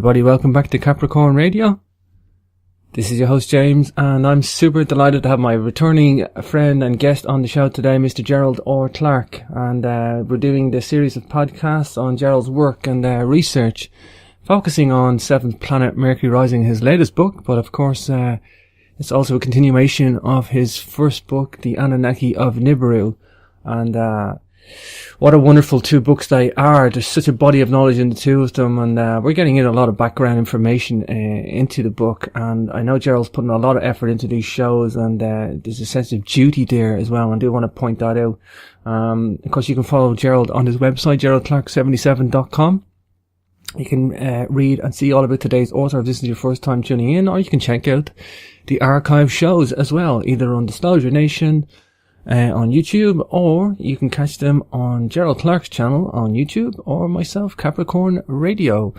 everybody, welcome back to Capricorn Radio. This is your host James, and I'm super delighted to have my returning friend and guest on the show today, Mr. Gerald R. Clark. And we're doing this series of podcasts on Gerald's work and research, focusing on seventh planet Mercury rising, his latest book, but of course it's also a continuation of his first book, The Anunnaki of Nibiru. And what a wonderful two books they are. There's such a body of knowledge in the two of them, and we're getting in a lot of background information into the book. And I know Gerald's putting a lot of effort into these shows, and there's a sense of duty there as well. And I do want to point that out. Of course, you can follow Gerald on his website, geraldclark77.com. You can read and see all about today's author if this is your first time tuning in, or you can check out the archive shows as well, either on Disclosure Nation, on YouTube, or you can catch them on Gerald Clark's channel on YouTube, or myself, Capricorn Radio.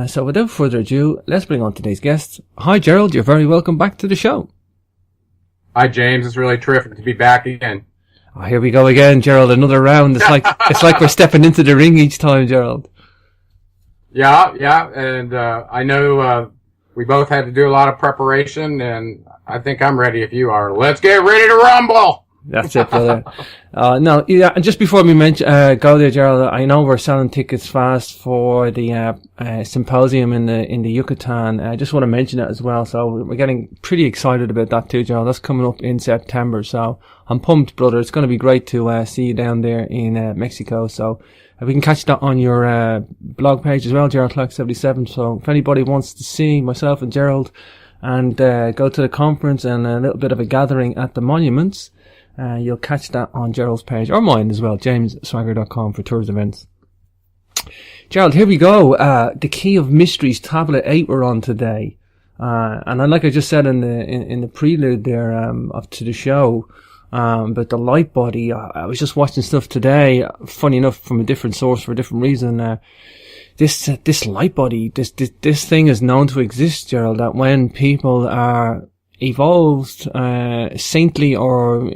So without further ado, let's bring on today's guests. Hi Gerald, you're very welcome back to the show. Hi James, it's really terrific to be back again. Oh, here we go again, Gerald, another round. It's like we're stepping into the ring each time, Gerald. Yeah, and I know we both had to do a lot of preparation, and I think I'm ready if you are. Let's get ready to rumble! That's it, brother. No, yeah, and just before we go there, Gerald, I know we're selling tickets fast for the symposium in the Yucatan. I just want to mention it as well. So we're getting pretty excited about that too, Gerald. That's coming up in September. So I'm pumped, brother. It's going to be great to see you down there in Mexico. So we can catch that on your blog page as well, Gerald Clark 77. So if anybody wants to see myself and Gerald and go to the conference and a little bit of a gathering at the monuments, you'll catch that on Gerald's page, or mine as well, jamesswagger.com for tours events. Gerald, here we go. The Key of Mysteries Tablet 8 we're on today. And like I just said in the prelude there, to the show, but the light body, I was just watching stuff today, funny enough, from a different source for a different reason. This light body, this thing is known to exist, Gerald, that when people are evolved, saintly, or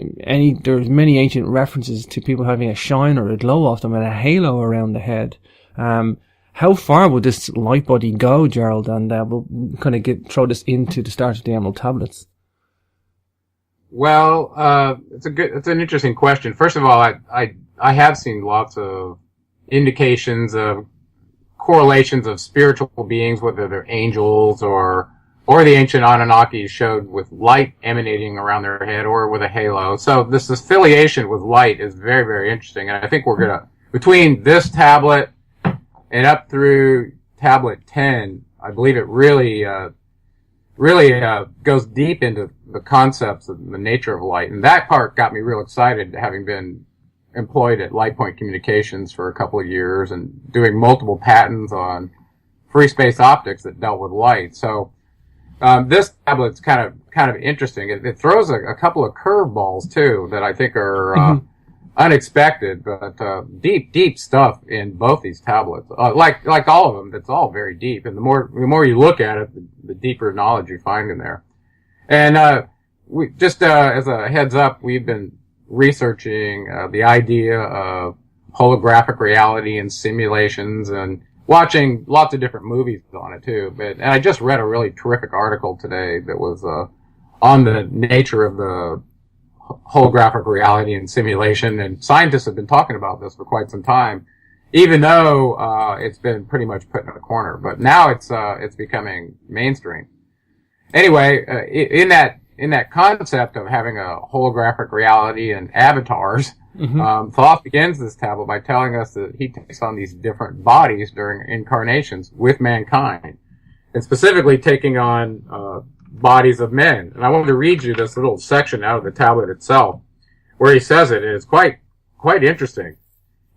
there's many ancient references to people having a shine or a glow off them and a halo around the head. How far would this light body go, Gerald? And we'll kind of throw this into the start of the Emerald Tablets. Well, it's an interesting question. First of all, I have seen lots of indications of correlations of spiritual beings, whether they're angels or the ancient Anunnaki, showed with light emanating around their head or with a halo. So this affiliation with light is very, very interesting. And I think we're gonna, between this tablet and up through tablet 10, I believe it really goes deep into the concepts of the nature of light. And that part got me real excited, having been employed at Light Point Communications for a couple of years and doing multiple patents on free space optics that dealt with light. So this tablet's kind of interesting. It throws a couple of curveballs too that I think are unexpected, but deep stuff in both these tablets. Like all of them, it's all very deep. And the more you look at it, the deeper knowledge you find in there. And we just as a heads up, we've been researching the idea of holographic reality and simulations, and watching lots of different movies on it too. And I just read a really terrific article today that was on the nature of the holographic reality and simulation. And scientists have been talking about this for quite some time, even though it's been pretty much put in a corner. But now it's becoming mainstream. Anyway, in that concept of having a holographic reality and avatars, Thoth begins this tablet by telling us that he takes on these different bodies during incarnations with mankind, and specifically taking on bodies of men. And I wanted to read you this little section out of the tablet itself, where he says it, and it's quite interesting.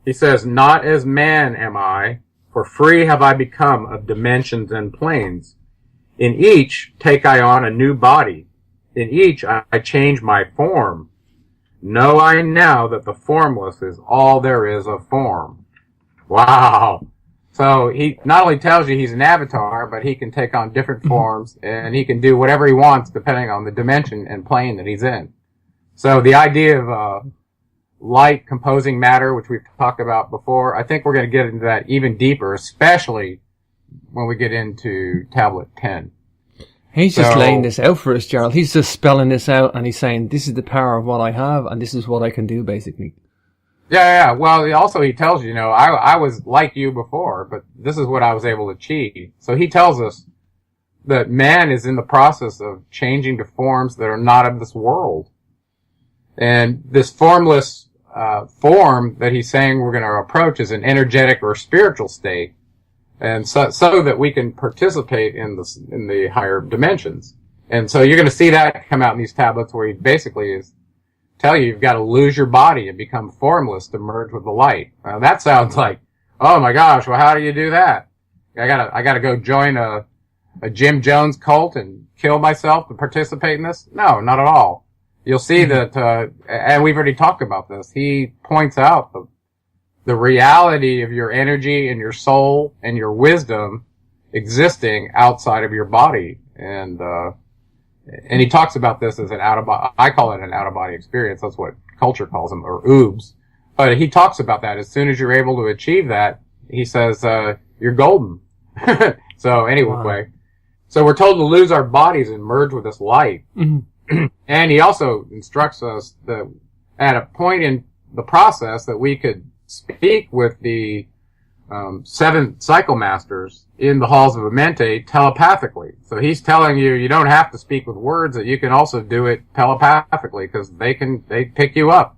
He says, "Not as man am I, for free have I become of dimensions and planes. In each take I on a new body. In each I change my form. Know I now that the formless is all there is of form." Wow. So he not only tells you he's an avatar, but he can take on different forms, and he can do whatever he wants depending on the dimension and plane that he's in. So the idea of light composing matter, which we've talked about before, I think we're going to get into that even deeper, especially when we get into tablet 10. He's just laying this out for us, Gerald. He's just spelling this out, and he's saying, this is the power of what I have, and this is what I can do, basically. Yeah. Well, he tells you, I was like you before, but this is what I was able to achieve. So he tells us that man is in the process of changing to forms that are not of this world. And this formless form that he's saying we're going to approach is an energetic or spiritual state. And so that we can participate in the higher dimensions. And so you're going to see that come out in these tablets where he basically is tell you you've got to lose your body and become formless to merge with the light. That sounds like, oh my gosh, well how do you do that? I gotta go join a Jim Jones cult and kill myself to participate in this? No, not at all. You'll see that, and we've already talked about this. He points out the reality of your energy and your soul and your wisdom existing outside of your body. And he talks about this as I call it an out-of-body experience. That's what culture calls them, or oobs. But he talks about that. As soon as you're able to achieve that, he says, you're golden. So anyway, wow. So we're told to lose our bodies and merge with this light. Mm-hmm. And he also instructs us that at a point in the process that we could speak with the 7 cycle masters in the halls of Amente telepathically. So he's telling you don't have to speak with words, that you can also do it telepathically, because they pick you up,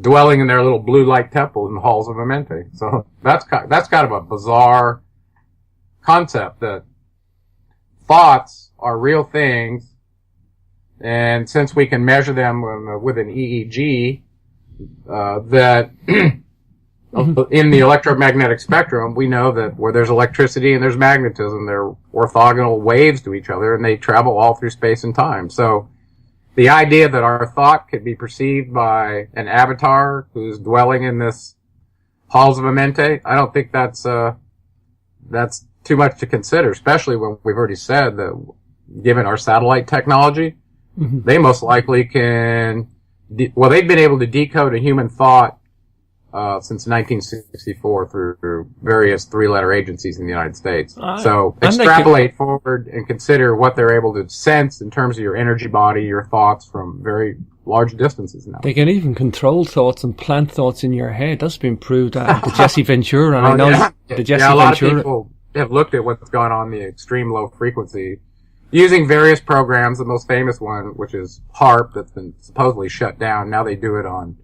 dwelling in their little blue light temple in the halls of Amente. So that's kind of a bizarre concept, that thoughts are real things, and since we can measure them with an EEG, that in the electromagnetic spectrum, we know that where there's electricity and there's magnetism, they're orthogonal waves to each other, and they travel all through space and time. So the idea that our thought could be perceived by an avatar who's dwelling in this halls of Amente, I don't think that's too much to consider, especially when we've already said that given our satellite technology, mm-hmm. they most likely can, they've been able to decode a human thought since 1964 through various 3-letter agencies in the United States. So extrapolate forward and consider what they're able to sense in terms of your energy body, your thoughts from very large distances now. They can even control thoughts and plant thoughts in your head. That's been proved at the Jesse Ventura. And I know the Jesse Ventura. A lot of people have looked at what's going on in the extreme low frequency using various programs. The most famous one, which is HARP, that's been supposedly shut down. Now they do it on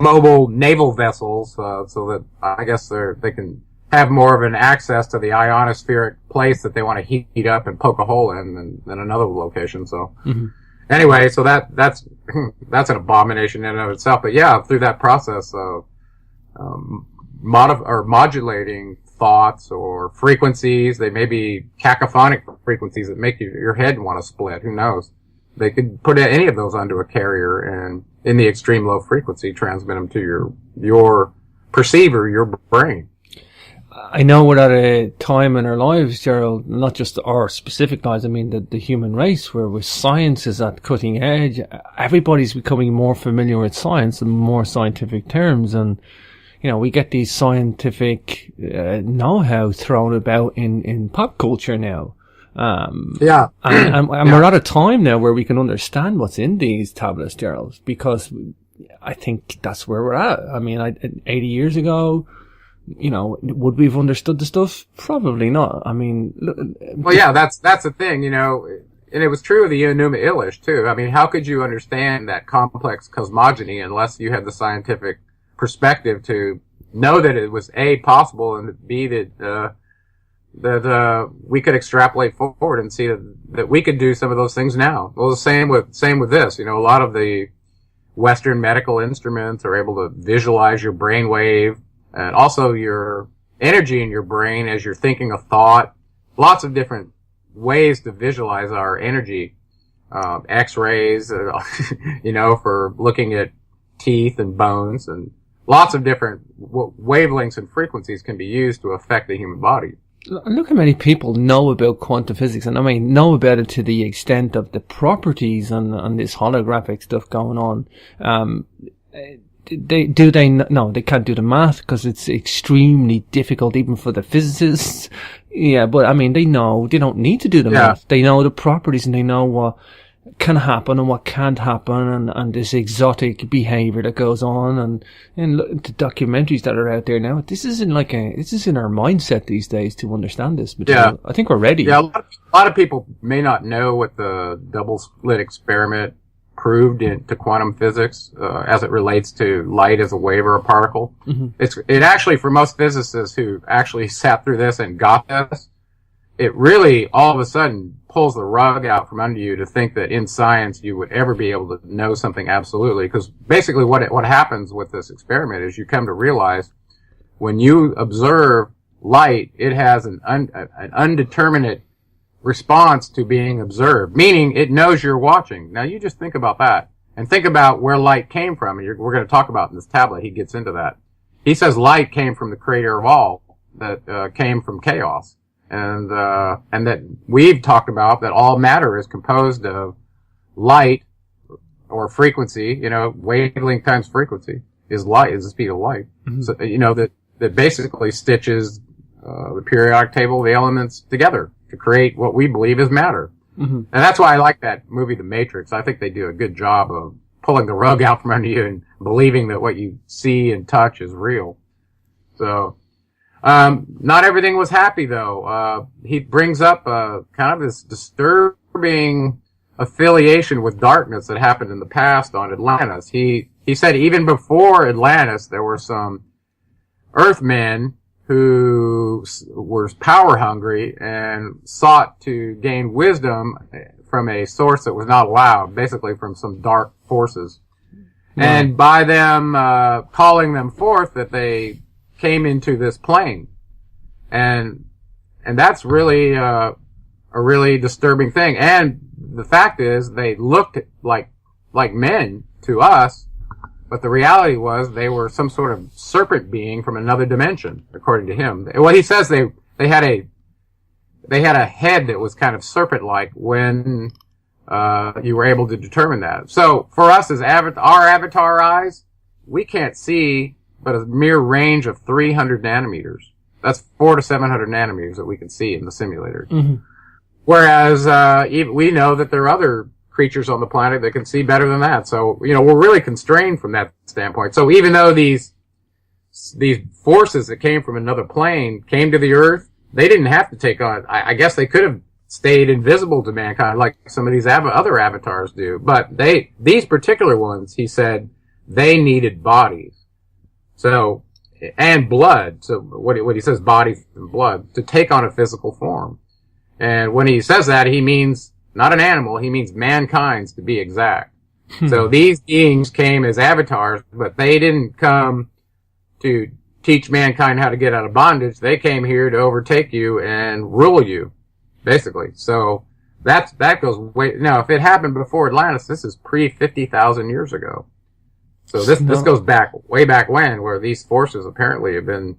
mobile naval vessels, so that I guess they can have more of an access to the ionospheric place that they want to heat up and poke a hole in than another location. So mm-hmm. Anyway, so that's an abomination in and of itself. But yeah, through that process of modulating thoughts or frequencies, they may be cacophonic frequencies that make your head want to split. Who knows? They could put any of those onto a carrier and in the extreme low frequency transmit them to your perceiver, your brain. I know we're at a time in our lives, Gerald, not just our specific lives, I mean the human race, where science is at cutting edge. Everybody's becoming more familiar with science and more scientific terms, and we get these scientific know-how thrown about in pop culture now. And we're at a time now where we can understand what's in these tablets, Gerald, because I think that's where we're at. I mean, 80 years ago, would we have understood the stuff? Probably not. I mean, well, yeah, that's the thing, and it was true of the Enuma Elish too. I mean, how could you understand that complex cosmogony unless you had the scientific perspective to know that it was A, possible, and B, that we could extrapolate forward and see that we could do some of those things now. Well, the same with this. A lot of the Western medical instruments are able to visualize your brain wave and also your energy in your brain as you're thinking a thought. Lots of different ways to visualize our energy. X-rays, for looking at teeth and bones, and lots of different wavelengths and frequencies can be used to affect the human body. Look how many people know about quantum physics, and I mean know about it to the extent of the properties and this holographic stuff going on. no, they can't do the math because it's extremely difficult even for the physicists. Yeah, but I mean, they don't need to do the math. They know the properties and they know what can happen and what can't happen and this exotic behavior that goes on and look, the documentaries that are out there now. This is in our mindset these days to understand this material. Yeah. I think we're ready. Yeah, a lot of people may not know what the double slit experiment proved into quantum physics as it relates to light as a wave or a particle. Mm-hmm. It actually, for most physicists who actually sat through this and got this, it really all of a sudden pulls the rug out from under you to think that in science you would ever be able to know something absolutely. Because basically what happens with this experiment is you come to realize when you observe light, it has an undeterminate response to being observed, meaning it knows you're watching. Now you just think about that and think about where light came from. And we're going to talk about in this tablet. He gets into that. He says light came from the creator of all, that came from chaos. And that we've talked about that all matter is composed of light or frequency, wavelength times frequency is light, is the speed of light. Mm-hmm. So, that basically stitches, the periodic table of the elements together to create what we believe is matter. Mm-hmm. And that's why I like that movie, The Matrix. I think they do a good job of pulling the rug out from under you and believing that what you see and touch is real. So, not everything was happy though. He brings up, kind of this disturbing affiliation with darkness that happened in the past on Atlantis. He said even before Atlantis, there were some Earthmen who were power hungry and sought to gain wisdom from a source that was not allowed, basically from some dark forces. Wow. And by them, calling them forth, that they came into this plane. And that's really, a really disturbing thing. And the fact is, they looked like men to us, but the reality was they were some sort of serpent being from another dimension, according to him. Well, he says they had a head that was kind of serpent-like when, you were able to determine that. So, for us as our avatar eyes, we can't see but a mere range of 300 nanometers. That's 400 to 700 nanometers that we can see in the simulator. Mm-hmm. Whereas, we know that there are other creatures on the planet that can see better than that. So, we're really constrained from that standpoint. So even though these forces that came from another plane came to the Earth, they didn't have to take on, I guess they could have stayed invisible to mankind like some of these other avatars do. But these particular ones, he said, they needed bodies. So, and blood. So what he says, bodies and blood, to take on a physical form. And when he says that, he means not an animal, he means mankind's to be exact. So these beings came as avatars, but they didn't come to teach mankind how to get out of bondage. They came here to overtake you and rule you, basically. So that goes way, now if it happened before Atlantis, this is pre 50,000 years ago. So this goes way back when, where these forces apparently have been,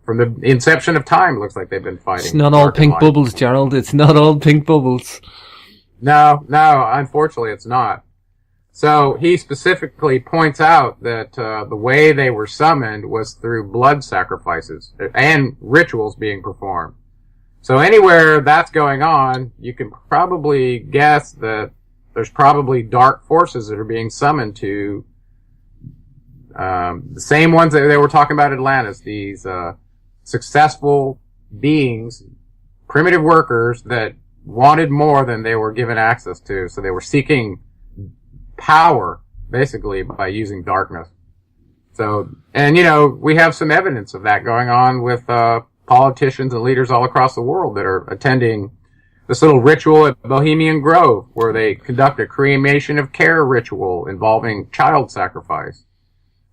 from the inception of time, it looks like they've been fighting. It's not all pink bubbles, Gerald. It's not all pink bubbles. No, unfortunately it's not. So he specifically points out that the way they were summoned was through blood sacrifices and rituals being performed. So anywhere that's going on, you can probably guess that there's probably dark forces that are being summoned to the same ones that they were talking about Atlantis, these successful beings, primitive workers that wanted more than they were given access to. So they were seeking power, basically, by using darkness. So, and we have some evidence of that going on with politicians and leaders all across the world that are attending this little ritual at Bohemian Grove, where they conduct a cremation of care ritual involving child sacrifice.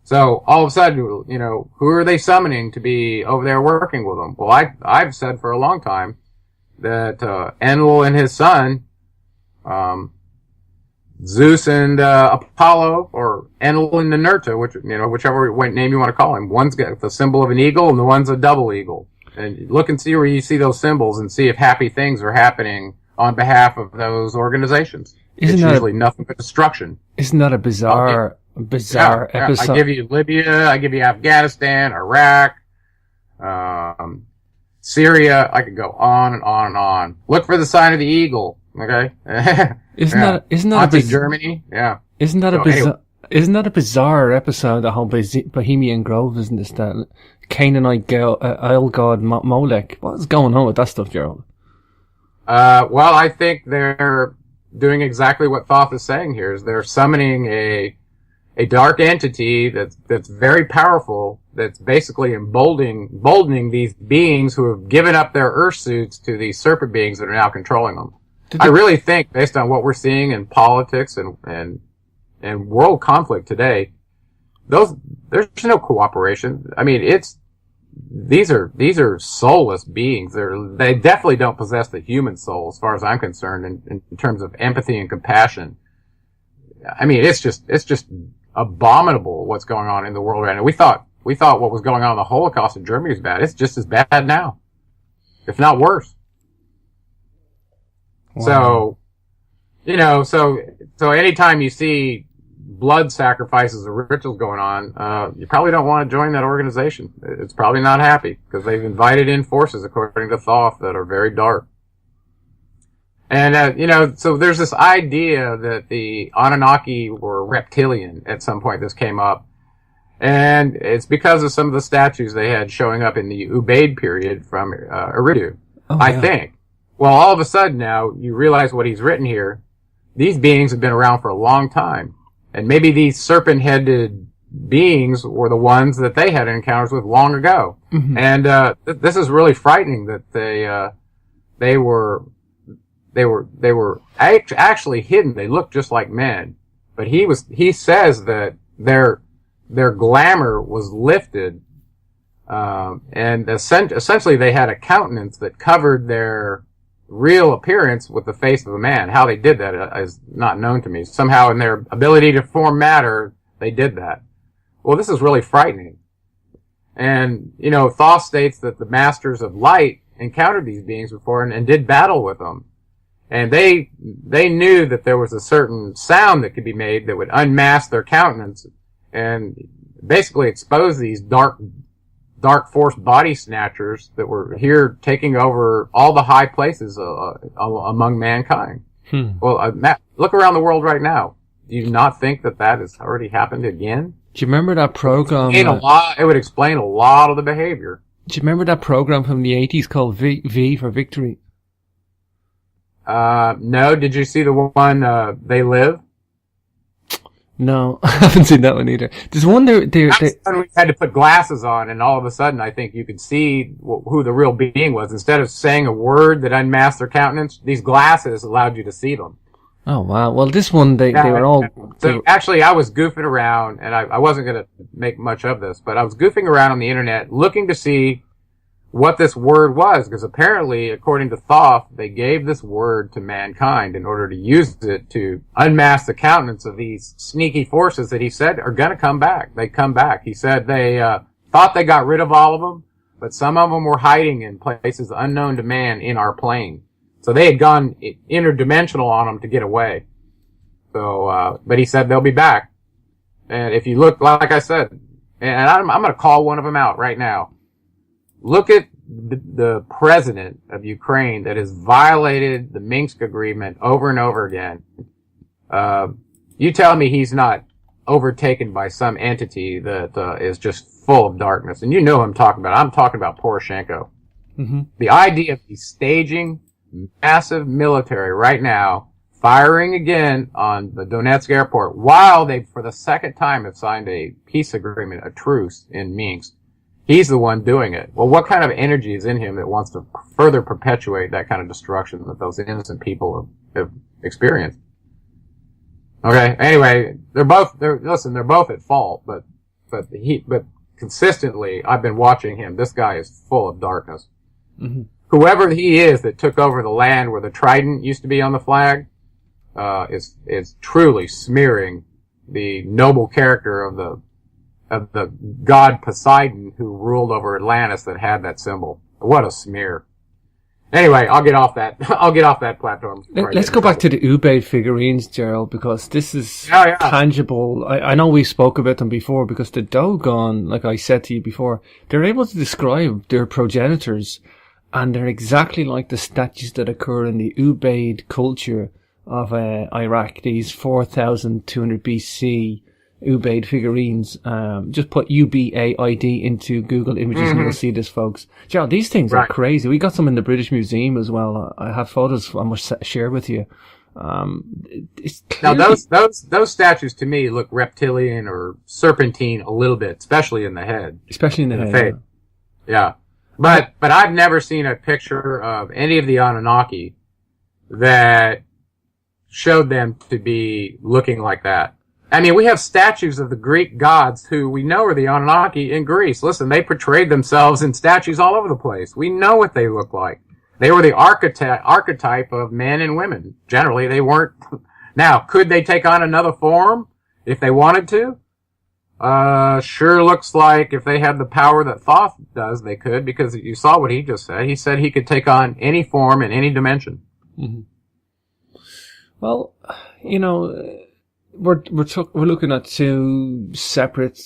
So all of a sudden, who are they summoning to be over there working with them? Well, I've said for a long time that Enlil and his son, Zeus and Apollo, or Enlil and Ninurta, whichever name you want to call him. One's got the symbol of an eagle, and the one's a double eagle. And look and see where you see those symbols, and see if happy things are happening on behalf of those organizations. It's usually nothing but destruction. Isn't that a bizarre bizarre episode. I give you Libya, I give you Afghanistan, Iraq, Syria. I could go on and on and on. Look for the sign of the eagle. Okay. Isn't that Germany? Yeah. Isn't that a bizarre episode? The whole Bohemian Grove, isn't this? That Canaanite Isle god Molech. What's going on with that stuff, Gerald? Well, I think they're doing exactly what Thoth is saying here. Is they're summoning a dark entity that's very powerful. That's basically emboldening these beings who have given up their Earth suits to these serpent beings that are now controlling them. I really think, based on what we're seeing in politics and world conflict today, there's no cooperation. I mean, these are soulless beings. They definitely don't possess the human soul, as far as I'm concerned, in terms of empathy and compassion. I mean, it's just abominable what's going on in the world right now. We thought what was going on in the Holocaust in Germany was bad. It's just as bad now, if not worse. Wow. So, so anytime you see blood sacrifices or rituals going on, you probably don't want to join that organization. It's probably not happy because they've invited in forces, according to Thoth, that are very dark. And, so there's this idea that the Anunnaki were reptilian at some point. This came up. And it's because of some of the statues they had showing up in the Ubaid period from Eridu, I think. Well, all of a sudden now, you realize what he's written here. These beings have been around for a long time. And maybe these serpent-headed beings were the ones that they had encounters with long ago. Mm-hmm. And this is really frightening that they were actually hidden. They looked just like men. But he says that their glamour was lifted, and essentially they had a countenance that covered their real appearance with the face of a man. How they did that is not known to me. Somehow in their ability to form matter, they did that. Well, this is really frightening. And, Thoth states that the masters of light encountered these beings before and did battle with them. And they knew that there was a certain sound that could be made that would unmask their countenance and basically expose these dark force body snatchers that were here taking over all the high places among mankind. Well, Matt, look around the world right now. Do you not think that has already happened again? Do you remember that program? It would explain a lot of the behavior. Do you remember that program from the 80s called V for Victory? No. Did you see the one, They Live? No, I haven't seen that one either. There's one there. We had to put glasses on, and all of a sudden, I think you could see who the real being was. Instead of saying a word that unmasked their countenance, these glasses allowed you to see them. Oh wow! Well, this one they were all. Actually, I was goofing around, and I wasn't going to make much of this, but I was goofing around on the internet looking to see what this word was, because apparently, according to Thoth, they gave this word to mankind in order to use it to unmask the countenance of these sneaky forces that he said are going to come back. They come back. He said they thought they got rid of all of them, but some of them were hiding in places unknown to man in our plane. So they had gone interdimensional on them to get away. So, but he said they'll be back. And if you look, like I said, and I'm going to call one of them out right now. Look at the president of Ukraine that has violated the Minsk agreement over and over again. You tell me he's not overtaken by some entity that is just full of darkness. And you know who I'm talking about. I'm talking about Poroshenko. Mm-hmm. The idea of he's staging massive military right now, firing again on the Donetsk airport while they, for the second time, have signed a peace agreement, a truce in Minsk. He's the one doing it. Well, what kind of energy is in him that wants to further perpetuate that kind of destruction that those innocent people have experienced? Okay. Anyway, they're both at fault, but consistently, I've been watching him. This guy is full of darkness. Mm-hmm. Whoever he is that took over the land where the trident used to be on the flag, is truly smearing the noble character of the god Poseidon who ruled over Atlantis that had that symbol. What a smear. Anyway, I'll get off that. I'll get off that platform. Let's go back to the Ubaid figurines, Gerald, because this is tangible. I know we spoke about them before, because the Dogon, like I said to you before, they're able to describe their progenitors, and they're exactly like the statues that occur in the Ubaid culture of Iraq. These 4,200 BC Ubaid figurines. Just put UBAID into Google Images and you'll see this, folks. Gerald, these things are crazy. We got some in the British Museum as well. I have photos I must share with you. It's clearly... Now those statues to me look reptilian or serpentine a little bit, especially in the head. Especially in the head. Yeah. But I've never seen a picture of any of the Anunnaki that showed them to be looking like that. I mean, we have statues of the Greek gods who we know are the Anunnaki in Greece. Listen, they portrayed themselves in statues all over the place. We know what they look like. They were the archetype of men and women. Generally, they weren't. Now, could they take on another form if they wanted to? Sure looks like if they had the power that Thoth does, they could, because you saw what he just said. He said he could take on any form in any dimension. Mm-hmm. Well, you know, we're looking at two separate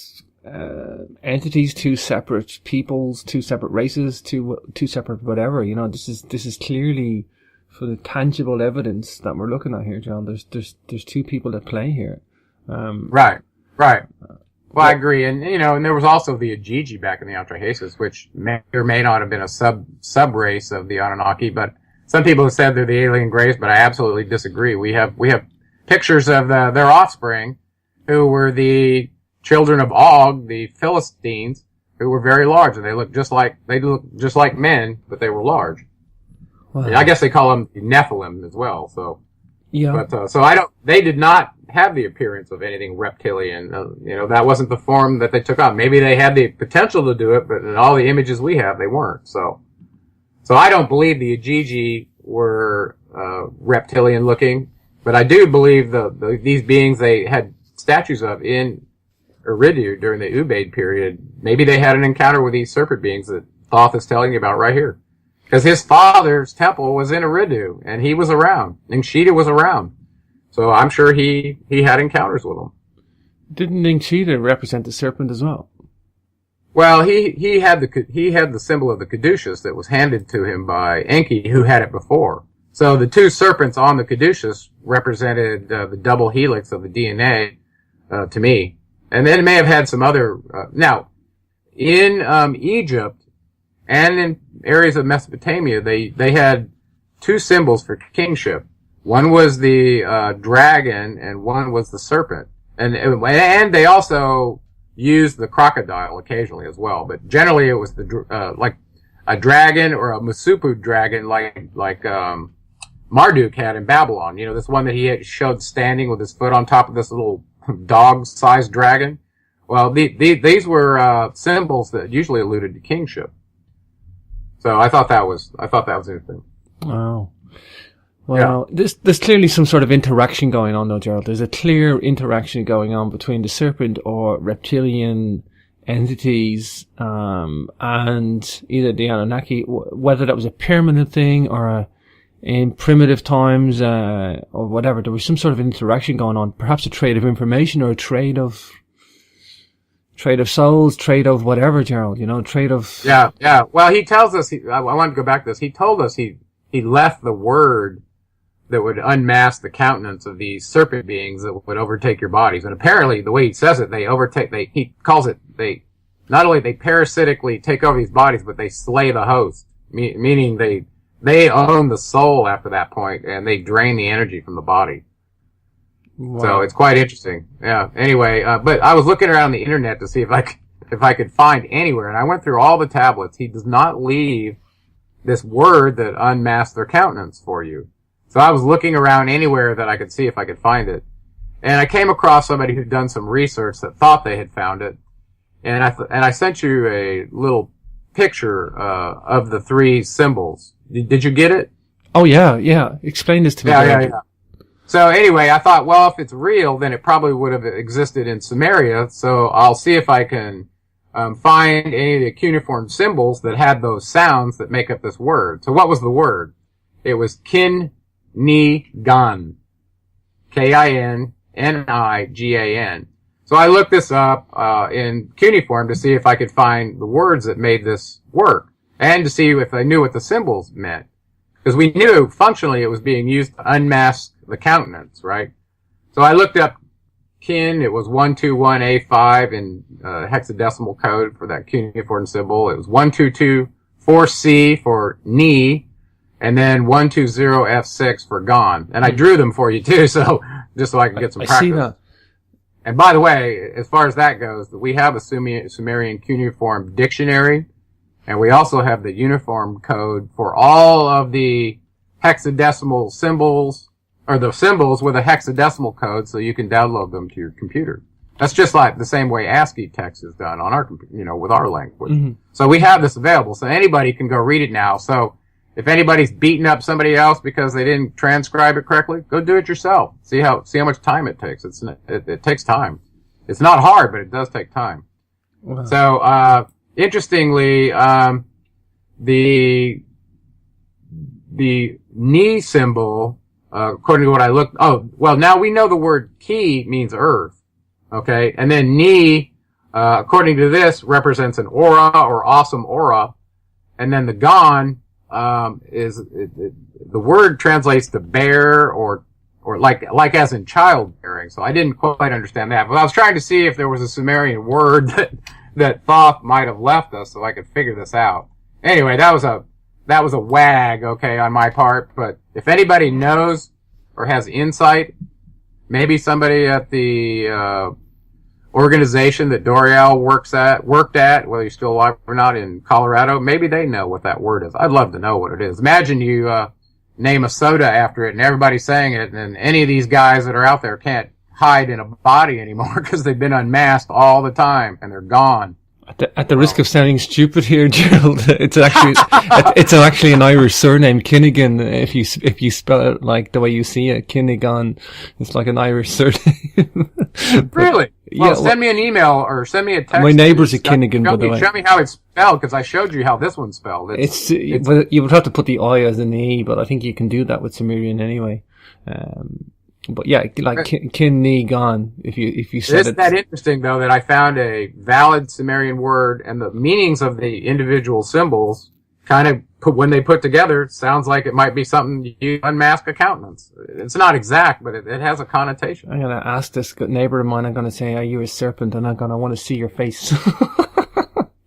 entities, two separate peoples, two separate races, two separate whatever. You know, this is clearly for the tangible evidence that we're looking at here, John. There's two people at play here. Right. Well, I agree, and you know, and there was also the Ajiji back in the Atrahasis, which may or may not have been a sub race of the Anunnaki, but some people have said they're the alien grace, but I absolutely disagree. We have pictures of their offspring, who were the children of Og, the Philistines, who were very large, and they looked just like men, but they were large. Wow. And I guess they call them Nephilim as well. So yeah, but they did not have the appearance of anything reptilian. You know, that wasn't the form that they took on. Maybe they had the potential to do it, but in all the images we have, they weren't. So I don't believe the Ajiji were reptilian looking. But I do believe these beings they had statues of in Eridu during the Ubaid period. Maybe they had an encounter with these serpent beings that Thoth is telling you about right here. Because his father's temple was in Eridu, and he was around, and Ningshita was around. So I'm sure he had encounters with them. Didn't Ningshita represent the serpent as well? Well, he had the symbol of the caduceus that was handed to him by Enki, who had it before. So the two serpents on the caduceus represented the double helix of the DNA to me, and then it may have had some other. Now, in Egypt and in areas of Mesopotamia, they had two symbols for kingship. One was the dragon, and one was the serpent, and they also used the crocodile occasionally as well. But generally, it was like a dragon or a Masupu dragon, like Marduk had in Babylon. You know, this one that he had showed standing with his foot on top of this little dog-sized dragon. Well, these were symbols that usually alluded to kingship. So I thought that was interesting. Wow. Well, yeah. There's clearly some sort of interaction going on, though, Gerald. There's a clear interaction going on between the serpent or reptilian entities and either the Anunnaki, whether that was a permanent thing or in primitive times or whatever. There was some sort of interaction going on, perhaps a trade of information or a trade of souls, trade of whatever, Gerald. You know, trade of yeah. Well, he tells us. I want to go back to this. He told us he left the word that would unmask the countenance of these serpent beings that would overtake your bodies. And apparently, the way he says it, he calls it, not only they parasitically take over these bodies, but they slay the host, meaning they own the soul after that point, and they drain the energy from the body. Wow. So it's quite interesting. Yeah. Anyway, but I was looking around the internet to see if I could find anywhere, and I went through all the tablets. He does not leave this word that unmasks their countenance for you. So I was looking around anywhere that I could see if I could find it. And I came across somebody who'd done some research that thought they had found it. And I sent you a little picture, of the three symbols. Did you get it? Oh yeah. Explain this to me. Yeah. So anyway, I thought, well, if it's real, then it probably would have existed in Sumeria. So I'll see if I can, find any of the cuneiform symbols that had those sounds that make up this word. So what was the word? It was Kin-Ni-Gan. K-I-N-N-I-G-A-N. So I looked this up in cuneiform to see if I could find the words that made this work, and to see if I knew what the symbols meant. Because we knew functionally it was being used to unmask the countenance, right? So I looked up kin. It was 121A5 in hexadecimal code for that cuneiform symbol. It was 1224C for ni, and then 120F6 for gone. And I drew them for you too, so just so I can get some practice. I see that. And by the way, as far as that goes, we have a Sumerian cuneiform dictionary, and we also have the uniform code for all of the hexadecimal symbols, or the symbols with a hexadecimal code, so you can download them to your computer. That's just like the same way ASCII text is done on our, with our language. Mm-hmm. So we have this available, so anybody can go read it now. So if anybody's beating up somebody else because they didn't transcribe it correctly, go do it yourself. See how much time it takes. It takes time. It's not hard, but it does take time. Wow. So, interestingly, the ni symbol, according to what I looked, now we know the word ki means earth. Okay. And then ni, according to this, represents an aura or awesome aura. And then the gan, the word translates to bear or like as in childbearing. So I didn't quite understand that, but I was trying to see if there was a Sumerian word that Thoth might have left us so I could figure this out. Anyway, that was a wag, okay, on my part, but if anybody knows or has insight, maybe somebody at the, organization that Doriel worked at, whether he's still alive or not, in Colorado, maybe they know what that word is. I'd love to know what it is. Imagine you name a soda after it and everybody's saying it, and any of these guys that are out there can't hide in a body anymore because they've been unmasked all the time and they're gone. At the risk of sounding stupid here, Gerald, it's actually an Irish surname, Kinnigan. If you spell it like the way you see it, Kinnigan, it's like an Irish surname. Really? Well, send me an email or send me a text. My neighbour's a Kinnigan, by the way. Show me how it's spelled, because I showed you how this one's spelled. Well, you would have to put the I as an E, but I think you can do that with Sumerian anyway. But yeah, like Kin-Ni-Gan, if you said it. Isn't that interesting, though, that I found a valid Sumerian word, and the meanings of the individual symbols kind of, when they put together, sounds like it might be something you unmask a countenance. It's not exact, but it has a connotation. I'm going to ask this neighbor of mine, I'm going to say, are you a serpent? And I'm going to want to see your face.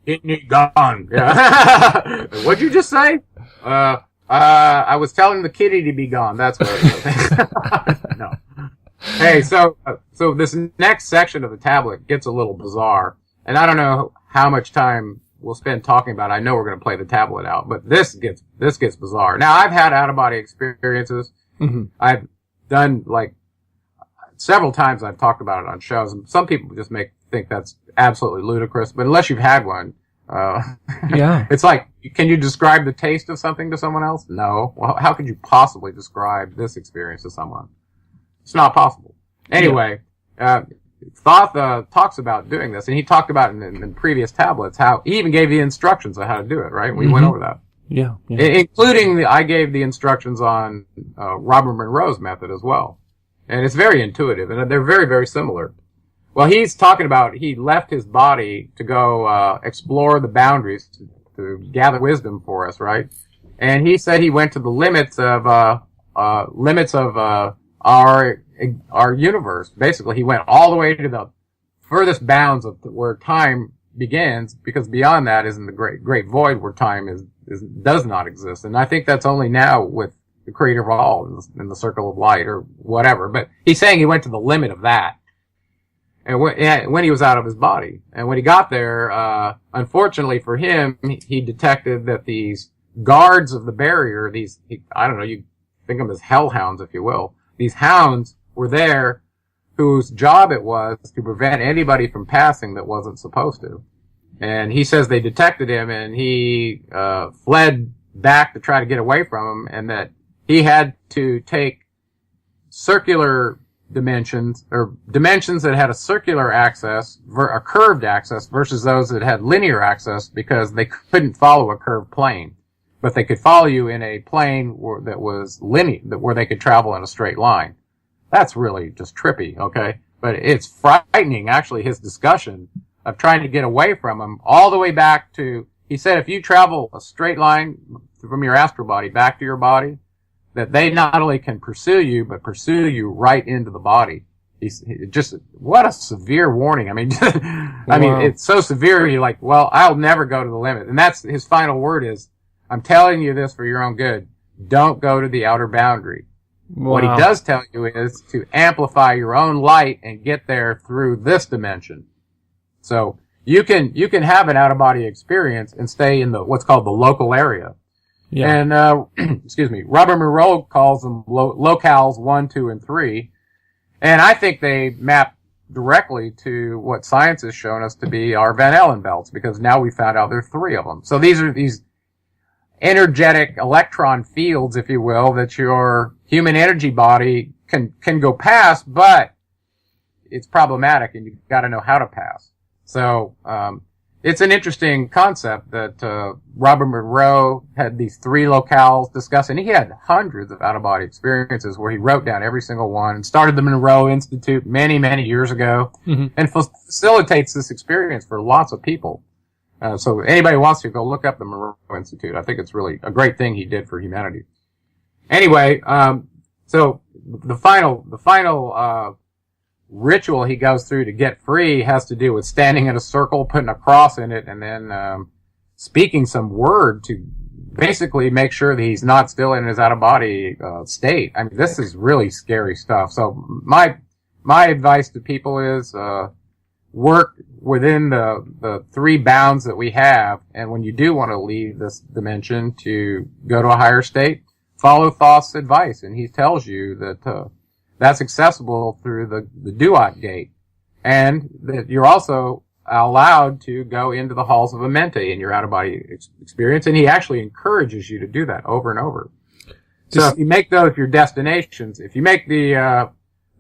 Kin-Ni-Gan. Yeah. What'd you just say? I was telling the kitty to be gone. That's what it was. No. Hey, so this next section of the tablet gets a little bizarre, and I don't know how much time we'll spend talking about it. I know we're going to play the tablet out, but this gets bizarre. Now, I've had out-of-body experiences. Mm-hmm. I've done, several times I've talked about it on shows, and some people just think that's absolutely ludicrous, but unless you've had one, yeah. It's like, can you describe the taste of something to someone else? No. Well, how could you possibly describe this experience to someone? It's not possible. Anyway, Thoth talks about doing this, and he talked about it in previous tablets, how he even gave the instructions on how to do it, right? We went over that. Yeah. Including I gave the instructions on Robert Monroe's method as well. And it's very intuitive, and they're very, very similar. Well, he's talking about he left his body to go explore the boundaries to gather wisdom for us, right? And he said he went to the limits of our universe. Basically, he went all the way to the furthest bounds of where time begins, because beyond that is in the great void where time does not exist. And I think that's only now with the creator of all in the circle of light or whatever. But he's saying he went to the limit of that. And when he was out of his body. And when he got there, unfortunately for him, he detected that these guards of the barrier, you think of them as hellhounds, if you will. These hounds were there whose job it was to prevent anybody from passing that wasn't supposed to. And he says they detected him, and he fled back to try to get away from him, and that he had to take circular dimensions, or dimensions that had a circular axis, a curved axis, versus those that had linear axis, because they couldn't follow a curved plane. But they could follow you in a plane that was linear, where they could travel in a straight line. That's really just trippy, okay? But it's frightening, actually, his discussion of trying to get away from him all the way back to, he said, if you travel a straight line from your astral body back to your body, that they not only can pursue you, but pursue you right into the body. Just, what a severe warning. I mean, I mean, it's so severe, you're like, well, I'll never go to the limit. And that's his final word is, I'm telling you this for your own good. Don't go to the outer boundary. Wow. What he does tell you is to amplify your own light and get there through this dimension. So you can have an out-of-body experience and stay in what's called the local area. Yeah. And, excuse me, Robert Monroe calls them locales 1, 2, and 3. And I think they map directly to what science has shown us to be our Van Allen belts, because now we found out there are 3 of them. So these are these energetic electron fields, if you will, that your human energy body can go past, but it's problematic and you've got to know how to pass. So, it's an interesting concept that, Robert Monroe had these 3 locales discussed, and he had hundreds of out-of-body experiences where he wrote down every single one and started the Monroe Institute many, many years ago, and facilitates this experience for lots of people. So anybody wants to, go look up the Monroe Institute. I think it's really a great thing he did for humanity. Anyway, so the final ritual he goes through to get free has to do with standing in a circle, putting a cross in it, and then speaking some word to basically make sure that he's not still in his out-of-body state. I mean, this is really scary stuff. So my advice to people is work within the 3 bounds that we have, and when you do want to leave this dimension to go to a higher state, follow Thoth's advice, and he tells you that that's accessible through the Duat gate, and that you're also allowed to go into the halls of Amente in your out-of-body experience, and he actually encourages you to do that over and over. So if you make those your destinations, if you make the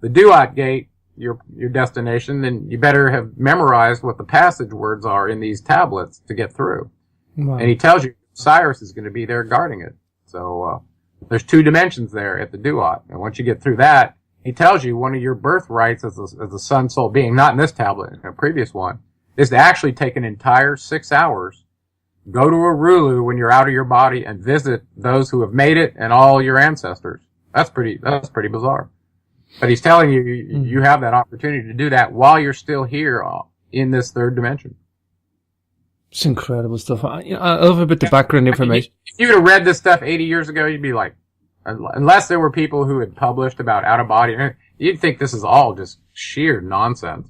Duat gate your destination, then you better have memorized what the passage words are in these tablets to get through. Wow. And he tells you Cyrus is going to be there guarding it. So there's 2 dimensions there at the Duat, and once you get through that, he tells you one of your birthrights as a sun soul being, not in this tablet, in a previous one, is to actually take an entire 6 hours, go to Arulu when you're out of your body, and visit those who have made it and all your ancestors. That's pretty bizarre. But he's telling you, you have that opportunity to do that while you're still here in this 3rd dimension. It's incredible stuff. I love a bit the background information. If you would have read this stuff 80 years ago, you'd be like, unless there were people who had published about out-of-body, you'd think this is all just sheer nonsense.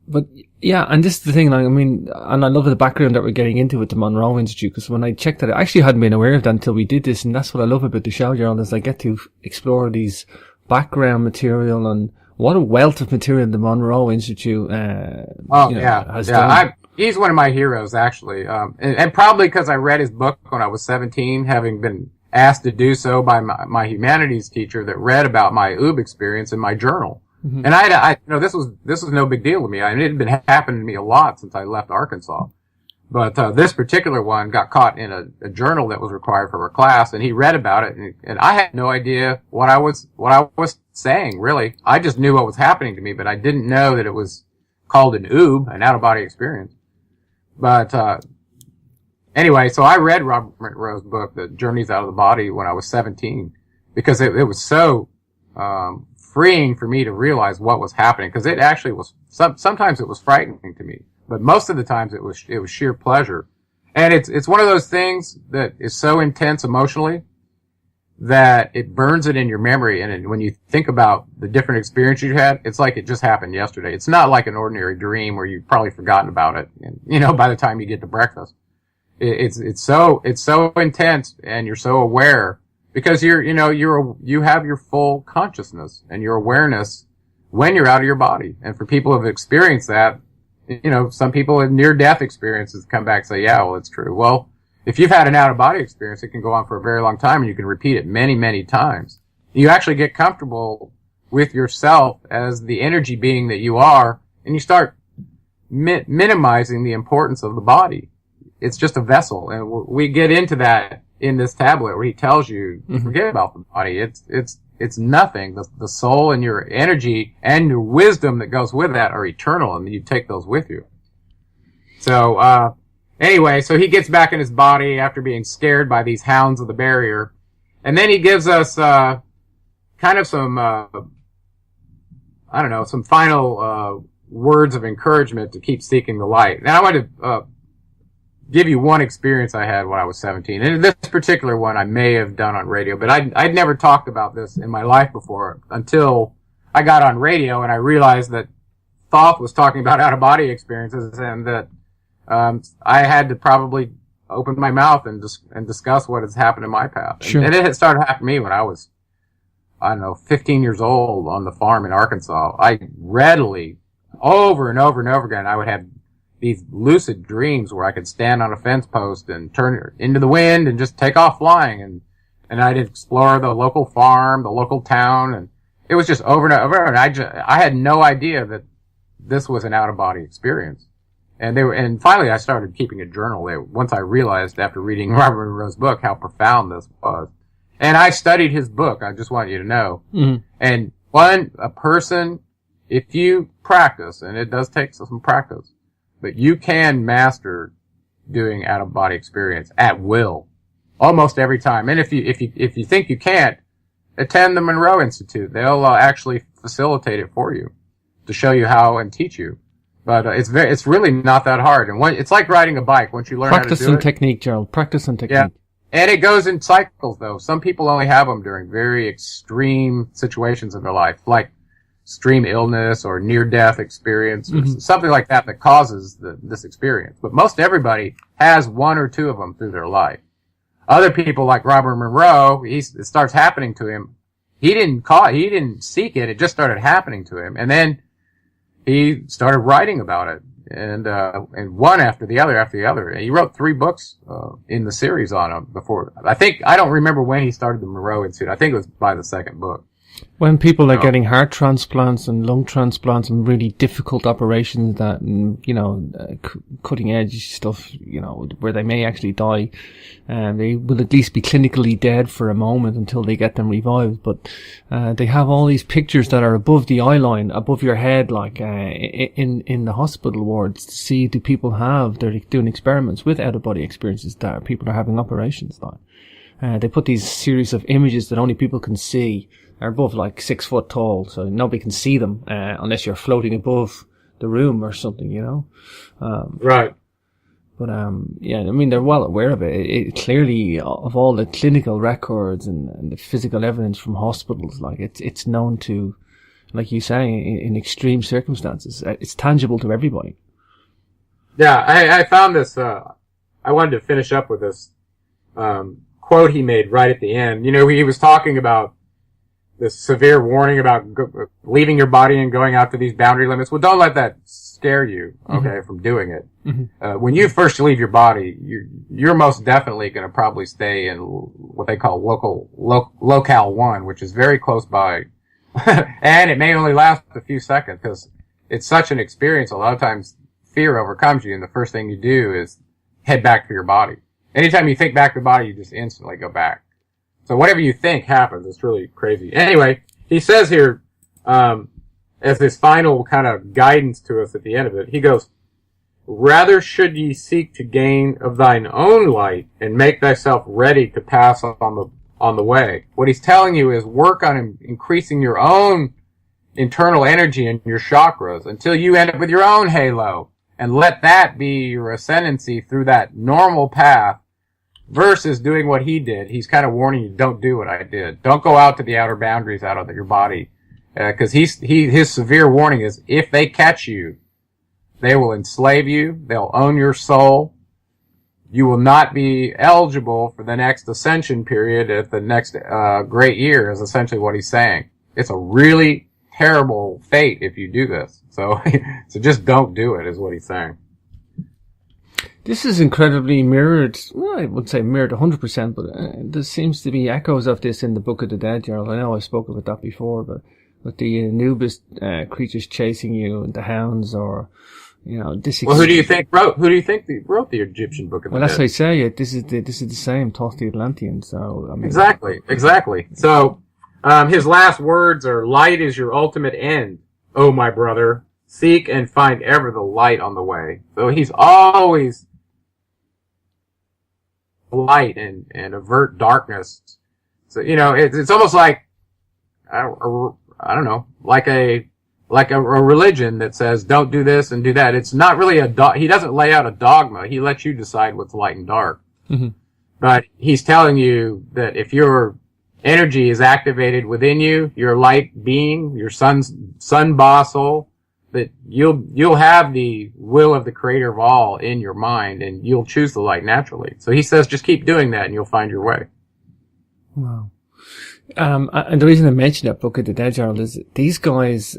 But, yeah, and this is the thing, like, I mean, and I love the background that we're getting into with the Monroe Institute, because when I checked that, I actually hadn't been aware of that until we did this, and that's what I love about the show, Gerald, is I get to explore these background material, and what a wealth of material the Monroe Institute has done. He's one of my heroes, actually, and probably because I read his book when I was 17, having been asked to do so by my humanities teacher that read about my OOB experience in my journal. And this was no big deal to me. I mean, it had been happening to me a lot since I left Arkansas. But this particular one got caught in a journal that was required for a class, and he read about it, and I had no idea what I was saying, really. I just knew what was happening to me, but I didn't know that it was called an OOB, an out-of-body experience. But anyway, so I read Robert Monroe's book, The Journeys Out of the Body, when I was 17, because it was so freeing for me to realize what was happening, because it actually was, sometimes it was frightening to me. But most of the times it was sheer pleasure. And it's one of those things that is so intense emotionally that it burns it in your memory. And when you think about the different experiences you had, it's like it just happened yesterday. It's not like an ordinary dream where you've probably forgotten about it, and, by the time you get to breakfast. It's so intense, and you're so aware, because you have your full consciousness and your awareness when you're out of your body. And for people who have experienced that, some people in near-death experiences come back and say, yeah, well, it's true. Well, if you've had an out-of-body experience, it can go on for a very long time, and you can repeat it many, many times. You actually get comfortable with yourself as the energy being that you are, and you start minimizing the importance of the body. It's just a vessel, and we get into that in this tablet where he tells you, forget about the body. It's nothing. The soul and your energy and your wisdom that goes with that are eternal, and you take those with you. So, anyway, so he gets back in his body after being scared by these hounds of the barrier, and then he gives us, kind of some, some final, words of encouragement to keep seeking the light. Now I want to, give you one experience I had when I was 17. And this particular one I may have done on radio, but I'd never talked about this in my life before until I got on radio and I realized that Thoth was talking about out-of-body experiences, and that I had to probably open my mouth and discuss what has happened in my path. Sure. And it had started happening to me when I was, 15 years old on the farm in Arkansas. I readily, over and over and over again, I would have these lucid dreams where I could stand on a fence post and turn into the wind and just take off flying, and I'd explore the local farm, the local town, and it was just over and over. And I had no idea that this was an out-of-body experience. And finally I started keeping a journal there once I realized after reading Robert Monroe's book how profound this was. And I studied his book, I just want you to know. Mm-hmm. And a person, if you practice, and it does take some practice, but you can master doing out-of-body experience at will, almost every time. And if you think you can't, attend the Monroe Institute. They'll actually facilitate it for you to show you how and teach you. But it's really not that hard. And it's like riding a bike. Once you learn how to do it. Practice and technique, Gerald. Practice and technique. Yeah. And it goes in cycles, though. Some people only have them during very extreme situations in their life, like extreme illness or near-death experience, or something like that causes this experience. But most everybody has one or two of them through their life. Other people, like Robert Monroe, it starts happening to him. He didn't seek it. It just started happening to him. And then he started writing about it. And one after the other. And he wrote 3 books, in the series on him before. I don't remember when he started the Monroe Institute. I think it was by the 2nd book. When people are getting heart transplants and lung transplants and really difficult operations that, cutting edge stuff, where they may actually die, they will at least be clinically dead for a moment until they get them revived. But, they have all these pictures that are above the eye line, above your head, like, in the hospital wards to see they're doing experiments with out-of-body experiences that people are having operations like. They put these series of images that only people can see. Are above like 6 foot tall, so nobody can see them, unless you're floating above the room or something, Right. But, they're well aware of it. It clearly, of all the clinical records and the physical evidence from hospitals, like, it's known to, like you say, in extreme circumstances. It's tangible to everybody. Yeah, I found this, I wanted to finish up with this, quote he made right at the end. He was talking about this severe warning about leaving your body and going out to these boundary limits. Well, don't let that scare you, okay, from doing it. Mm-hmm. When you first leave your body, you're most definitely going to probably stay in what they call locale 1, which is very close by. And it may only last a few seconds because it's such an experience. A lot of times fear overcomes you, and the first thing you do is head back to your body. Anytime you think back to the body, you just instantly go back. So whatever you think happens. It's really crazy. Anyway, he says here, as this final kind of guidance to us at the end of it, he goes, "Rather should ye seek to gain of thine own light and make thyself ready to pass on the way." What he's telling you is work on increasing your own internal energy and your chakras until you end up with your own halo, and let that be your ascendancy through that normal path. Versus doing what he did. He's kind of warning you, don't do what I did. Don't go out to the outer boundaries out of your body. Cause his severe warning is, if they catch you, they will enslave you. They'll own your soul. You will not be eligible for the next ascension period at the next, great year, is essentially what he's saying. It's a really terrible fate if you do this. So just don't do it, is what he's saying. This is incredibly mirrored. Well, I wouldn't say mirrored 100%, but there seems to be echoes of this in the Book of the Dead, Gerald. I know I spoke about that before, but with the Anubis creatures chasing you and the hounds, or this. Well, who do you think wrote the Egyptian Book of the Dead? Well, that's what I say. This is the same Thoth the Atlantean. So I mean, exactly. So his last words are, "Light is your ultimate end, oh my brother. Seek and find ever the light on the way." So he's always light and avert darkness. So it's almost like I don't know, like a religion that says don't do this and do that. It's not really he doesn't lay out a dogma. He lets you decide what's light and dark. Mm-hmm. But he's telling you that if your energy is activated within you, your light being, your sun boss soul, that you'll have the will of the creator of all in your mind, and you'll choose the light naturally. So he says just keep doing that and you'll find your way. Wow. And the reason I mentioned that Book of the Dead, Gerald, is these guys,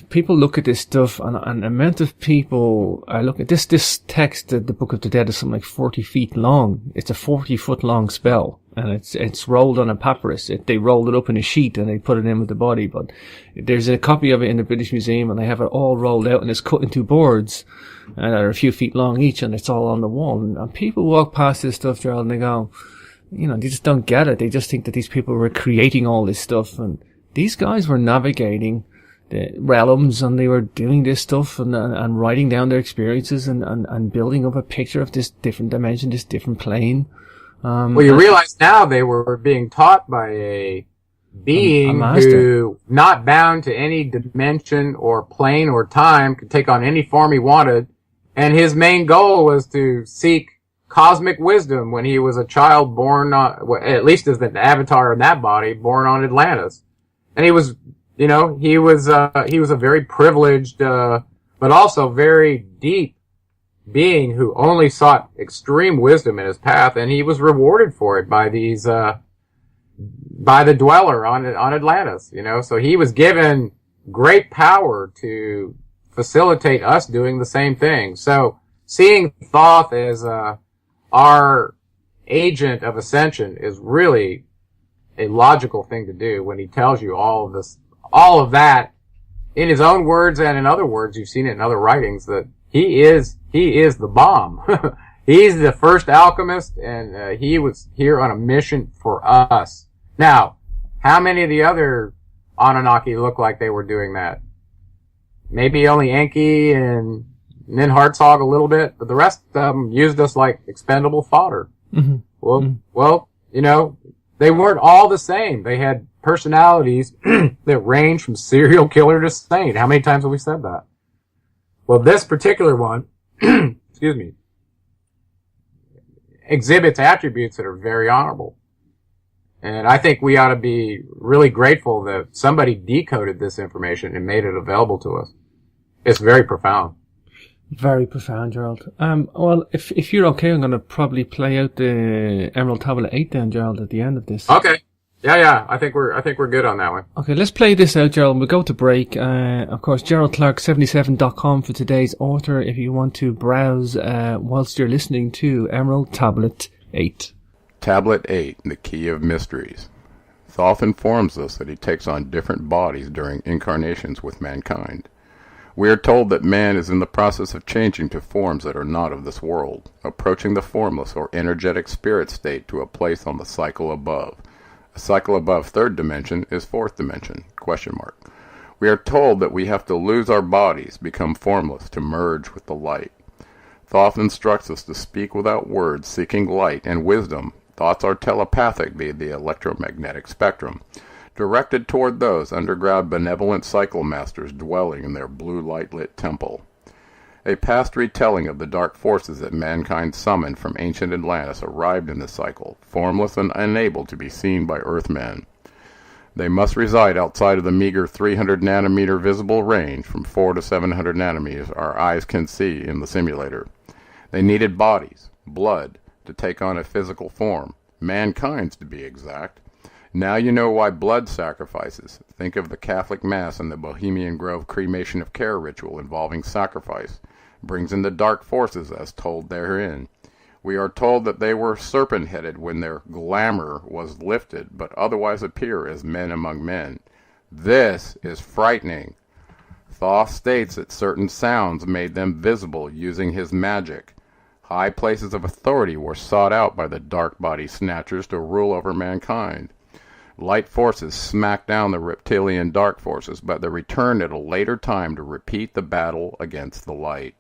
people look at this stuff, and the amount of people look at this text, the Book of the Dead, is something like 40 feet long. It's a 40-foot long spell, and it's rolled on a papyrus. They rolled it up in a sheet and they put it in with the body, but there's a copy of it in the British Museum, and they have it all rolled out, and it's cut into boards, and they're a few feet long each, and it's all on the wall. And people walk past this stuff, Gerald, and they go, they just don't get it. They just think that these people were creating all this stuff, and these guys were navigating the realms, and they were doing this stuff and writing down their experiences and building up a picture of this different dimension, this different plane. Well, you realize now they were being taught by a being who, not bound to any dimension or plane or time, could take on any form he wanted, and his main goal was to seek cosmic wisdom when he was a child born at least as an avatar in that body, born on Atlantis. And he was a very privileged, but also very deep being who only sought extreme wisdom in his path, and he was rewarded for it by by the dweller on Atlantis, so he was given great power to facilitate us doing the same thing. So seeing Thoth as, our agent of ascension is really a logical thing to do when he tells you all of that in his own words, and in other words, you've seen it in other writings, that he is the bomb. He's the first alchemist, and he was here on a mission for us. Now, how many of the other Anunnaki look like they were doing that? Maybe only Enki and then Hartzog a little bit, but the rest of them used us like expendable fodder. Mm-hmm. Well, they weren't all the same. They had personalities that range from serial killer to saint. How many times have we said that? Well, this particular one, excuse me, exhibits attributes that are very honorable. And I think we ought to be really grateful that somebody decoded this information and made it available to us. It's very profound. Very profound, Gerald. Well, if you're okay, I'm going to probably play out the Emerald Tablet 8 then, Gerald, at the end of this. Okay. Yeah. I think we're good on that one. Okay, let's play this out, Gerald. We'll go to break. Of course, GeraldClark77.com for today's author if you want to browse whilst you're listening to Emerald Tablet 8. Tablet 8, the Key of Mysteries. Thoth informs us that he takes on different bodies during incarnations with mankind. We are told that man is in the process of changing to forms that are not of this world, approaching the formless or energetic spirit state to a place on the cycle above. A cycle above third dimension is fourth dimension, ? We are told that we have to lose our bodies, become formless, to merge with the light. Thoth instructs us to speak without words, seeking light and wisdom. Thoughts are telepathic via the electromagnetic spectrum, directed toward those underground benevolent cycle masters dwelling in their blue light-lit temple. A past retelling of the dark forces that mankind summoned from ancient Atlantis arrived in the cycle, formless and unable to be seen by Earthmen. They must reside outside of the meager 300 nanometer visible range from 4 to 700 nanometers our eyes can see in the simulator. They needed bodies, blood, to take on a physical form, mankind's to be exact. Now you know why blood sacrifices. Think of the Catholic Mass and the Bohemian Grove cremation of care ritual involving sacrifice. Brings in the dark forces as told therein. We are told that they were serpent-headed when their glamour was lifted, but otherwise appear as men among men. This is frightening. Thoth states that certain sounds made them visible using his magic. High places of authority were sought out by the dark body snatchers to rule over mankind. Light forces smacked down the reptilian dark forces, but they returned at a later time to repeat the battle against the light.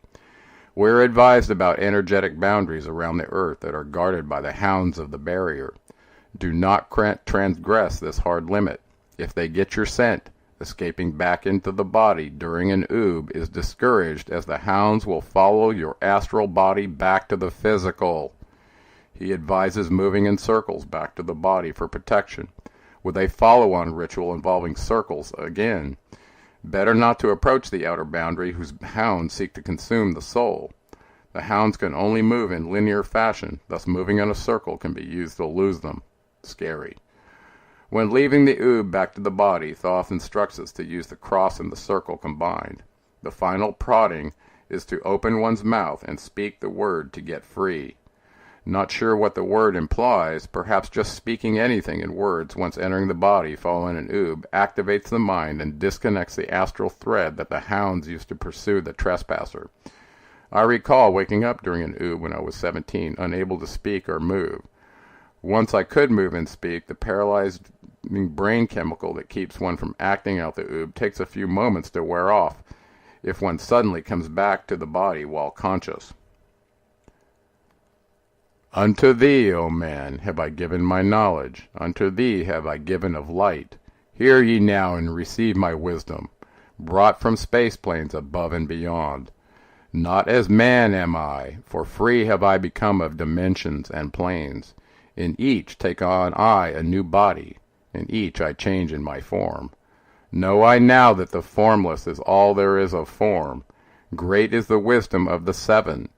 We're advised about energetic boundaries around the earth that are guarded by the hounds of the barrier. Do not transgress this hard limit. If they get your scent, escaping back into the body during an oob is discouraged, as the hounds will follow your astral body back to the physical. He advises moving in circles back to the body for protection, with a follow-on ritual involving circles again. Better not to approach the outer boundary, whose hounds seek to consume the soul. The hounds can only move in linear fashion, thus moving in a circle can be used to lose them. Scary. When leaving the oob back to the body, Thoth instructs us to use the cross and the circle combined. The final prodding is to open one's mouth and speak the word to get free. Not sure what the word implies, perhaps just speaking anything in words once entering the body following an oob activates the mind and disconnects the astral thread that the hounds used to pursue the trespasser. I recall waking up during an oob when I was 17, unable to speak or move. Once I could move and speak, the paralyzed brain chemical that keeps one from acting out the oob takes a few moments to wear off if one suddenly comes back to the body while conscious. Unto thee, O man, have I given my knowledge. Unto thee have I given of light. Hear ye now and receive my wisdom, brought from space planes above and beyond. Not as man am I, for free have I become of dimensions and planes. In each take on I a new body, in each I change in my form. Know I now that the formless is all there is of form. Great is the wisdom of the seven.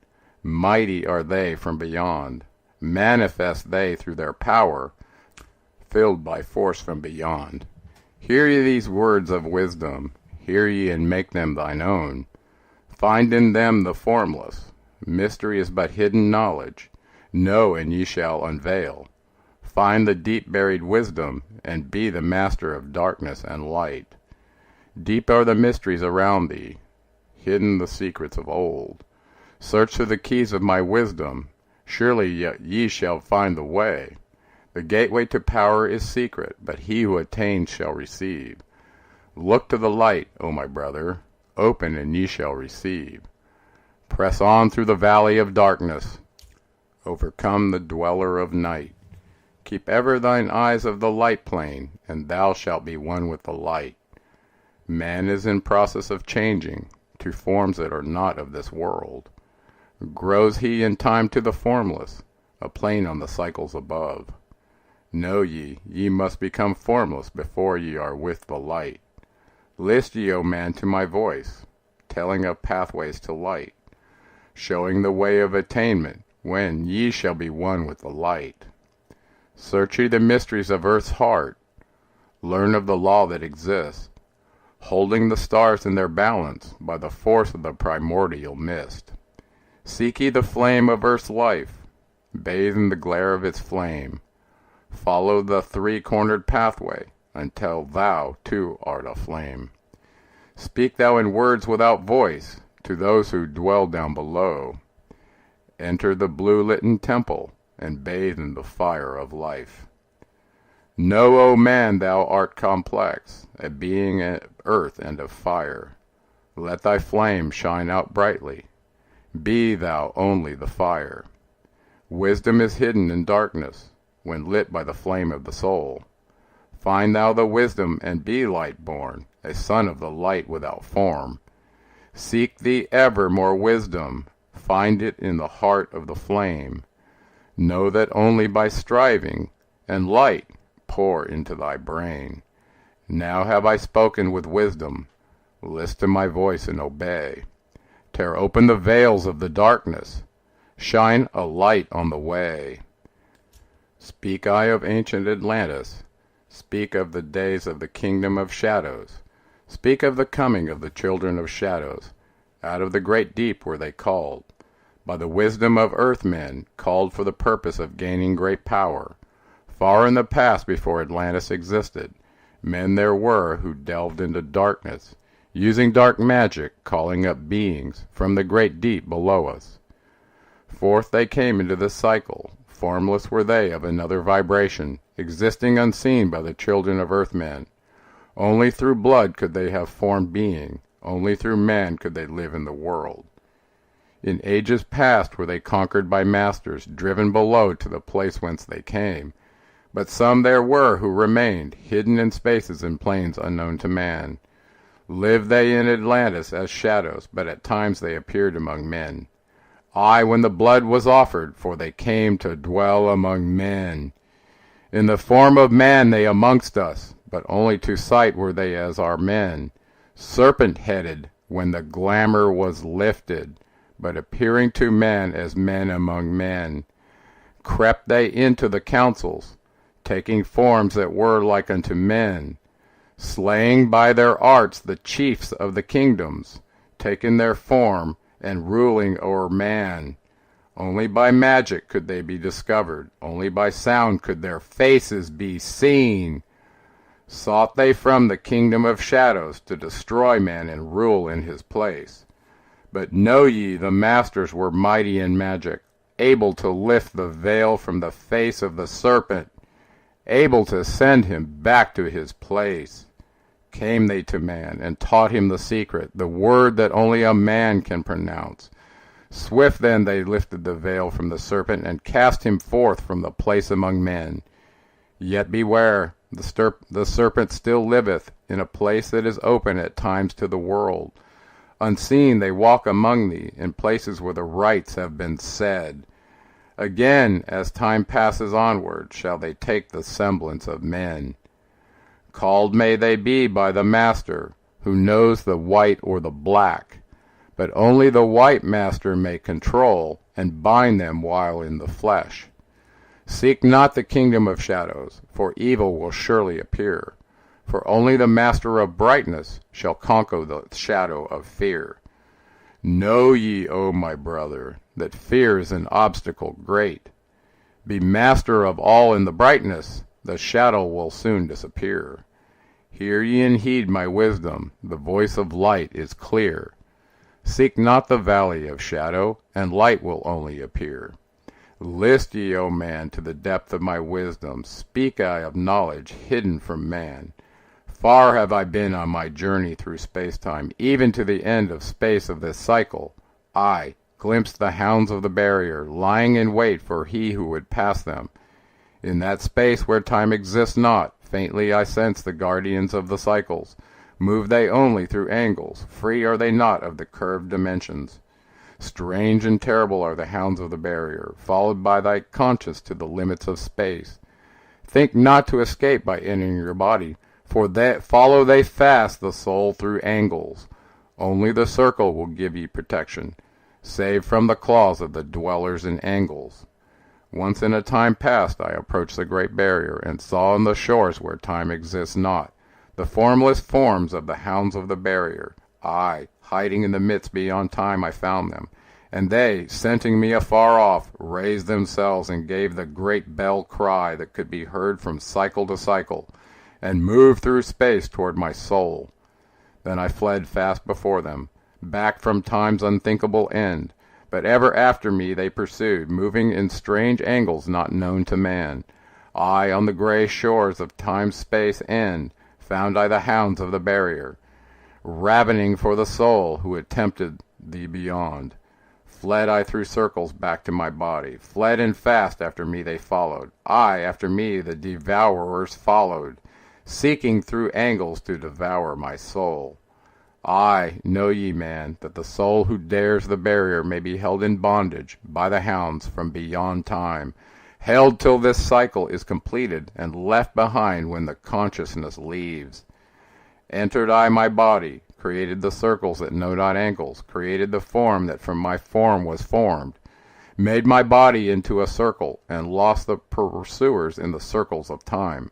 Mighty are they from beyond. Manifest they through their power, filled by force from beyond. Hear ye these words of wisdom, hear ye and make them thine own. Find in them the formless. Mystery is but hidden knowledge. Know and ye shall unveil. Find the deep-buried wisdom, and be the master of darkness and light. Deep are the mysteries around thee, hidden the secrets of old. Search for the keys of my wisdom, surely ye shall find the way. The gateway to power is secret, but he who attains shall receive. Look to the light, O my brother, open and ye shall receive. Press on through the valley of darkness, overcome the dweller of night. Keep ever thine eyes of the light plane, and thou shalt be one with the light. Man is in process of changing to forms that are not of this world. Grows he in time to the formless, a plane on the cycles above. Know ye, ye must become formless before ye are with the light. List ye, O man, to my voice, telling of pathways to light, showing the way of attainment, when ye shall be one with the light. Search ye the mysteries of earth's heart, learn of the law that exists, holding the stars in their balance by the force of the primordial mist. Seek ye the flame of earth's life, bathe in the glare of its flame. Follow the three-cornered pathway, until thou too art aflame. Speak thou in words without voice to those who dwell down below. Enter the blue-litten temple, and bathe in the fire of life. Know, O man, thou art complex, a being of earth and of fire. Let thy flame shine out brightly. Be thou only the fire. Wisdom is hidden in darkness, when lit by the flame of the soul. Find thou the wisdom, and be light-born, a son of the light without form. Seek thee ever more wisdom, find it in the heart of the flame. Know that only by striving, and light pour into thy brain. Now have I spoken with wisdom, list to my voice and obey. Tear open the veils of the darkness, shine a light on the way. Speak I of ancient Atlantis, speak of the days of the kingdom of shadows, speak of the coming of the children of shadows. Out of the great deep were they called, by the wisdom of earthmen, called for the purpose of gaining great power. Far in the past, before Atlantis existed, Men there were who delved into darkness, using dark magic, calling up beings from the great deep below us. Forth they came into the cycle. Formless were they of another vibration, existing unseen by the children of earthmen. Only through blood could they have formed being. Only through man could they live in the world. In ages past were they conquered by masters, driven below to the place whence they came. But some there were who remained, hidden in spaces and plains unknown to man. Lived they in Atlantis as shadows, but at times they appeared among men. Aye, when the blood was offered, for they came to dwell among men. In the form of man they amongst us, but only to sight were they as our men. Serpent-headed, when the glamour was lifted, but appearing to man as men among men. Crept they into the councils, taking forms that were like unto men, slaying by their arts the chiefs of the kingdoms, taking their form, and ruling o'er man. Only by magic could they be discovered, only by sound could their faces be seen. Sought they from the kingdom of shadows to destroy man and rule in his place. But know ye the masters were mighty in magic, able to lift the veil from the face of the serpent, able to send him back to his place. Came they to man, and taught him the secret, the word that only a man can pronounce. Swift then they lifted the veil from the serpent, and cast him forth from the place among men. Yet beware, the serpent still liveth in a place that is open at times to the world. Unseen they walk among thee, in places where the rites have been said. Again, as time passes onward, shall they take the semblance of men. Called may they be by the Master, who knows the white or the black, but only the white Master may control and bind them while in the flesh. Seek not the kingdom of shadows, for evil will surely appear, for only the Master of brightness shall conquer the shadow of fear. Know ye, O my brother, that fear is an obstacle great. Be master of all in the brightness, the shadow will soon disappear. Hear ye and heed my wisdom, the voice of light is clear. Seek not the valley of shadow, and light will only appear. List ye, O man, to the depth of my wisdom, speak I of knowledge hidden from man. Far have I been on my journey through space-time, even to the end of space of this cycle. I glimpsed the hounds of the barrier, lying in wait for he who would pass them. In that space where time exists not, faintly I sense the guardians of the cycles. Move they only through angles, free are they not of the curved dimensions. Strange and terrible are the hounds of the barrier, followed by thy conscience to the limits of space. Think not to escape by entering your body, for follow they fast the soul through angles. Only the circle will give ye protection, save from the claws of the dwellers in angles. Once in a time past I approached the great barrier, and saw on the shores where time exists not, the formless forms of the hounds of the barrier. Aye, hiding in the midst beyond time I found them, and they, scenting me afar off, raised themselves and gave the great bell cry that could be heard from cycle to cycle, and moved through space toward my soul. Then I fled fast before them, back from time's unthinkable end, but ever after me they pursued, moving in strange angles not known to man. I, on the gray shores of time's space end, found I the hounds of the barrier, ravening for the soul who had tempted thee beyond. Fled I through circles back to my body, fled and fast after me they followed. I, after me the devourers followed, seeking through angles to devour my soul. Aye, know ye, man, that the soul who dares the barrier may be held in bondage by the hounds from beyond time, held till this cycle is completed and left behind when the consciousness leaves. Entered I my body, created the circles that know not angles, created the form that from my form was formed, made my body into a circle, and lost the pursuers in the circles of time.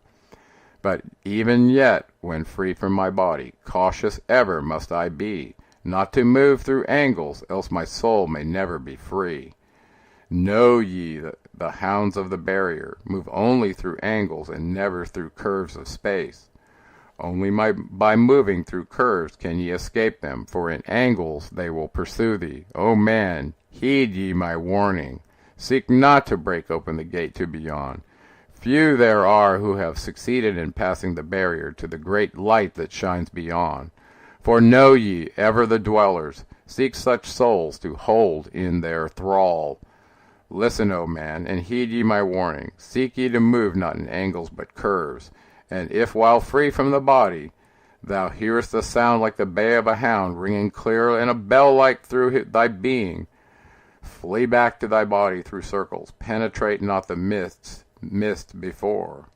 But even yet, when free from my body, cautious ever must I be, not to move through angles, else my soul may never be free. Know ye that the hounds of the barrier move only through angles and never through curves of space. Only by moving through curves can ye escape them, for in angles they will pursue thee. O man, heed ye my warning. Seek not to break open the gate to beyond. Few there are who have succeeded in passing the barrier to the great light that shines beyond. For know ye ever the dwellers, seek such souls to hold in their thrall. Listen, O man, and heed ye my warning. Seek ye to move not in angles but curves. And if while free from the body, thou hearest a sound like the bay of a hound ringing clear and a bell like through thy being, flee back to thy body through circles, penetrate not the mist before.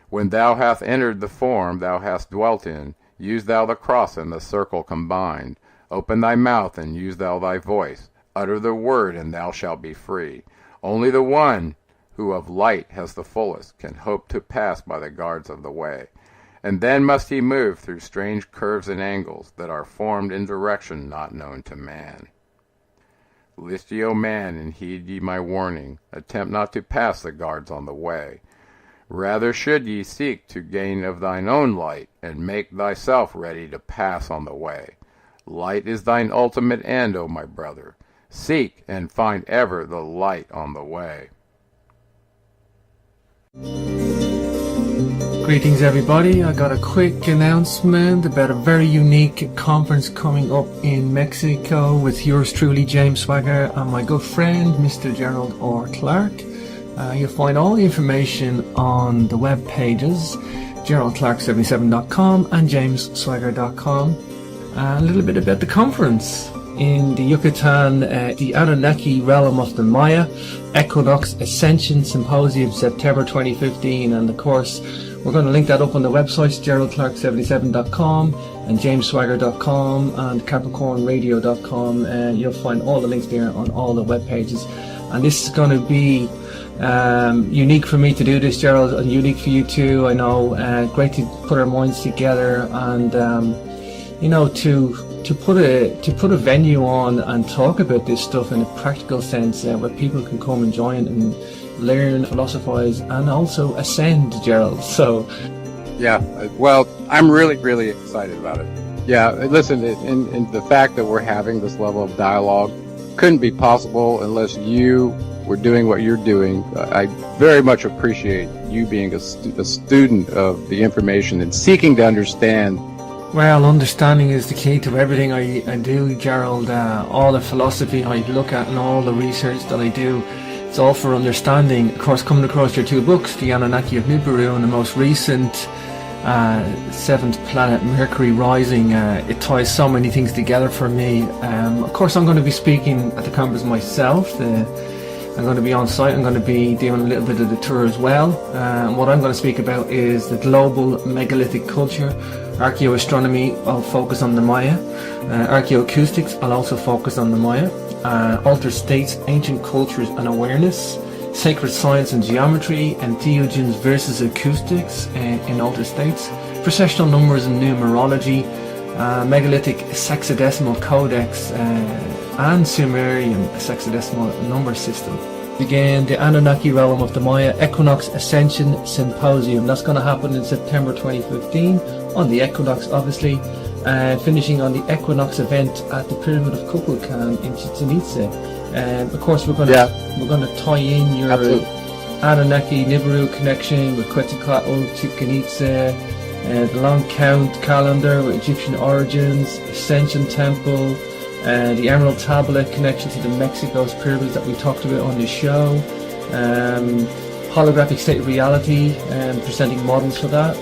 When thou hast entered the form thou hast dwelt in, use thou the cross and the circle combined. Open thy mouth and use thou thy voice. Utter the word and thou shalt be free. Only the one who of light has the fullest can hope to pass by the guards of the way. And then must he move through strange curves and angles that are formed in direction not known to man. List ye, O man, and heed ye my warning. Attempt not to pass the guards on the way. Rather should ye seek to gain of thine own light, and make thyself ready to pass on the way. Light is thine ultimate end, O my brother. Seek and find ever the light on the way. Greetings everybody, I got a quick announcement about a very unique conference coming up in Mexico with yours truly, James Swagger, and my good friend Mr. Gerald R. Clark. You'll find all the information on the web pages, geraldclark77.com and jamesswagger.com. A little bit about the conference. In the Yucatan, the Anunnaki realm of the Maya, Equinox Ascension Symposium, September 2015, and of course we're going to link that up on the websites, geraldclark77.com and jamesswagger.com and capricornradio.com. You'll find all the links there on all the web pages. And this is going to be unique for me to do this, Gerald, and unique for you too. I know, great to put our minds together and to put a venue on and talk about this stuff in a practical sense, where people can come and join and learn, philosophize, and also ascend, Gerald. So, yeah, well, I'm really excited about it. Yeah, listen, and the fact that we're having this level of dialogue couldn't be possible unless you were doing what you're doing. I very much appreciate you being a student of the information and seeking to understand. Well, understanding is the key to everything I do, Gerald. All the philosophy I look at and all the research that I do, it's all for understanding. Of course, coming across your two books, The Anunnaki of Nibiru and the most recent seventh planet, Mercury rising, it ties so many things together for me. Of course, I'm going to be speaking at the conference myself. I'm going to be on site. I'm going to be doing a little bit of the tour as well. What I'm going to speak about is the global megalithic culture. Archaeoastronomy, I'll focus on the Maya. Archaeoacoustics, I'll also focus on the Maya. Altered states, ancient cultures and awareness. Sacred science and geometry, and entheogens versus acoustics in altered states. Processional numbers and numerology. Megalithic sexadecimal codex and Sumerian sexadecimal number system. Again, the Anunnaki realm of the Maya, Equinox Ascension Symposium. That's going to happen in September 2015 on the equinox, obviously, finishing on the equinox event at the Pyramid of Kukulkan in Chichen Itza. Of course, we're going to tie in your Anunnaki Nibiru connection with Quetzalcoatl, Chichen Itza, the long count calendar with Egyptian origins, Ascension Temple, the Emerald Tablet connection to the Mexico's pyramids that we talked about on the show, holographic state of reality, presenting models for that,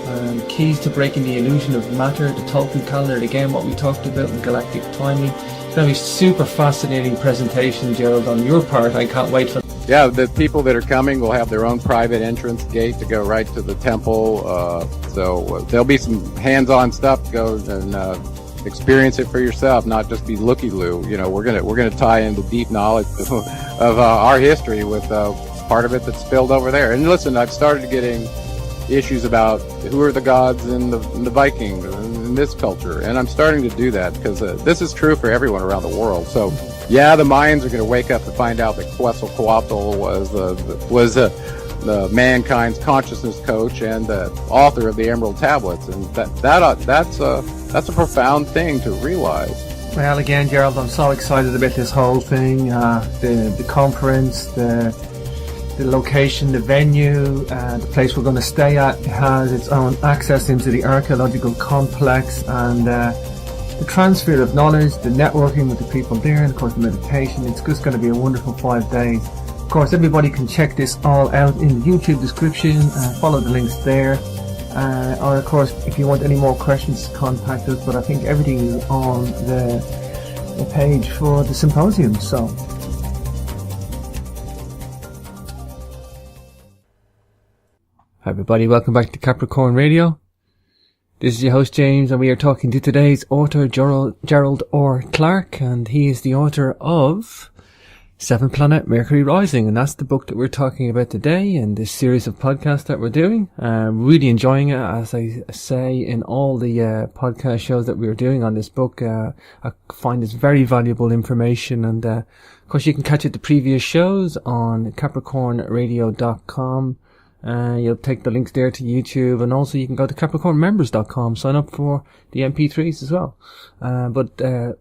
keys to breaking the illusion of matter, the Tolkien calendar, again what we talked about in galactic timing. It's going to be super fascinating presentation, Gerald, on your part. I can't wait for. Yeah, the people that are coming will have their own private entrance gate to go right to the temple. So there'll be some hands-on stuff to go and experience it for yourself, not just be looky-loo. You know, we're gonna tie in the deep knowledge of our history with part of it that's spilled over there. And listen, I've started getting issues about who are the gods in the Viking in this culture, and I'm starting to do that because this is true for everyone around the world. So yeah, the Mayans are going to wake up to find out that Quetzalcoatl mankind's consciousness coach and the author of the Emerald Tablets, and that's a profound thing to realize. Well, again, Gerald, I'm so excited about this whole thing. The conference, the location, the venue, the place we're going to stay at. It has its own access into the archaeological complex, and the transfer of knowledge, the networking with the people there, and of course the meditation. It's just going to be a wonderful 5 days. Of course, everybody can check this all out in the YouTube description. Follow the links there. Or of course, if you want any more questions, contact us. But I think everything is on the page for the symposium. So, hi everybody, welcome back to Capricorn Radio. This is your host James, and we are talking to today's author Gerald R. Clark, and he is the author of 7 Planet Mercury Rising, and that's the book that we're talking about today in this series of podcasts that we're doing. Really enjoying it, as I say in all the podcast shows that we're doing on this book. I find this very valuable information, and of course you can catch it the previous shows on capricornradio.com. You'll take the links there to YouTube, and also you can go to capricornmembers.com, sign up for the MP3s as well. But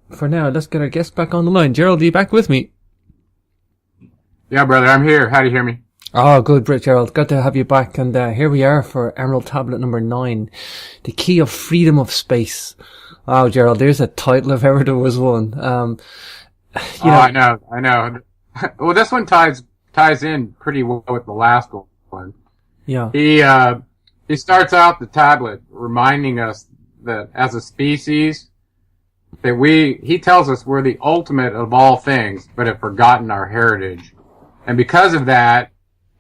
for now, let's get our guest back on the line. Gerald, are you back with me? Yeah, brother, I'm here. How do you hear me? Oh, good, Gerald. Good to have you back. And here we are for Emerald Tablet number 9, the Key of Freedom of Space. Oh, Gerald, there's a title if ever there was one. I know. Well, this one ties in pretty well with the last one. Yeah. He starts out the tablet reminding us that as a species, that he tells us we're the ultimate of all things, but have forgotten our heritage. And because of that,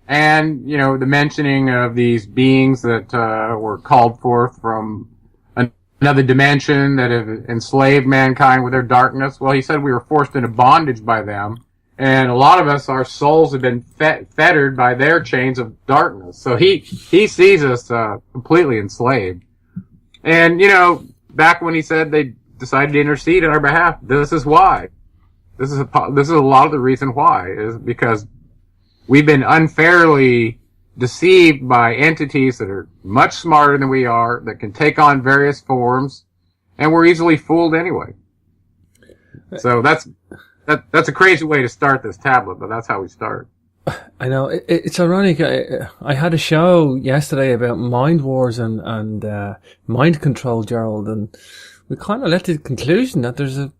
and, the mentioning of these beings that were called forth from another dimension that have enslaved mankind with their darkness, well, he said we were forced into bondage by them. And a lot of us, our souls have been fettered by their chains of darkness. So he sees us completely enslaved. And, back when he said they decided to intercede on our behalf, this is why. This is a lot of the reason why, is because we've been unfairly deceived by entities that are much smarter than we are, that can take on various forms, and we're easily fooled anyway. So that's a crazy way to start this tablet, but that's how we start. I know. It's ironic. I had a show yesterday about mind wars and mind control, Gerald, and we kind of led to the conclusion that there's a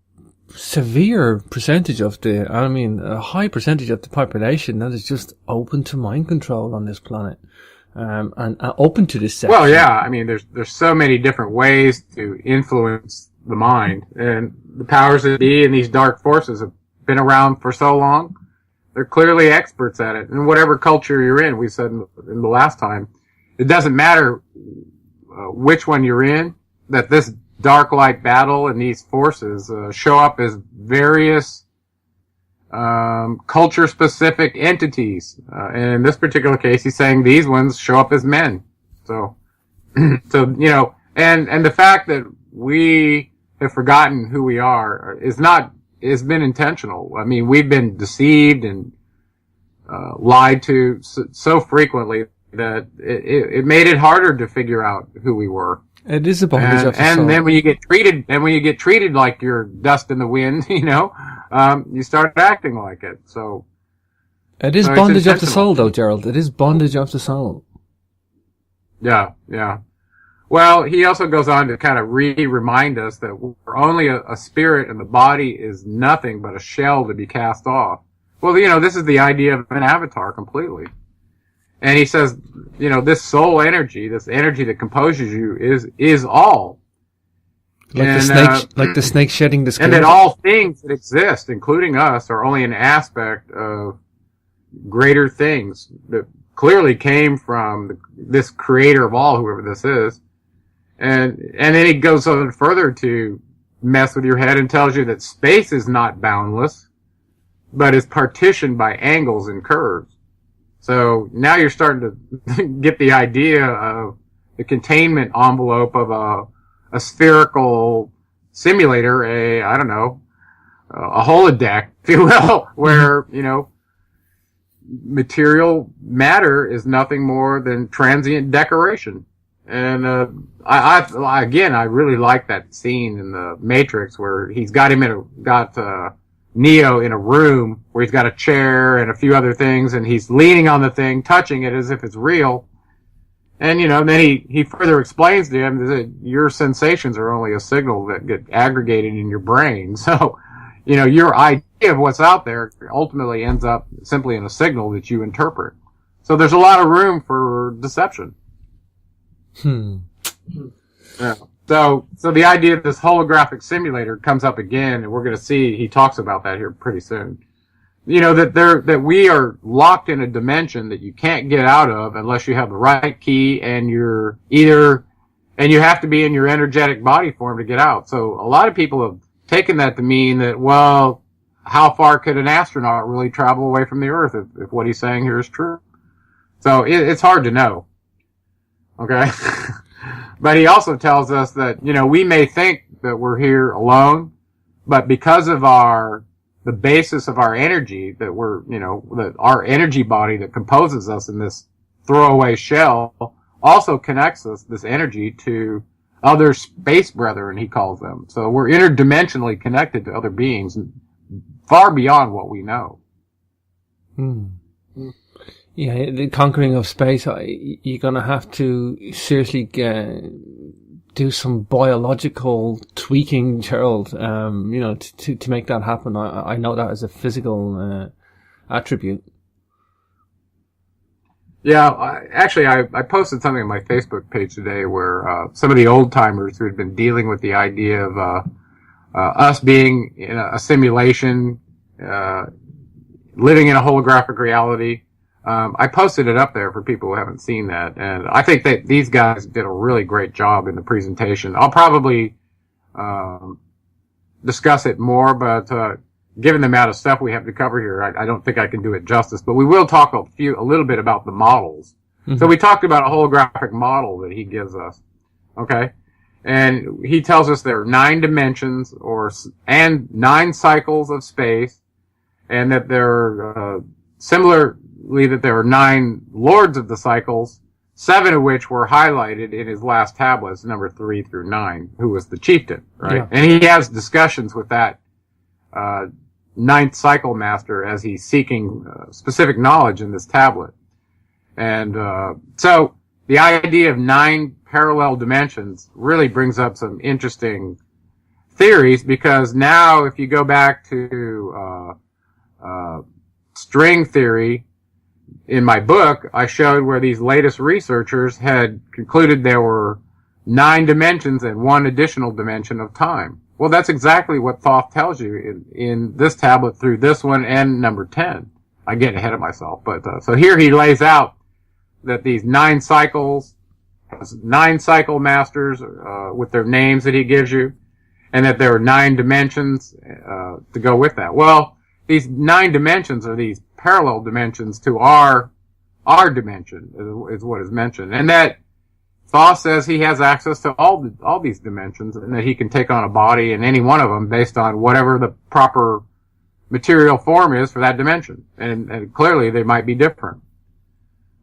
severe percentage of a high percentage of the population that is just open to mind control on this planet, and open to deception. Well, yeah, I mean, there's so many different ways to influence the mind, and the powers that be and these dark forces have been around for so long. They're clearly experts at it. And whatever culture you're in, we said in the last time, it doesn't matter which one you're in, that this dark light battle and these forces show up as various culture specific entities. And in this particular case, he's saying these ones show up as men. So and the fact that we have forgotten who we are has been intentional. I mean, we've been deceived and lied to so frequently that it made it harder to figure out who we were. It is a bondage of the soul. And then when you get treated like you're dust in the wind, you start acting like it. So it is bondage of the soul, though, Gerald. It is bondage of the soul. Yeah. Well, he also goes on to kind of remind us that we're only a spirit, and the body is nothing but a shell to be cast off. Well, this is the idea of an avatar completely. And he says, this soul energy, this energy that composes you is all. Like the snake shedding the skin. And that all things that exist, including us, are only an aspect of greater things that clearly came from this creator of all, whoever this is. And then he goes on further to mess with your head and tells you that space is not boundless, but is partitioned by angles and curves. So now you're starting to get the idea of the containment envelope of a spherical simulator, a holodeck, if you will, where, material matter is nothing more than transient decoration. And I really like that scene in the Matrix where he's got Neo in a room where he's got a chair and a few other things, and he's leaning on the thing, touching it as if it's real. And, then he further explains to him that your sensations are only a signal that get aggregated in your brain. So, your idea of what's out there ultimately ends up simply in a signal that you interpret. So there's a lot of room for deception. Yeah. So the idea of this holographic simulator comes up again, and we're going to see, he talks about that here pretty soon. That we are locked in a dimension that you can't get out of unless you have the right key and you have to be in your energetic body form to get out. So a lot of people have taken that to mean that, well, how far could an astronaut really travel away from the Earth if what he's saying here is true? So it's hard to know. Okay? But he also tells us that, we may think that we're here alone, but because of the basis of our energy, that that our energy body that composes us in this throwaway shell also connects us, this energy, to other space brethren, he calls them. So we're interdimensionally connected to other beings far beyond what we know. Yeah, the conquering of space, you're going to have to seriously do some biological tweaking, Gerald, to make that happen. I know that as a physical attribute. Yeah, I posted something on my Facebook page today where some of the old timers who had been dealing with the idea of us being in a simulation, living in a holographic reality. I posted it up there for people who haven't seen that, and I think that these guys did a really great job in the presentation. I'll probably discuss it more, but given the amount of stuff we have to cover here, I don't think I can do it justice. But we will talk a little bit about the models. Mm-hmm. So we talked about a holographic model that he gives us, okay? And he tells us there are 9 dimensions and 9 cycles of space, and that there are that there are 9 lords of the cycles, 7 of which were highlighted in his last tablets, number 3 through 9, who was the chieftain, right? Yeah. And he has discussions with that 9th cycle master as he's seeking specific knowledge in this tablet. And so the idea of 9 parallel dimensions really brings up some interesting theories, because now if you go back to string theory, in my book, I showed where these latest researchers had concluded there were 9 dimensions and 1 additional dimension of time. Well, that's exactly what Thoth tells you in this tablet through this one and number 10. I'm getting ahead of myself, but so here he lays out that these 9 cycles, 9 cycle masters with their names that he gives you, and that there are 9 dimensions to go with that. Well, these 9 dimensions are these parallel dimensions to our dimension, is what is mentioned. And that Thoth says he has access to all these dimensions, and that he can take on a body in any one of them based on whatever the proper material form is for that dimension. And clearly they might be different.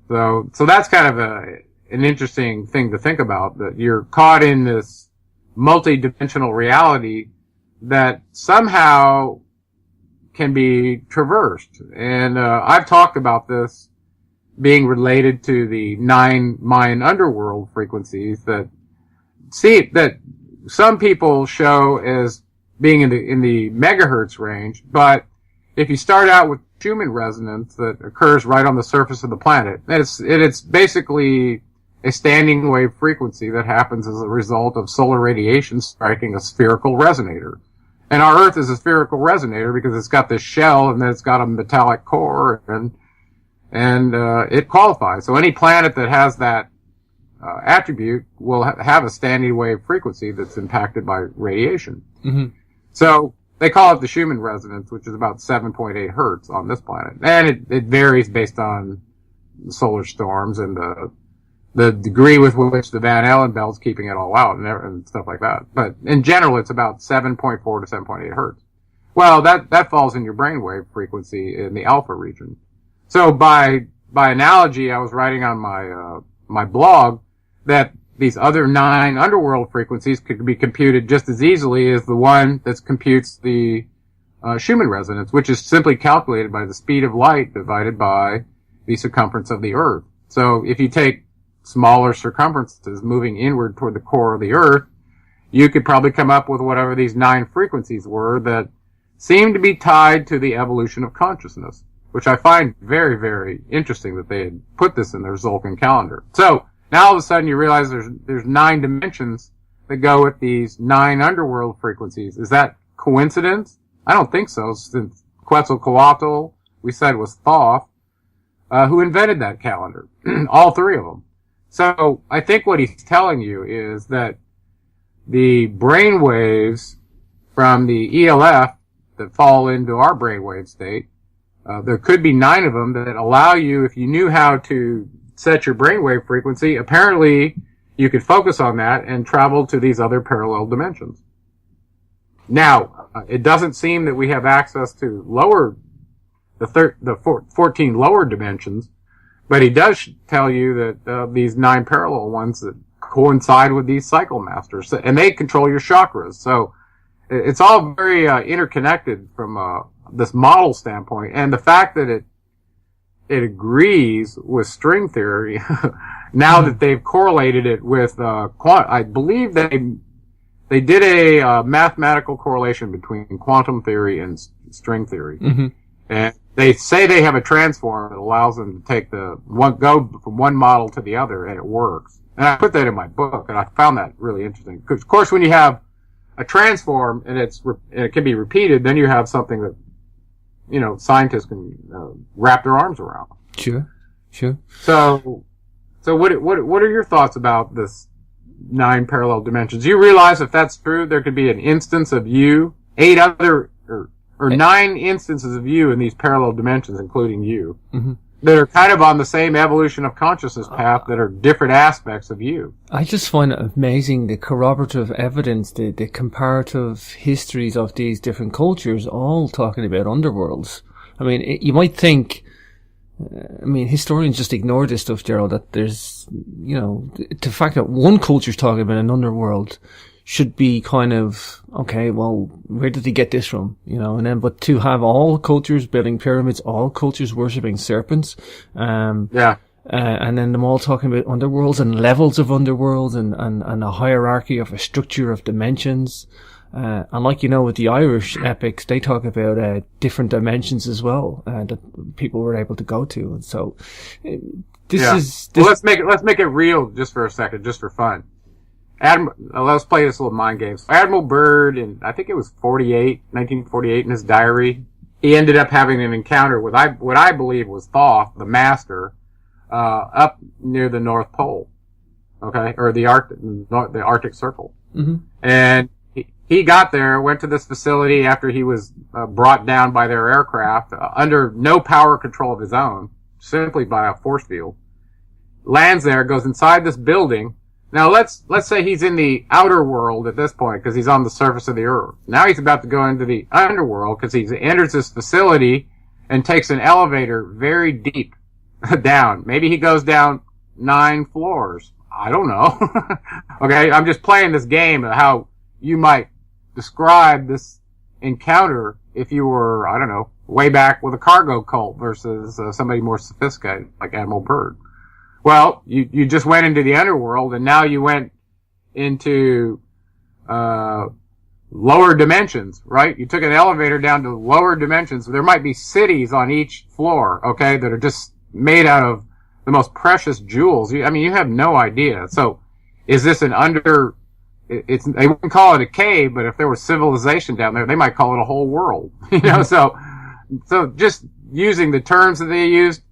So that's kind of an interesting thing to think about, that you're caught in this multi-dimensional reality that somehow can be traversed. And I've talked about this being related to the 9 Mayan underworld frequencies that some people show as being in the megahertz range, but if you start out with Schumann resonance that occurs right on the surface of the planet, it's basically a standing wave frequency that happens as a result of solar radiation striking a spherical resonator. And our Earth is a spherical resonator because it's got this shell and then it's got a metallic core, and it qualifies. So any planet that has that attribute will have a standing wave frequency that's impacted by radiation. Mm-hmm. So they call it the Schumann resonance, which is about 7.8 hertz on this planet. And it varies based on solar storms and the degree with which the Van Allen belt's keeping it all out and stuff like that. But in general, it's about 7.4 to 7.8 hertz. Well, that falls in your brainwave frequency in the alpha region. So by analogy, I was writing on my blog that these other 9 underworld frequencies could be computed just as easily as the one that computes the Schumann resonance, which is simply calculated by the speed of light divided by the circumference of the Earth. So if you take smaller circumferences moving inward toward the core of the Earth, you could probably come up with whatever these 9 frequencies were that seem to be tied to the evolution of consciousness, which I find very, very interesting that they had put this in their Tzolk'in calendar. So now all of a sudden you realize there's 9 dimensions that go with these 9 underworld frequencies. Is that coincidence? I don't think so, since Quetzalcoatl, we said, was Thoth, who invented that calendar. All 3 of them. So I think what he's telling you is that the brain waves from the ELF that fall into our brainwave state, there could be 9 of them that allow you, if you knew how to set your brainwave frequency, apparently you could focus on that and travel to these other parallel dimensions. Now, it doesn't seem that we have access to the 14 lower dimensions, but he does tell you that these 9 parallel ones that coincide with these cycle masters, and they control your chakras. So it's all very interconnected from this model standpoint, and the fact that it agrees with string theory now that they've correlated it with I believe they did a mathematical correlation between quantum theory and string theory. Mm-hmm. And they say they have a transform that allows them to take go from one model to the other, and it works. And I put that in my book, and I found that really interesting. Because, of course, when you have a transform and it can be repeated, then you have something that, scientists can wrap their arms around. Sure. So what are your thoughts about this 9 parallel dimensions? You realize if that's true, there could be an instance of you, 8 other or 9 instances of you in these parallel dimensions, including you, mm-hmm. that are kind of on the same evolution of consciousness path that are different aspects of you. I just find it amazing, the corroborative evidence, the comparative histories of these different cultures, all talking about underworlds. I mean, you might think, historians just ignore this stuff, Gerald, that there's, the fact that one culture's talking about an underworld should be kind of, okay, well, where did they get this from? But to have all cultures building pyramids, all cultures worshipping serpents, and then them all talking about underworlds and levels of underworlds and a hierarchy of a structure of dimensions. And like, with the Irish epics, they talk about, different dimensions as well, that people were able to go to. And so, Well, let's make it real just for a second, just for fun. Let's play this little mind game. So Admiral Byrd, I think it was 1948 in his diary, he ended up having an encounter with what I believe was Thoth, the master, up near the North Pole. Okay? Or the Arctic Circle. Mm-hmm. And he got there, went to this facility after he was brought down by their aircraft, under no power control of his own, simply by a force field. Lands there, goes inside this building. Now let's say he's in the outer world at this point because he's on the surface of the Earth. Now he's about to go into the underworld because he enters this facility and takes an elevator very deep down. Maybe he goes down 9 floors. I don't know. Okay, I'm just playing this game of how you might describe this encounter if you were, I don't know, way back with a cargo cult versus somebody more sophisticated like Admiral Byrd. Well, you just went into the underworld, and now you went into lower dimensions, right? You took an elevator down to lower dimensions. There might be cities on each floor, okay, that are just made out of the most precious jewels. You have no idea. So, is this they wouldn't call it a cave, but if there was civilization down there, they might call it a whole world. So just using the terms that they used.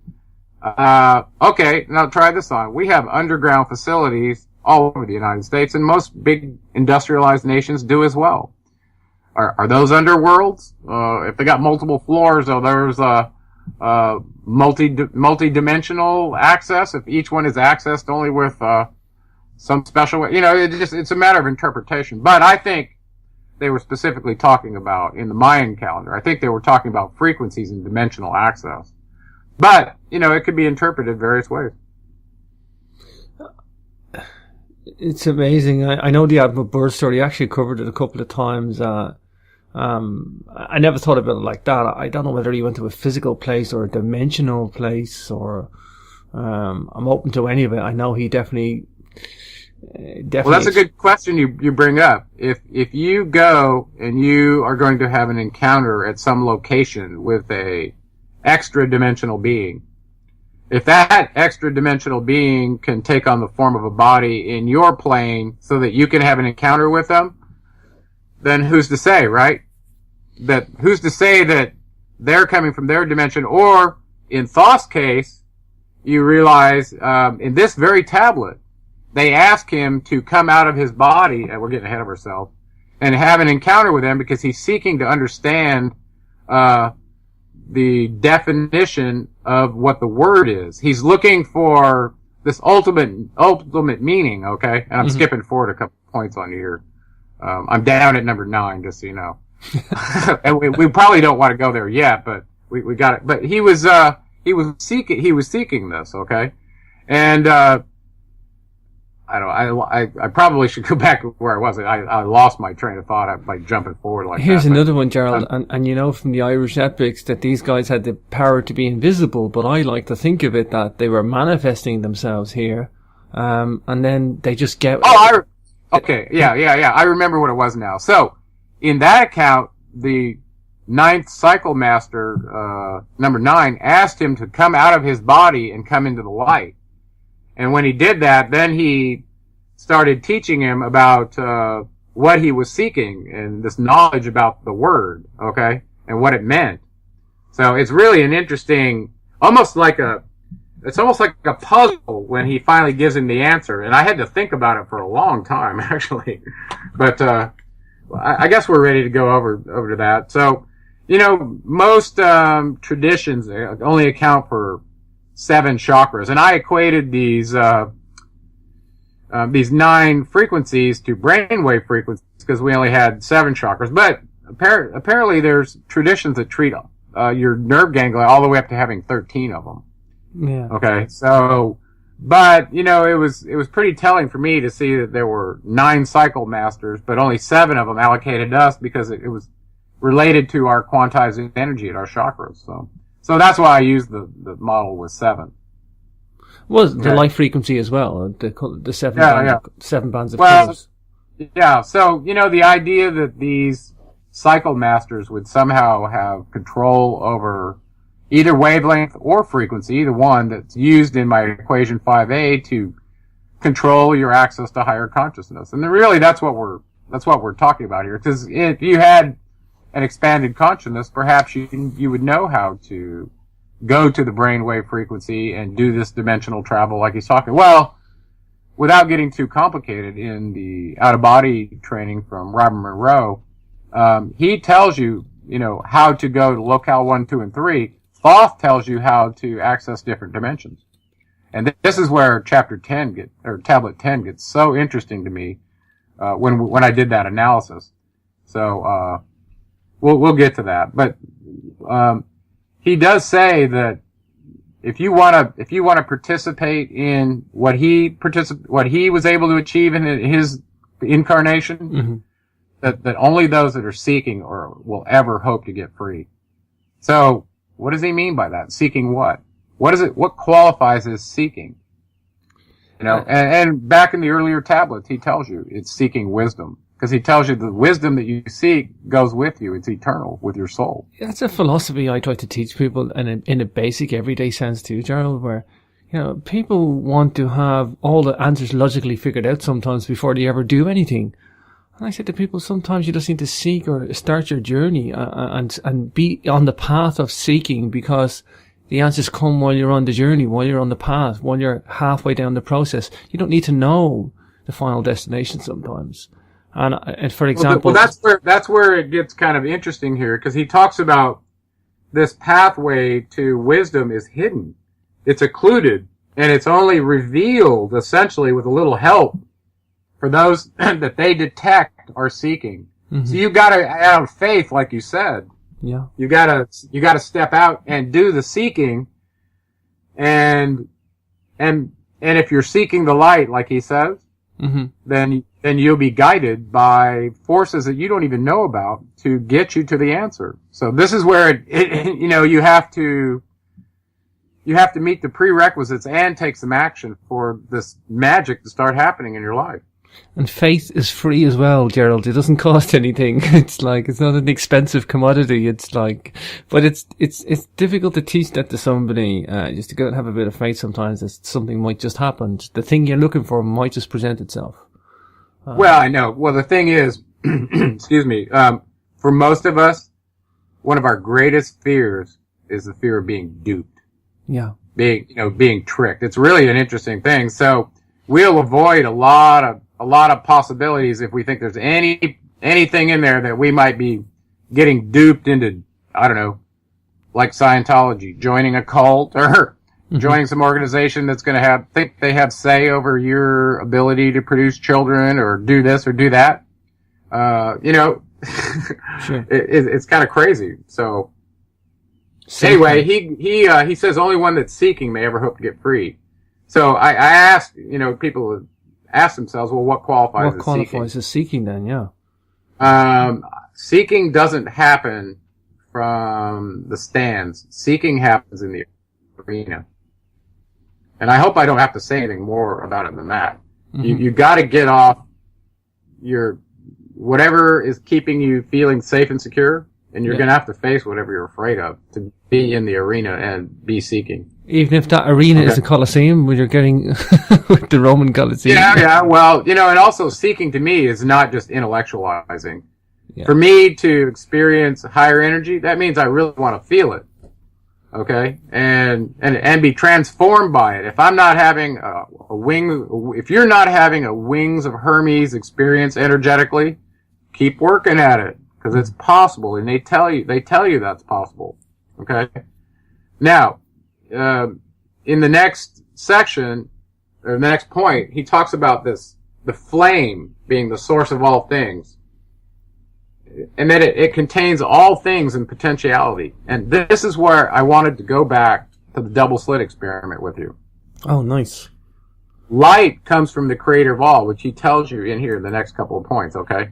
Okay, now try this on. We have underground facilities all over the United States, and most big industrialized nations do as well. Are those underworlds? If they got multiple floors, there's multi-dimensional access. If each one is accessed only with some special way, it's a matter of interpretation. But I think they were specifically talking about in the Mayan calendar. I think they were talking about frequencies and dimensional access. But, it could be interpreted various ways. It's amazing. I know the Admiral Byrd story. You actually covered it a couple of times. I never thought about it like that. I don't know whether he went to a physical place or a dimensional place, or I'm open to any of it. I know he definitely. Well, that's a good question you bring up. If you go and you are going to have an encounter at some location with a extra dimensional being, if that extra dimensional being can take on the form of a body in your plane so that you can have an encounter with them, then who's to say, right? Who's to say that they're coming from their dimension? Or in Thoth's case, you realize in this very tablet, they ask him to come out of his body, and we're getting ahead of ourselves, and have an encounter with him because he's seeking to understand the definition of what the word is. He's looking for this ultimate meaning, okay? And I'm skipping forward a couple points on here. I'm down at number 9, just so you know. And we probably don't want to go there yet, but we got it. But he was seeking this, okay? And I probably should go back where I was. I lost my train of thought by jumping forward like that. Here's another one, Gerald, and from the Irish epics that these guys had the power to be invisible, but I like to think of it that they were manifesting themselves here, and then they just get... Okay, yeah. I remember what it was now. So, in that account, the 9th Cycle Master, number 9, asked him to come out of his body and come into the light. And when he did that, then he started teaching him about what he was seeking and this knowledge about the word, okay, and what it meant. So it's really an interesting, almost like a puzzle when he finally gives him the answer. And I had to think about it for a long time, actually. But I guess we're ready to go over to that. So, most traditions only account for 7 chakras, and I equated these 9 frequencies to brainwave frequencies because we only had 7 chakras. But apparently, there's traditions that treat your nerve ganglia all the way up to having 13 of them. Yeah. Okay. So, but it was pretty telling for me to see that there were 9 cycle masters, but only 7 of them allocated to us because it was related to our quantized energy at our chakras. So that's why I used the model with 7. Well, the light frequency as well, the 7 bands of colors. Yeah, so, the idea that these cycle masters would somehow have control over either wavelength or frequency, either one that's used in my equation 5A to control your access to higher consciousness. And really that's what we're talking about here. Because if you had an expanded consciousness, perhaps you would know how to go to the brainwave frequency and do this dimensional travel like he's talking. Well, without getting too complicated, in the out-of-body training from Robert Monroe, he tells you, how to go to locale 1, 2, and 3. Thoth tells you how to access different dimensions. And this is where tablet 10 gets so interesting to me, when I did that analysis. So, We'll get to that, but he does say that if you want to participate in what he was able to achieve in his incarnation, that only those that are seeking or will ever hope to get free. So, what does he mean by that? Seeking what? What is it? What qualifies as seeking? And back in the earlier tablets, he tells you it's seeking wisdom. Because he tells you the wisdom that you seek goes with you. It's eternal with your soul. That's a philosophy I try to teach people in a basic everyday sense too, Gerald, where, people want to have all the answers logically figured out sometimes before they ever do anything. And I said to people, sometimes you just need to seek or start your journey and be on the path of seeking, because the answers come while you're on the journey, while you're on the path, while you're halfway down the process. You don't need to know the final destination sometimes. And for example, that's where it gets kind of interesting here, because he talks about this pathway to wisdom is hidden, it's occluded, and it's only revealed essentially with a little help for those that they detect are seeking. So you got to have faith, like you said. Yeah. You got to step out and do the seeking, And if you're seeking the light, like he says, then you'll be guided by forces that you don't even know about to get you to the answer. So this is where you have to meet the prerequisites and take some action for this magic to start happening in your life. And faith is free as well, Gerald. It doesn't cost anything. It's not an expensive commodity. But it's difficult to teach that to somebody, just to go and have a bit of faith sometimes that something might just happen. The thing you're looking for might just present itself. Well, I know. Well, the thing is, excuse me, for most of us, one of our greatest fears is the fear of being duped. Yeah. Being tricked. It's really an interesting thing. So we'll avoid a lot of possibilities if we think there's anything in there that we might be getting duped into, I don't know, like Scientology, joining a cult or joining some organization that's going to think they have say over your ability to produce children or do this or do that. Sure. It's kind of crazy. So anyway, he says only one that's seeking may ever hope to get free. So I asked, people ask themselves, well, what qualifies as seeking then? Yeah. Seeking doesn't happen from the stands. Seeking happens in the arena. And I hope I don't have to say anything more about it than that. You got to get off your whatever is keeping you feeling safe and secure, and you're going to have to face whatever you're afraid of to be in the arena and be seeking. Even if that arena is a Colosseum, when you're getting with the Roman Colosseum. Yeah. Well, and also seeking to me is not just intellectualizing. Yeah. For me to experience higher energy, that means I really want to feel it. Okay? And be transformed by it. If I'm not having if you're not having a wings of Hermes experience energetically, keep working at it. Because it's possible, and they tell you that's possible. Okay? Now, in the next section, or the next point, he talks about the flame being the source of all things. And that it contains all things in potentiality. And this is where I wanted to go back to the double slit experiment with you. Oh, nice. Light comes from the creator of all, which he tells you in here in the next couple of points, okay?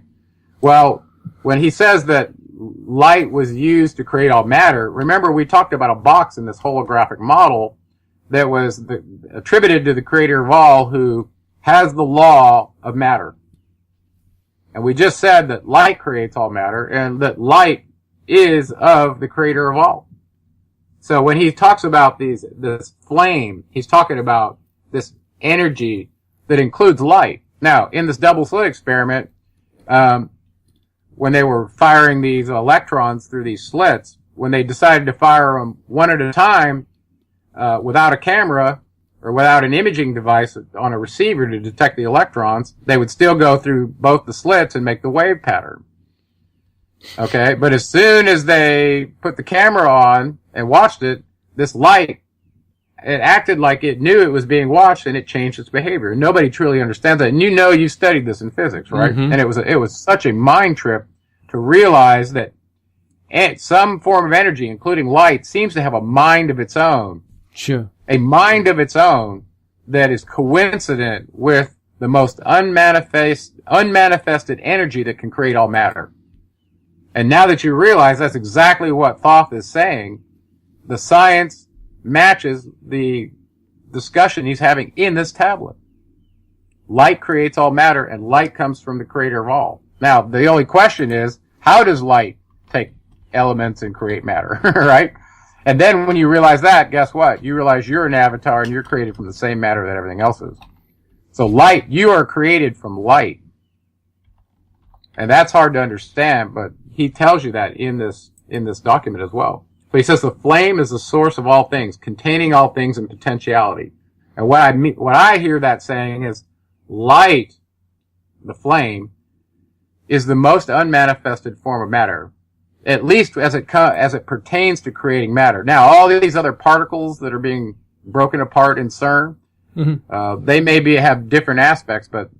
Well, when he says that light was used to create all matter, remember we talked about a box in this holographic model that was attributed to the creator of all, who has the law of matter. And we just said that light creates all matter, and that light is of the creator of all. So when he talks about this flame, he's talking about this energy that includes light. Now, in this double slit experiment, when they were firing these electrons through these slits, when they decided to fire them one at a time, without a camera or without an imaging device on a receiver to detect the electrons, they would still go through both the slits and make the wave pattern. Okay? But as soon as they put the camera on and watched it, this light, it acted like it knew it was being watched, and it changed its behavior. Nobody truly understands that. And you studied this in physics, right? And it was such a mind trip to realize that some form of energy, including light, seems to have a mind of its own. Sure. A mind of its own that is coincident with the most unmanifested energy that can create all matter. And now that you realize that's exactly what Thoth is saying, the science matches the discussion he's having in this tablet. Light creates all matter, and light comes from the creator of all. Now, the only question is, how does light take elements and create matter, right? And then when you realize that, guess what? You realize you're an avatar and you're created from the same matter that everything else is. So light, you are created from light. And that's hard to understand, but he tells you that in this document as well. But he says the flame is the source of all things, containing all things in potentiality. And what I hear that saying is light, the flame, is the most unmanifested form of matter, at least as it pertains to creating matter. Now, all these other particles that are being broken apart in CERN, they maybe have different aspects, but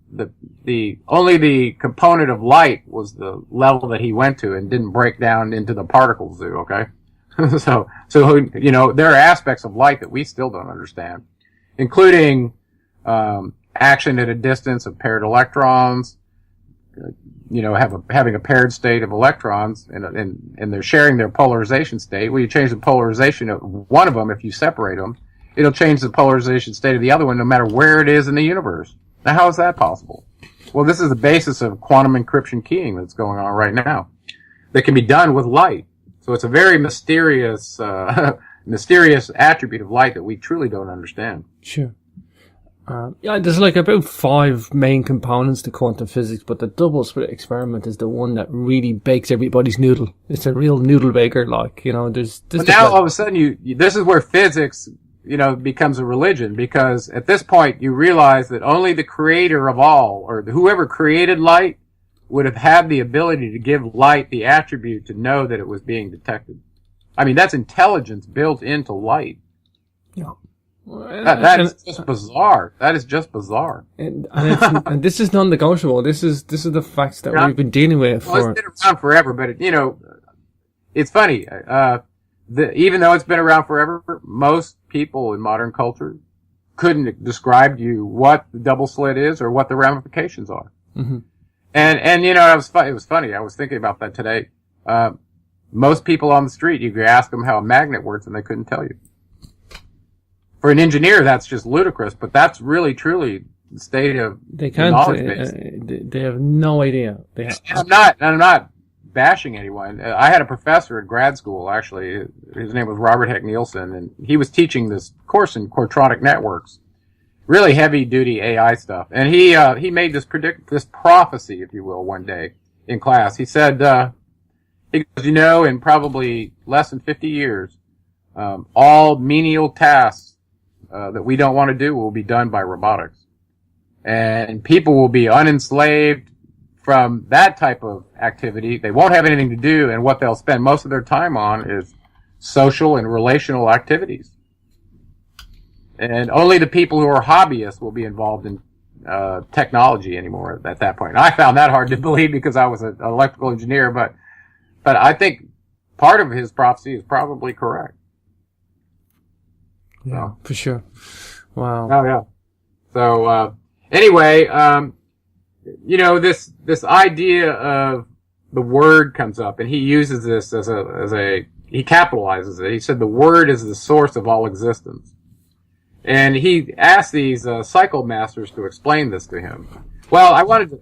only the component of light was the level that he went to and didn't break down into the particle zoo. Okay, so, there are aspects of light that we still don't understand, including, action at a distance of paired electrons, having a paired state of electrons and they're sharing their polarization state. Well, you change the polarization of one of them if you separate them. It'll change the polarization state of the other one no matter where it is in the universe. Now, how is that possible? Well, this is the basis of quantum encryption keying that's going on right now that can be done with light. So it's a very mysterious attribute of light that we truly don't understand. Sure. There's like about 5 main components to quantum physics, but the double slit experiment is the one that really bakes everybody's noodle. It's a real noodle baker, there's... But now all of a sudden this is where physics, becomes a religion, because at this point you realize that only the creator of all, or whoever created light, would have had the ability to give light the attribute to know that it was being detected. I mean, that's intelligence built into light. Yeah. That is just bizarre. That is just bizarre. And this is non-negotiable. This is the facts that we've been dealing with for... It's been around forever, but it's funny. Even though it's been around forever, most people in modern culture couldn't describe to you what the double slit is or what the ramifications are. Mm-hmm. And it was funny. I was thinking about that today. Most people on the street, you could ask them how a magnet works and they couldn't tell you. For an engineer, that's just ludicrous, but that's really, truly the state of they can't, knowledge base. They have no idea. I'm not bashing anyone. I had a professor at grad school, actually. His name was Robert Heck Nielsen, and he was teaching this course in quadratic networks. Really heavy-duty AI stuff. And he made this prophecy, if you will, one day in class. He said, he goes, in probably less than 50 years, all menial tasks that we don't want to do will be done by robotics. And people will be unenslaved from that type of activity. They won't have anything to do, and what they'll spend most of their time on is social and relational activities. And only the people who are hobbyists will be involved in technology anymore at that point. And I found that hard to believe because I was an electrical engineer, but I think part of his prophecy is probably correct. Yeah, for sure. Wow. Oh, yeah. So, anyway, this idea of the word comes up, and he uses this he capitalizes it. He said the word is the source of all existence. And he asked these cycle masters to explain this to him. Well,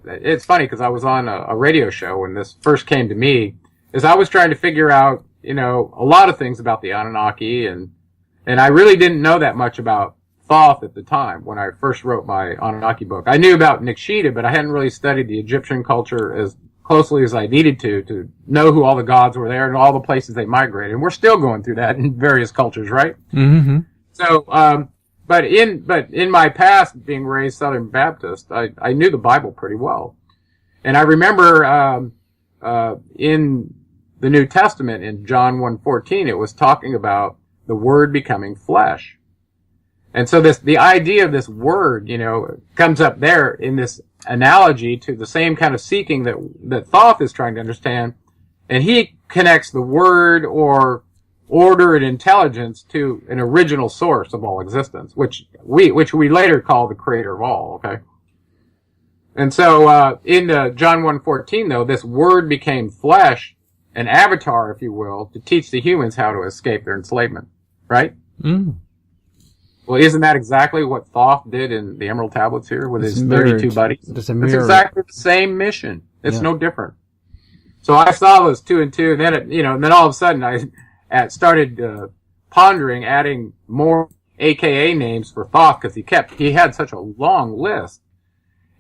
it's funny because I was on a radio show when this first came to me, is I was trying to figure out, a lot of things about the Anunnaki, and I really didn't know that much about Thoth at the time when I first wrote my Anunnaki book. I knew about Nikshita, but I hadn't really studied the Egyptian culture as closely as I needed to know who all the gods were there and all the places they migrated. And we're still going through that in various cultures, right? Mm-hmm. So, but in my past, being raised Southern Baptist, I knew the Bible pretty well. And I remember, in the New Testament, in John 1:14, it was talking about the Word becoming flesh. And so the idea of this Word, comes up there in this analogy to the same kind of seeking that Thoth is trying to understand. And he connects the Word or order and intelligence to an original source of all existence, which we later call the creator of all, okay? And so, in John 1:14, though, this Word became flesh, an avatar, if you will, to teach the humans how to escape their enslavement. Right? Mm. Well, isn't that exactly what Thoth did in the Emerald Tablets here with his 32 buddies? It's exactly the same mission. It's no different. So I saw those 2 and 2, and then all of a sudden I started pondering adding more AKA names for Thoth because he had such a long list.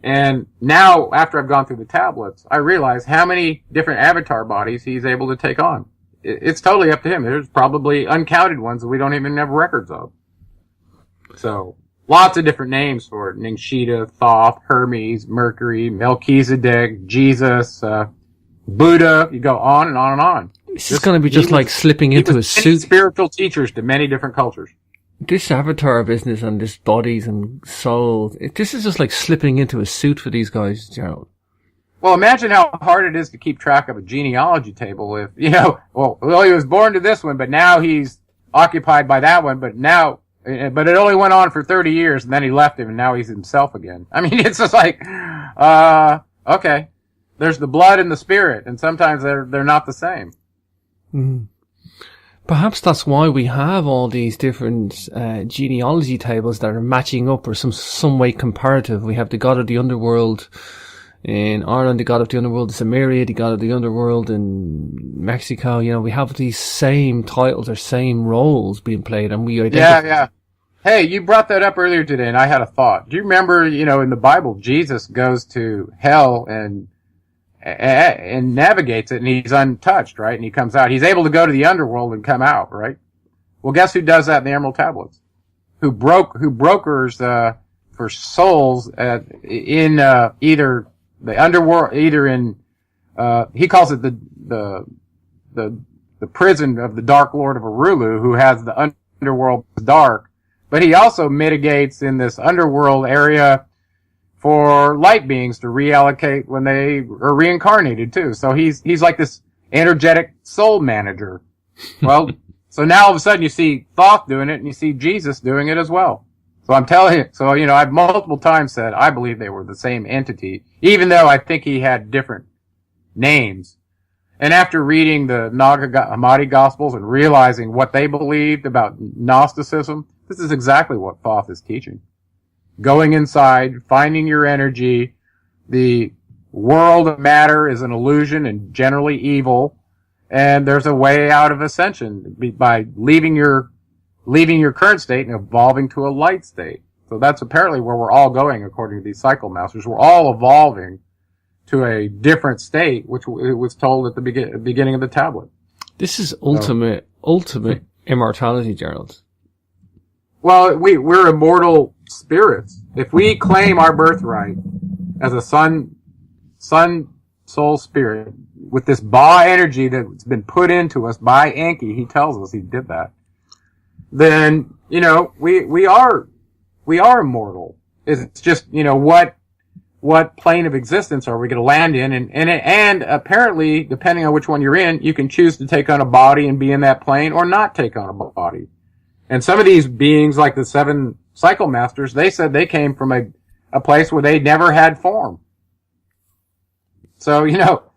And now, after I've gone through the tablets, I realize how many different avatar bodies he's able to take on. It's totally up to him. There's probably uncounted ones that we don't even have records of. So, lots of different names for it. Nikshita, Thoth, Hermes, Mercury, Melchizedek, Jesus, Buddha. You go on and on and on. This is going to be just like slipping into a suit. Spiritual teachers to many different cultures. This avatar business and this bodies and souls, this is just like slipping into a suit for these guys, Gerald. Well, imagine how hard it is to keep track of a genealogy table if, well, he was born to this one, but now he's occupied by that one, but it only went on for 30 years, and then he left him, and now he's himself again. I mean, it's just like, okay. There's the blood and the spirit, and sometimes they're not the same. Mm. Perhaps that's why we have all these different genealogy tables that are matching up or some way comparative. We have the god of the underworld in Ireland, the god of the underworld in Samaria, the god of the underworld in Mexico. We have these same titles or same roles being played, and we identify. Yeah. Hey, you brought that up earlier today, and I had a thought. Do you remember, in the Bible, Jesus goes to hell and navigates it, and he's untouched, right? And he comes out. He's able to go to the underworld and come out, right? Well, guess who does that in the Emerald Tablets? Who brokers for souls in either the underworld, either in he calls it the prison of the Dark Lord of Arulu, who has the underworld dark, but he also mitigates in this underworld area for light beings to reallocate when they are reincarnated too. So he's like this energetic soul manager. Well, so now all of a sudden you see Thoth doing it and you see Jesus doing it as well. So I'm telling you, I've multiple times said I believe they were the same entity, even though I think he had different names. And after reading the Nag Hammadi Gospels and realizing what they believed about Gnosticism, this is exactly what Thoth is teaching. Going inside, finding your energy. The world of matter is an illusion and generally evil. And there's a way out of ascension by leaving your current state and evolving to a light state. So that's apparently where we're all going according to these cycle masters. We're all evolving to a different state, which it was told at the beginning of the tablet. This is ultimate immortality, Gerald. Well, we're immortal spirits. If we claim our birthright as a sun soul spirit with this Ba energy that's been put into us by Enki, he tells us he did that, then, we are immortal. It's just, what plane of existence are we going to land in? And apparently, depending on which one you're in, you can choose to take on a body and be in that plane or not take on a body. And some of these beings, like the 7 cycle masters, they said they came from a place where they never had form. So,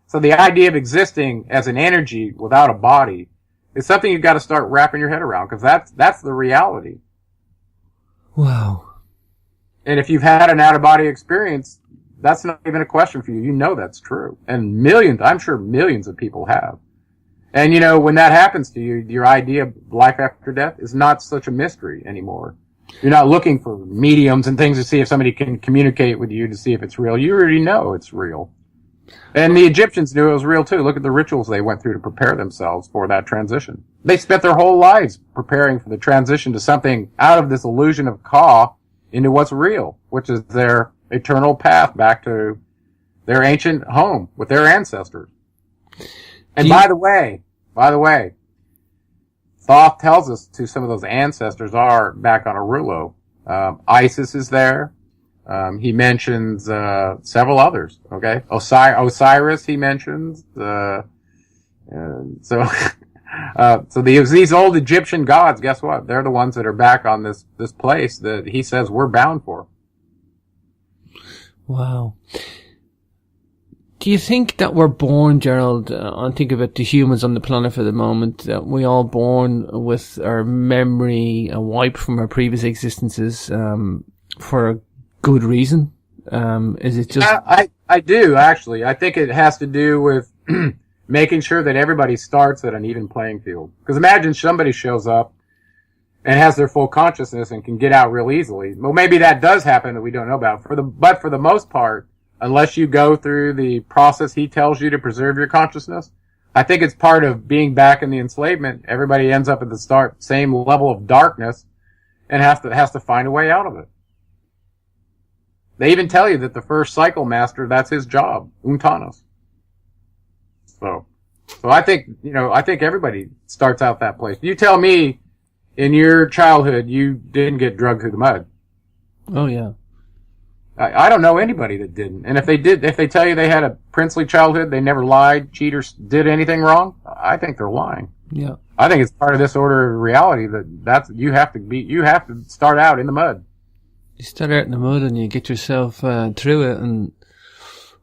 so the idea of existing as an energy without a body is something you've got to start wrapping your head around, because that's the reality. Wow. And if you've had an out-of-body experience, that's not even a question for you. You know that's true. And I'm sure millions of people have. And, when that happens to you, your idea of life after death is not such a mystery anymore. You're not looking for mediums and things to see if somebody can communicate with you to see if it's real. You already know it's real. And the Egyptians knew it was real too. Look at the rituals they went through to prepare themselves for that transition. They spent their whole lives preparing for the transition to something out of this illusion of Ka into what's real, which is their eternal path back to their ancient home with their ancestors. And by the way, Thoth tells us who some of those ancestors are back on Arulu. Isis is there. He mentions several others. Okay, Osiris he mentions. So these old Egyptian gods, guess what? They're the ones that are back on this place that he says we're bound for. Wow. Do you think that we're born, Gerald, I think about the humans on the planet for the moment, that we all born with our memory wiped from our previous existences for a good reason? Is it just... I do, actually. I think it has to do with making sure that everybody starts at an even playing field. Because imagine somebody shows up and has their full consciousness and can get out real easily. Well, maybe that does happen that we don't know about. But for the most part, unless you go through the process he tells you to preserve your consciousness, I think it's part of being back in the enslavement. Everybody ends up at the same level of darkness and has to find a way out of it. They even tell you that the first cycle master, that's his job, Untanos. So I think everybody starts out that place. You tell me in your childhood you didn't get drugged through the mud. Oh, yeah. I don't know anybody that didn't. And if they tell you they had a princely childhood, they never lied, cheaters did anything wrong, I think they're lying. Yeah. I think it's part of this order of reality that you have to start out in the mud. You start out in the mud and you get yourself through it, and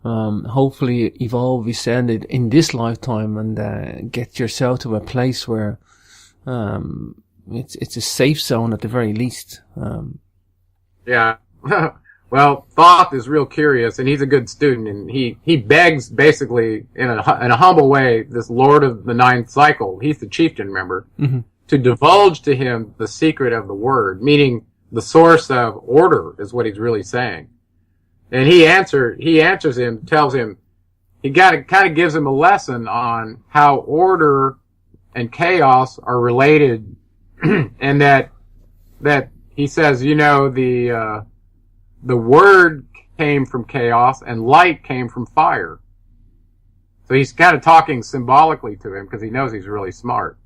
hopefully evolve, ascend it in this lifetime, and get yourself to a place where it's a safe zone at the very least. Yeah. Well, Thoth is real curious, and he's a good student, and he begs, basically, in a humble way, this Lord of the Ninth Cycle, he's the chieftain, remember, to divulge to him the secret of the word, meaning the source of order is what he's really saying. And he answers him, tells him, he kind of gives him a lesson on how order and chaos are related, and that he says, the word came from chaos and light came from fire. So he's kind of talking symbolically to him because he knows he's really smart.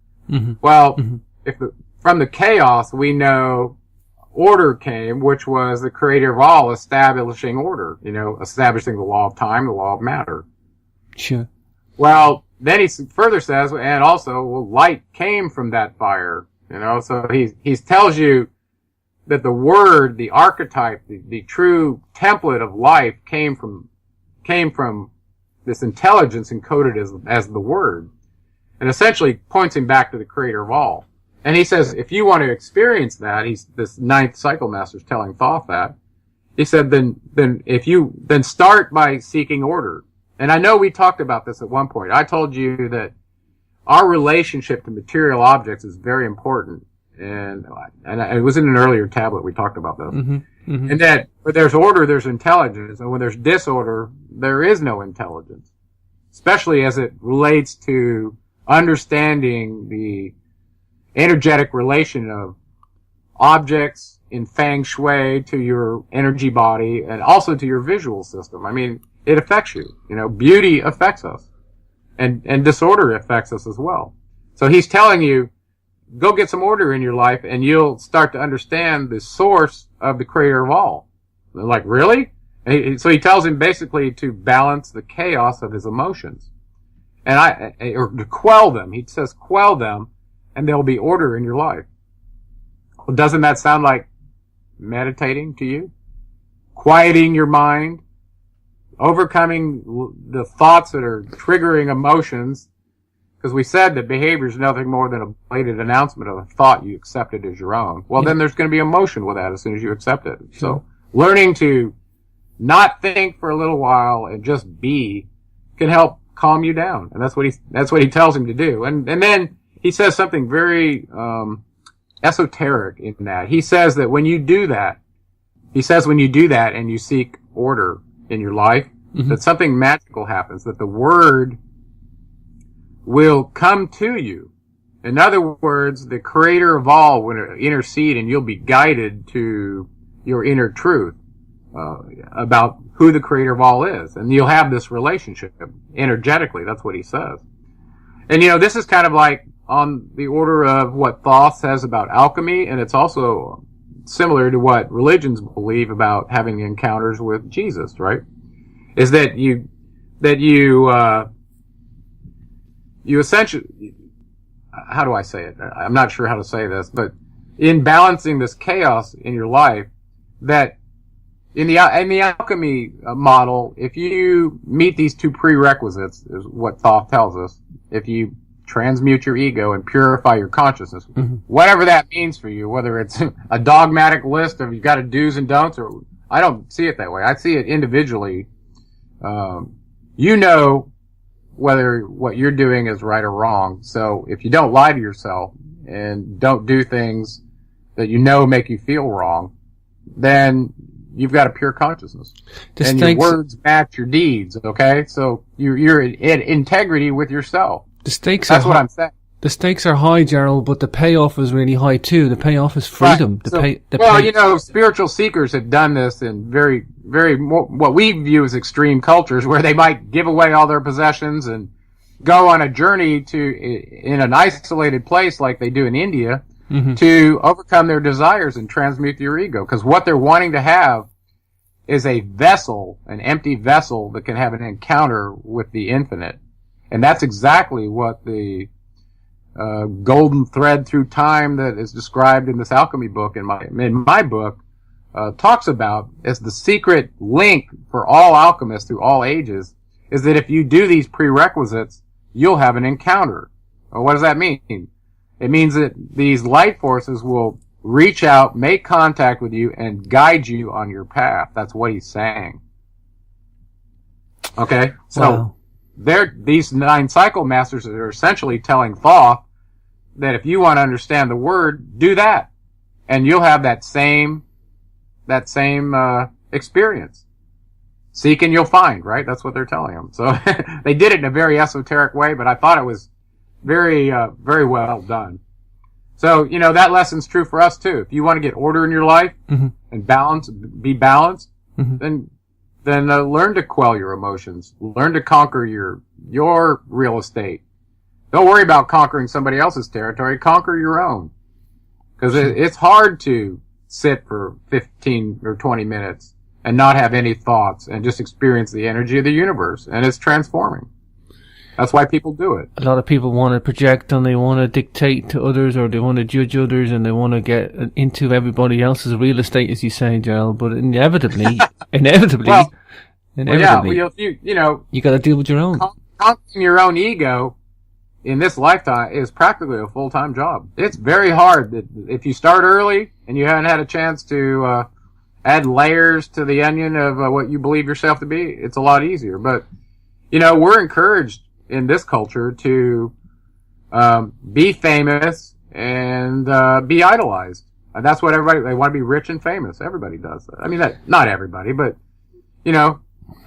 Well, from the chaos we know order came, which was the creator of all establishing order, establishing the law of time, the law of matter. Sure. Well, then he further says, and also, light came from that fire, so he tells you that the word, the archetype, the true template of life came from this intelligence encoded as the word, and essentially points him back to the creator of all. And he says, if you want to experience that, this ninth cycle master's telling Thoth that, he said, then start by seeking order. And I know we talked about this at one point. I told you that our relationship to material objects is very important. And it was in an earlier tablet we talked about this. And that where there's order, there's intelligence. And when there's disorder, there is no intelligence. Especially as it relates to understanding the energetic relation of objects in feng shui to your energy body and also to your visual system. I mean, it affects you. Beauty affects us. And disorder affects us as well. So he's telling you, go get some order in your life and you'll start to understand the source of the creator of all. They're like, really? So he tells him basically to balance the chaos of his emotions. Or to quell them. He says quell them and there'll be order in your life. Well, doesn't that sound like meditating to you? Quieting your mind, overcoming the thoughts that are triggering emotions. Because we said that behavior is nothing more than a belated announcement of a thought you accepted as your own. Well, then there's going to be emotion with that as soon as you accept it. So learning to not think for a little while and just be can help calm you down. And that's what he tells him to do. And then he says something very esoteric in that. He says that when you do that and you seek order in your life, that something magical happens, that the word will come to you. In other words, the creator of all will intercede and you'll be guided to your inner truth about who the creator of all is. And you'll have this relationship energetically. That's what he says. And this is kind of like on the order of what Thoth says about alchemy, and it's also similar to what religions believe about having encounters with Jesus, right? Is that you essentially, how do I say it? I'm not sure how to say this, but in balancing this chaos in your life, that in the alchemy model, if you meet these two prerequisites, is what Thoth tells us, if you transmute your ego and purify your consciousness, whatever that means for you, whether it's a dogmatic list of you got to do's and don'ts, or I don't see it that way. I see it individually. Whether what you're doing is right or wrong. So if you don't lie to yourself and don't do things that make you feel wrong, then you've got a pure consciousness. And your words match your deeds, okay? So you're in integrity with yourself. That's what I'm saying. The stakes are high, Gerald, but the payoff is really high too. The payoff is freedom. Right. Spiritual seekers have done this in very, very what we view as extreme cultures, where they might give away all their possessions and go on a journey in an isolated place like they do in India to overcome their desires and transmute their ego. Because what they're wanting to have is a vessel, an empty vessel that can have an encounter with the infinite. And that's exactly what the golden thread through time that is described in this alchemy book, in my book, talks about as the secret link for all alchemists through all ages, is that if you do these prerequisites, you'll have an encounter. Well, what does that mean? It means that these light forces will reach out, make contact with you, and guide you on your path. That's what he's saying. Okay? So, these 9 cycle masters are essentially telling Thoth that if you want to understand the word, do that. And you'll have that same experience. Seek and you'll find, right? That's what they're telling him. So, they did it in a very esoteric way, but I thought it was very, very well done. So, that lesson's true for us too. If you want to get order in your life and be balanced, then learn to quell your emotions. Learn to conquer your real estate. Don't worry about conquering somebody else's territory. Conquer your own. Because it's hard to sit for 15 or 20 minutes and not have any thoughts and just experience the energy of the universe. And it's transforming. That's why people do it. A lot of people want to project and they want to dictate to others, or they want to judge others, and they want to get into everybody else's real estate, as you say, Gerald. But inevitably, you got to deal with your own. Conquering your own ego in this lifetime is practically a full-time job. It's very hard. If you start early and you haven't had a chance to add layers to the onion of what you believe yourself to be, it's a lot easier. But we're encouraged in this culture to be famous and be idolized. And that's what they want to be rich and famous. Everybody does that. I mean, not everybody, but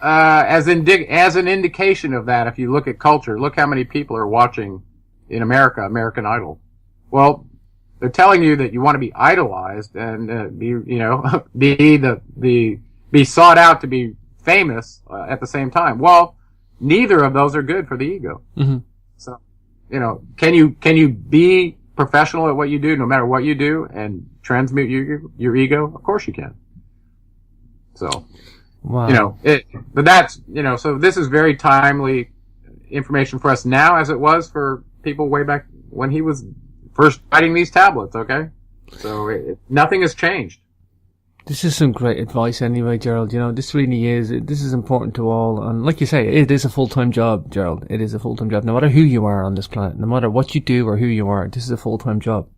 as an indication of that, if you look at culture, look how many people are watching in America American Idol. Well, they're telling you that you want to be idolized and be sought out to be famous at the same time. Well, neither of those are good for the ego. Mm-hmm. So, can you be professional at what you do, no matter what you do, and transmute your ego? Of course you can. So, wow. But that's, so this is very timely information for us now, as it was for people way back when he was first writing these tablets. Okay, so nothing has changed. This is some great advice anyway, Gerald. This really is. This is important to all. And like you say, it is a full-time job, Gerald. It is a full-time job. No matter who you are on this planet, no matter what you do or who you are, this is a full-time job.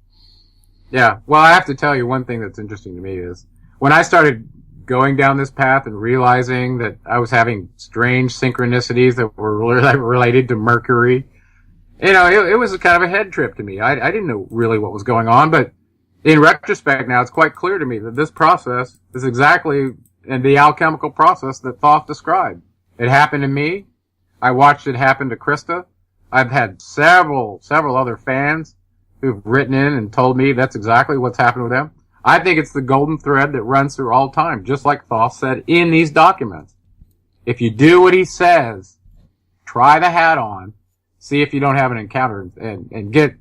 Yeah. Well, I have to tell you one thing that's interesting to me is when I started going down this path and realizing that I was having strange synchronicities that were related to Mercury, it was a kind of a head trip to me. I didn't know really what was going on, but in retrospect now, it's quite clear to me that this process is exactly the alchemical process that Thoth described. It happened to me. I watched it happen to Krista. I've had several other fans who've written in and told me that's exactly what's happened with them. I think it's the golden thread that runs through all time, just like Thoth said in these documents. If you do what he says, try the hat on, see if you don't have an encounter, and get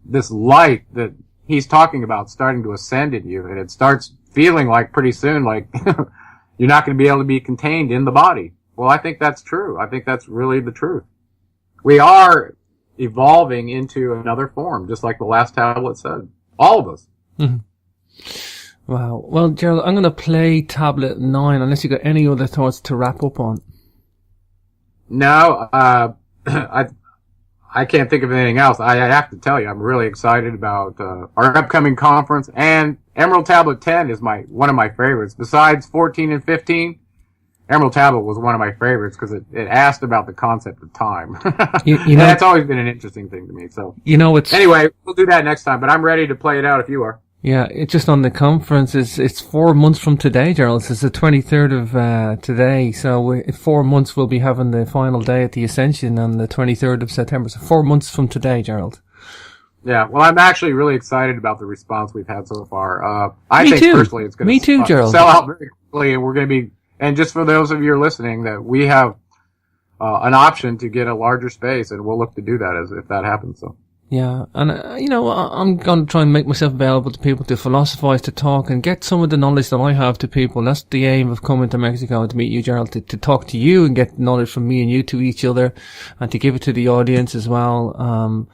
this light that he's talking about starting to ascend in you, and it starts feeling like pretty soon like you're not going to be able to be contained in the body. Well, I think that's true. I think that's really the truth. We are evolving into another form, just like the last tablet said. All of us. Mm-hmm. Wow. Well, Gerald, I'm going to play tablet 9, unless you got any other thoughts to wrap up on. No, I can't think of anything else. I have to tell you, I'm really excited about our upcoming conference, and Emerald Tablet 10 is one of my favorites. Besides 14 and 15, Emerald Tablet was one of my favorites because it asked about the concept of time. And that's always been an interesting thing to me. So, anyway, we'll do that next time, but I'm ready to play it out if you are. Yeah, it's just on the conference. It's 4 months from today, Gerald. It's the 23rd of today. So in 4 months we'll be having the final day at the Ascension on the 23rd of September. So 4 months from today, Gerald. Yeah, well, I'm actually really excited about the response we've had so far. I think personally it's going to sell out very quickly, and we're going to be. And just for those of you who are listening, that we have an option to get a larger space, and we'll look to do that if that happens. So. Yeah, and I'm going to try and make myself available to people to philosophize, to talk, and get some of the knowledge that I have to people. That's the aim of coming to Mexico to meet you, Gerald, to talk to you and get knowledge from me and you to each other, and to give it to the audience as well.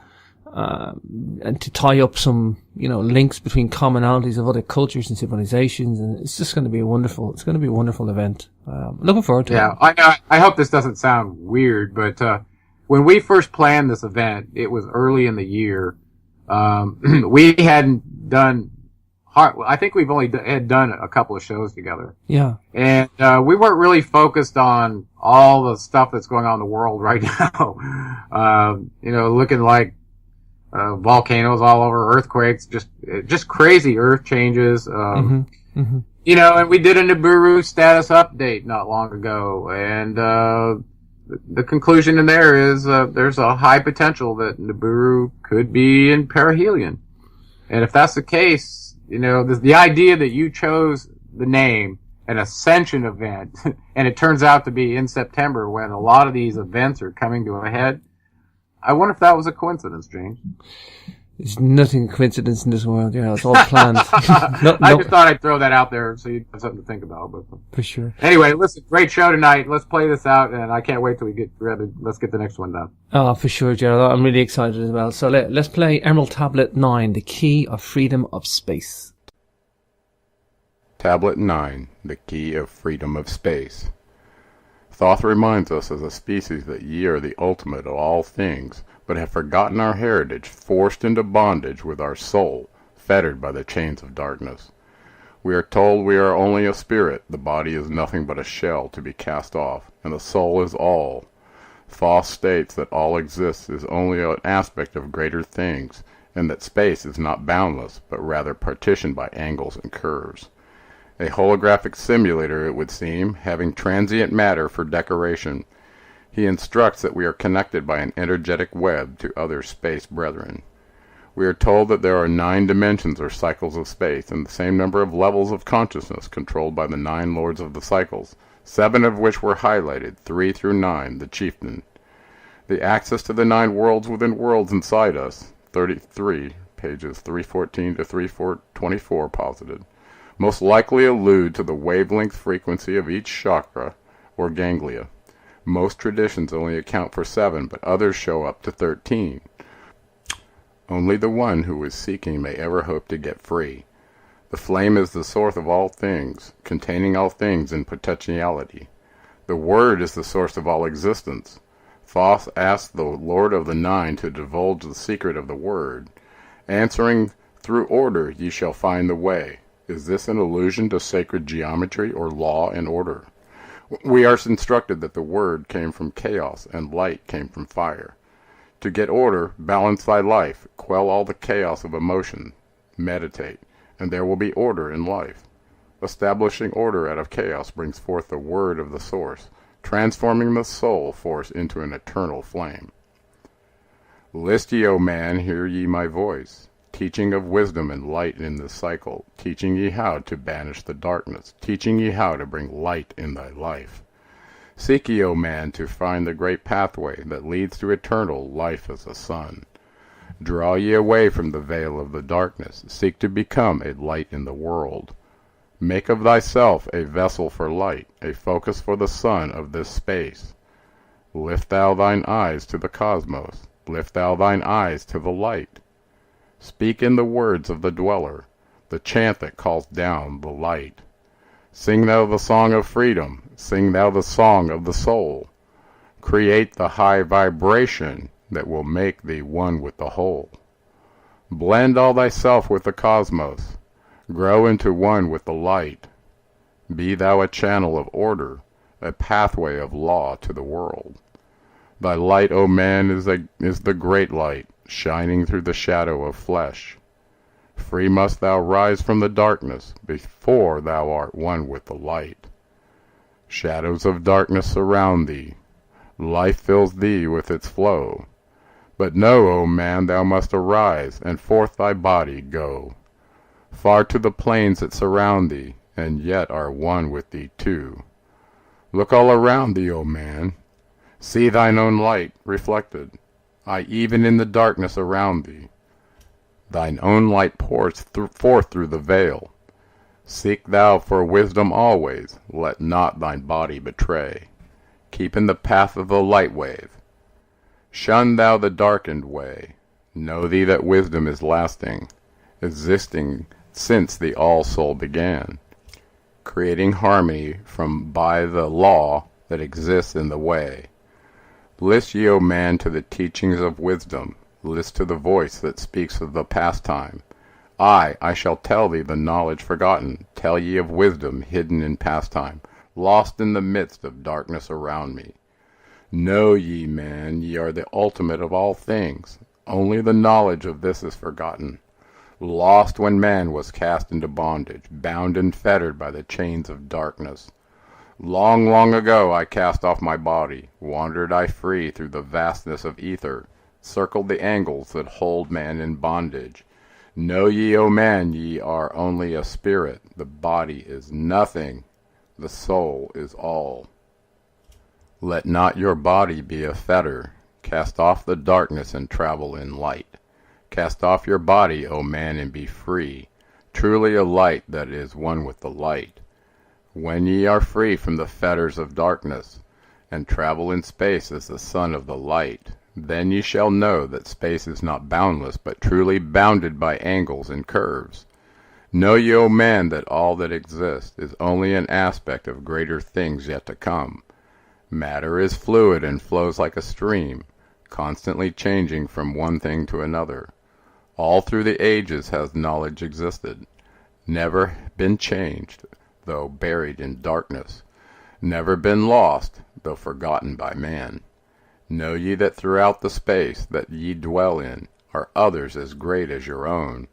And to tie up some, links between commonalities of other cultures and civilizations, and it's just going to be a wonderful event. Looking forward to it. Yeah, I know. I hope this doesn't sound weird, but when we first planned this event, it was early in the year. We hadn't done. I think we've only had done a couple of shows together. Yeah, and we weren't really focused on all the stuff that's going on in the world right now. Looking like volcanoes all over, earthquakes, just crazy earth changes. And we did a Nibiru status update not long ago, and the conclusion in there is there's a high potential that Nibiru could be in perihelion. And if that's the case, the idea that you chose the name an ascension event, and it turns out to be in September when a lot of these events are coming to a head, I wonder if that was a coincidence, James. There's nothing coincidence in this world, it's all planned. I just thought I'd throw that out there so you have something to think about. But for sure. Anyway, listen, great show tonight. Let's play this out, and I can't wait till let's get the next one done. Oh, for sure, Gerald. I'm really excited as well. So let's play Emerald Tablet 9, the Key of Freedom of Space. Tablet 9, the Key of Freedom of Space. Thoth reminds us as a species that ye are the ultimate of all things, but have forgotten our heritage, forced into bondage with our soul, fettered by the chains of darkness. We are told we are only a spirit, the body is nothing but a shell to be cast off, and the soul is all. Thoth states that all exists is only an aspect of greater things, and that space is not boundless, but rather partitioned by angles and curves. A holographic simulator, it would seem, having transient matter for decoration. He instructs that we are connected by an energetic web to other space brethren. We are told that there are 9 dimensions or cycles of space, and the same number of levels of consciousness controlled by the 9 lords of the cycles, 7 of which were highlighted, 3 through 9, the chieftain. The access to the 9 worlds within worlds inside us, 33, pages 314 to 324 posited, most likely allude to the wavelength frequency of each chakra or ganglia. Most traditions only account for 7, but others show up to 13. Only the one who is seeking may ever hope to get free. The flame is the source of all things, containing all things in potentiality. The Word is the source of all existence. Thoth asked the Lord of the 9 to divulge the secret of the Word, answering, "Through order ye shall find the way." Is this an allusion to sacred geometry or law and order? We are instructed that the Word came from chaos and light came from fire. To get order, balance thy life, quell all the chaos of emotion, meditate, and there will be order in life. Establishing order out of chaos brings forth the word of the source, transforming the soul force into an eternal flame. List ye, O man, hear ye my voice, teaching of wisdom and light in this cycle, teaching ye how to banish the darkness, teaching ye how to bring light in thy life. Seek ye, O man, to find the great pathway that leads to eternal life as a sun. Draw ye away from the veil of the darkness, seek to become a light in the world. Make of thyself a vessel for light, a focus for the sun of this space. Lift thou thine eyes to the cosmos, lift thou thine eyes to the light. Speak in the words of the dweller, the chant that calls down the light. Sing thou the song of freedom, sing thou the song of the soul. Create the high vibration that will make thee one with the whole. Blend all thyself with the cosmos, grow into one with the light. Be thou a channel of order, a pathway of law to the world. Thy light, O man, is the great light, shining through the shadow of flesh. Free must thou rise from the darkness before thou art one with the light. Shadows of darkness surround thee. Life fills thee with its flow. But know, O man, thou must arise, and forth thy body go. Far to the plains that surround thee, and yet are one with thee too. Look all around thee, O man. See thine own light reflected. Aye, even in the darkness around thee, thine own light pours forth through the veil. Seek thou for wisdom always, let not thine body betray. Keep in the path of the light wave. Shun thou the darkened way. Know thee that wisdom is lasting, existing since the all-soul began, creating harmony from by the law that exists in the way. List ye, O man, to the teachings of wisdom. List to the voice that speaks of the pastime. I shall tell thee the knowledge forgotten. Tell ye of wisdom hidden in pastime, lost in the midst of darkness around me. Know ye, man, ye are the ultimate of all things. Only the knowledge of this is forgotten. Lost when man was cast into bondage, bound and fettered by the chains of darkness. Long, long ago I cast off my body, wandered I free through the vastness of ether, circled the angles that hold man in bondage. Know ye, O man, ye are only a spirit. The body is nothing. The soul is all. Let not your body be a fetter. Cast off the darkness and travel in light. Cast off your body, O man, and be free, truly a light that is one with the light. When ye are free from the fetters of darkness, and travel in space as the son of the light, then ye shall know that space is not boundless, but truly bounded by angles and curves. Know ye, O man, that all that exists is only an aspect of greater things yet to come. Matter is fluid and flows like a stream, constantly changing from one thing to another. All through the ages has knowledge existed, never been changed, though buried in darkness, never been lost, though forgotten by man. Know ye that throughout the space that ye dwell in are others as great as your own,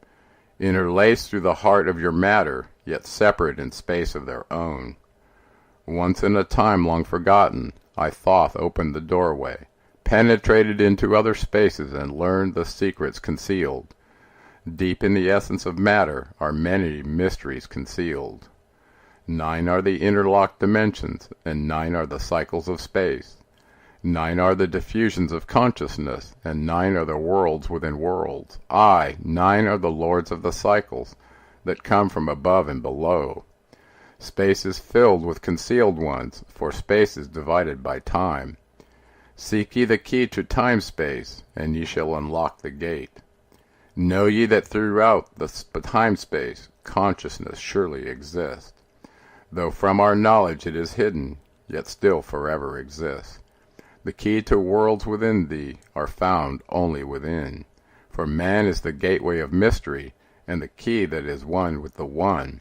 interlaced through the heart of your matter, yet separate in space of their own. Once in a time long forgotten, Thoth opened the doorway, penetrated into other spaces, and learned the secrets concealed. Deep in the essence of matter are many mysteries concealed. 9 are the interlocked dimensions, and 9 are the cycles of space. 9 are the diffusions of consciousness, and 9 are the worlds within worlds. 9 are the lords of the cycles that come from above and below. Space is filled with concealed ones, for space is divided by time. Seek ye the key to time-space, and ye shall unlock the gate. Know ye that throughout the time-space consciousness surely exists. Though from our knowledge it is hidden, yet still forever exists. The key to worlds within thee are found only within. For man is the gateway of mystery, and the key that is one with the One.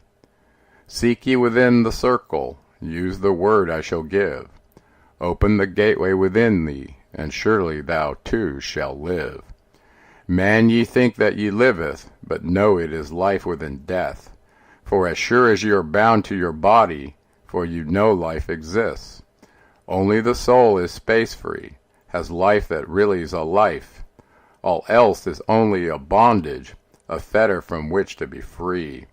Seek ye within the circle, use the word I shall give. Open the gateway within thee, and surely thou too shalt live. Man, ye think that ye liveth, but know it is life within death. For as sure as ye are bound to your body, for you know life exists. Only the soul is space-free, has life that really is a life. All else is only a bondage, a fetter from which to be free.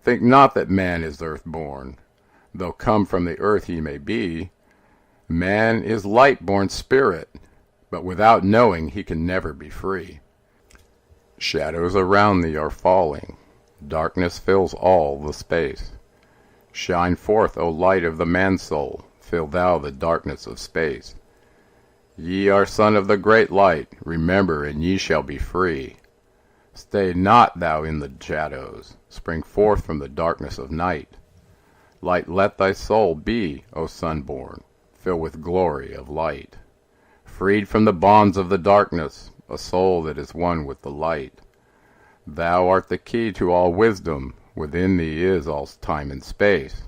Think not that man is earth-born, though come from the earth he may be. Man is light-born spirit, but without knowing he can never be free. Shadows around thee are falling, darkness fills all the space. Shine forth, O light of the man-soul, fill thou the darkness of space. Ye are son of the great light, remember, and ye shall be free. Stay not thou in the shadows, spring forth from the darkness of night. Light let thy soul be, O sunborn, fill with glory of light. Freed from the bonds of the darkness, a soul that is one with the light. Thou art the key to all wisdom, within thee is all time and space.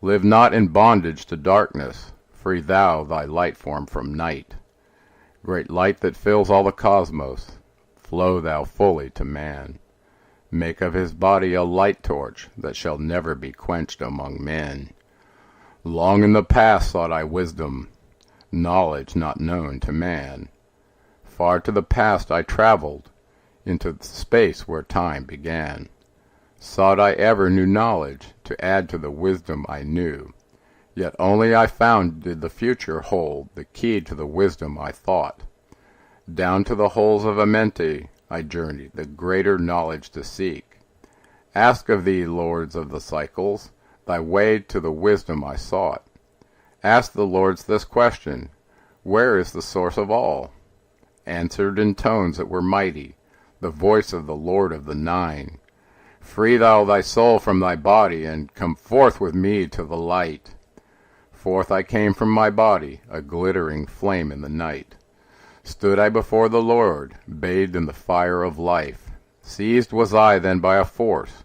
Live not in bondage to darkness, free thou thy light form from night. Great light that fills all the cosmos, flow thou fully to man. Make of his body a light torch that shall never be quenched among men. Long in the past sought I wisdom, knowledge not known to man. Far to the past I traveled, into the space where time began. Sought I ever new knowledge, to add to the wisdom I knew. Yet only I found did the future hold the key to the wisdom I thought. Down to the holes of Amenti I journeyed, the greater knowledge to seek. Ask of thee, lords of the cycles, thy way to the wisdom I sought. Ask the lords this question, where is the source of all? Answered in tones that were mighty, the voice of the Lord of the Nine. Free thou thy soul from thy body, and come forth with me to the light. Forth I came from my body, a glittering flame in the night. Stood I before the Lord, bathed in the fire of life. Seized was I then by a force.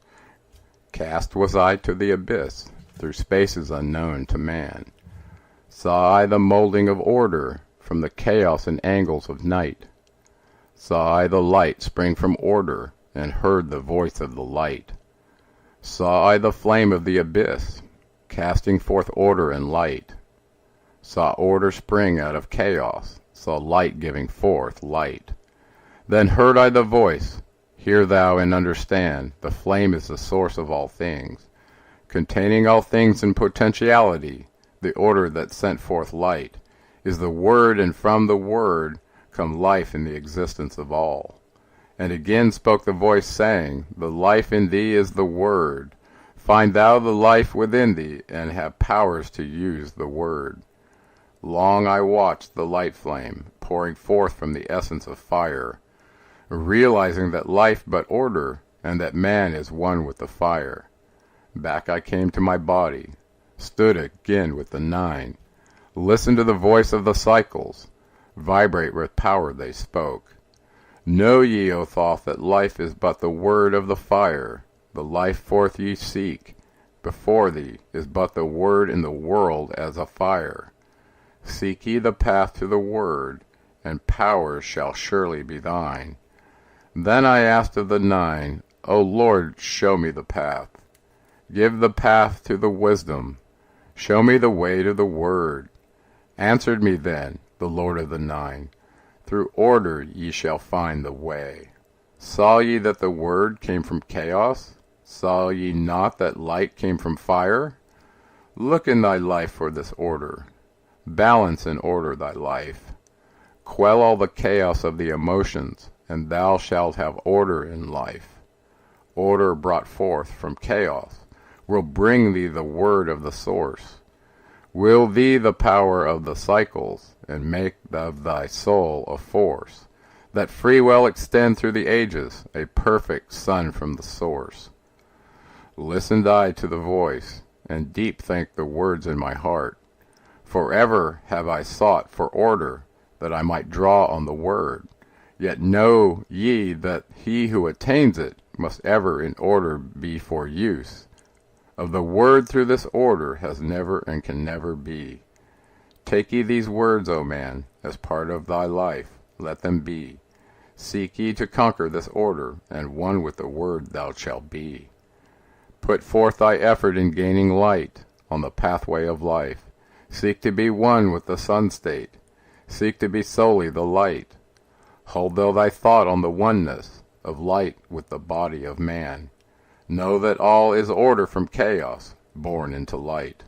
Cast was I to the abyss, through spaces unknown to man. Saw I the molding of order from the chaos and angles of night. Saw I the light spring from order, and heard the voice of the light. Saw I the flame of the abyss, casting forth order and light. Saw order spring out of chaos, saw light giving forth light. Then heard I the voice, hear thou and understand, the flame is the source of all things, containing all things in potentiality. The order that sent forth light is the Word, and from the Word come life in the existence of all. And again spoke the voice, saying, the life in thee is the Word. Find thou the life within thee, and have powers to use the Word. Long I watched the light flame, pouring forth from the essence of fire, realizing that life but order, and that man is one with the fire. Back I came to my body, stood again with the Nine, listened to the voice of the cycles, vibrate with power they spoke. Know ye, O Thoth, that life is but the word of the fire, the life forth ye seek. Before thee is but the word in the world as a fire. Seek ye the path to the word, and powers shall surely be thine. Then I asked of the Nine, O Lord, show me the path. Give the path to the wisdom. Show me the way to the word. Answered me then the Lord of the Nine, through order ye shall find the way. Saw ye that the word came from chaos? Saw ye not that light came from fire? Look in thy life for this order. Balance and order thy life. Quell all the chaos of the emotions, and thou shalt have order in life. Order brought forth from chaos will bring thee the word of the source, will thee the power of the cycles, and make of thy soul a force, that free will extend through the ages, a perfect sun from the source. Listened I to the voice, and deep think the words in my heart. Forever have I sought for order, that I might draw on the word. Yet know ye that he who attains it must ever in order be for use. Of the word through this order has never and can never be. Take ye these words, O man, as part of thy life, let them be. Seek ye to conquer this order, and one with the word thou shalt be. Put forth thy effort in gaining light on the pathway of life. Seek to be one with the sun state. Seek to be solely the light. Hold thou thy thought on the oneness of light with the body of man. Know that all is order from chaos, born into light.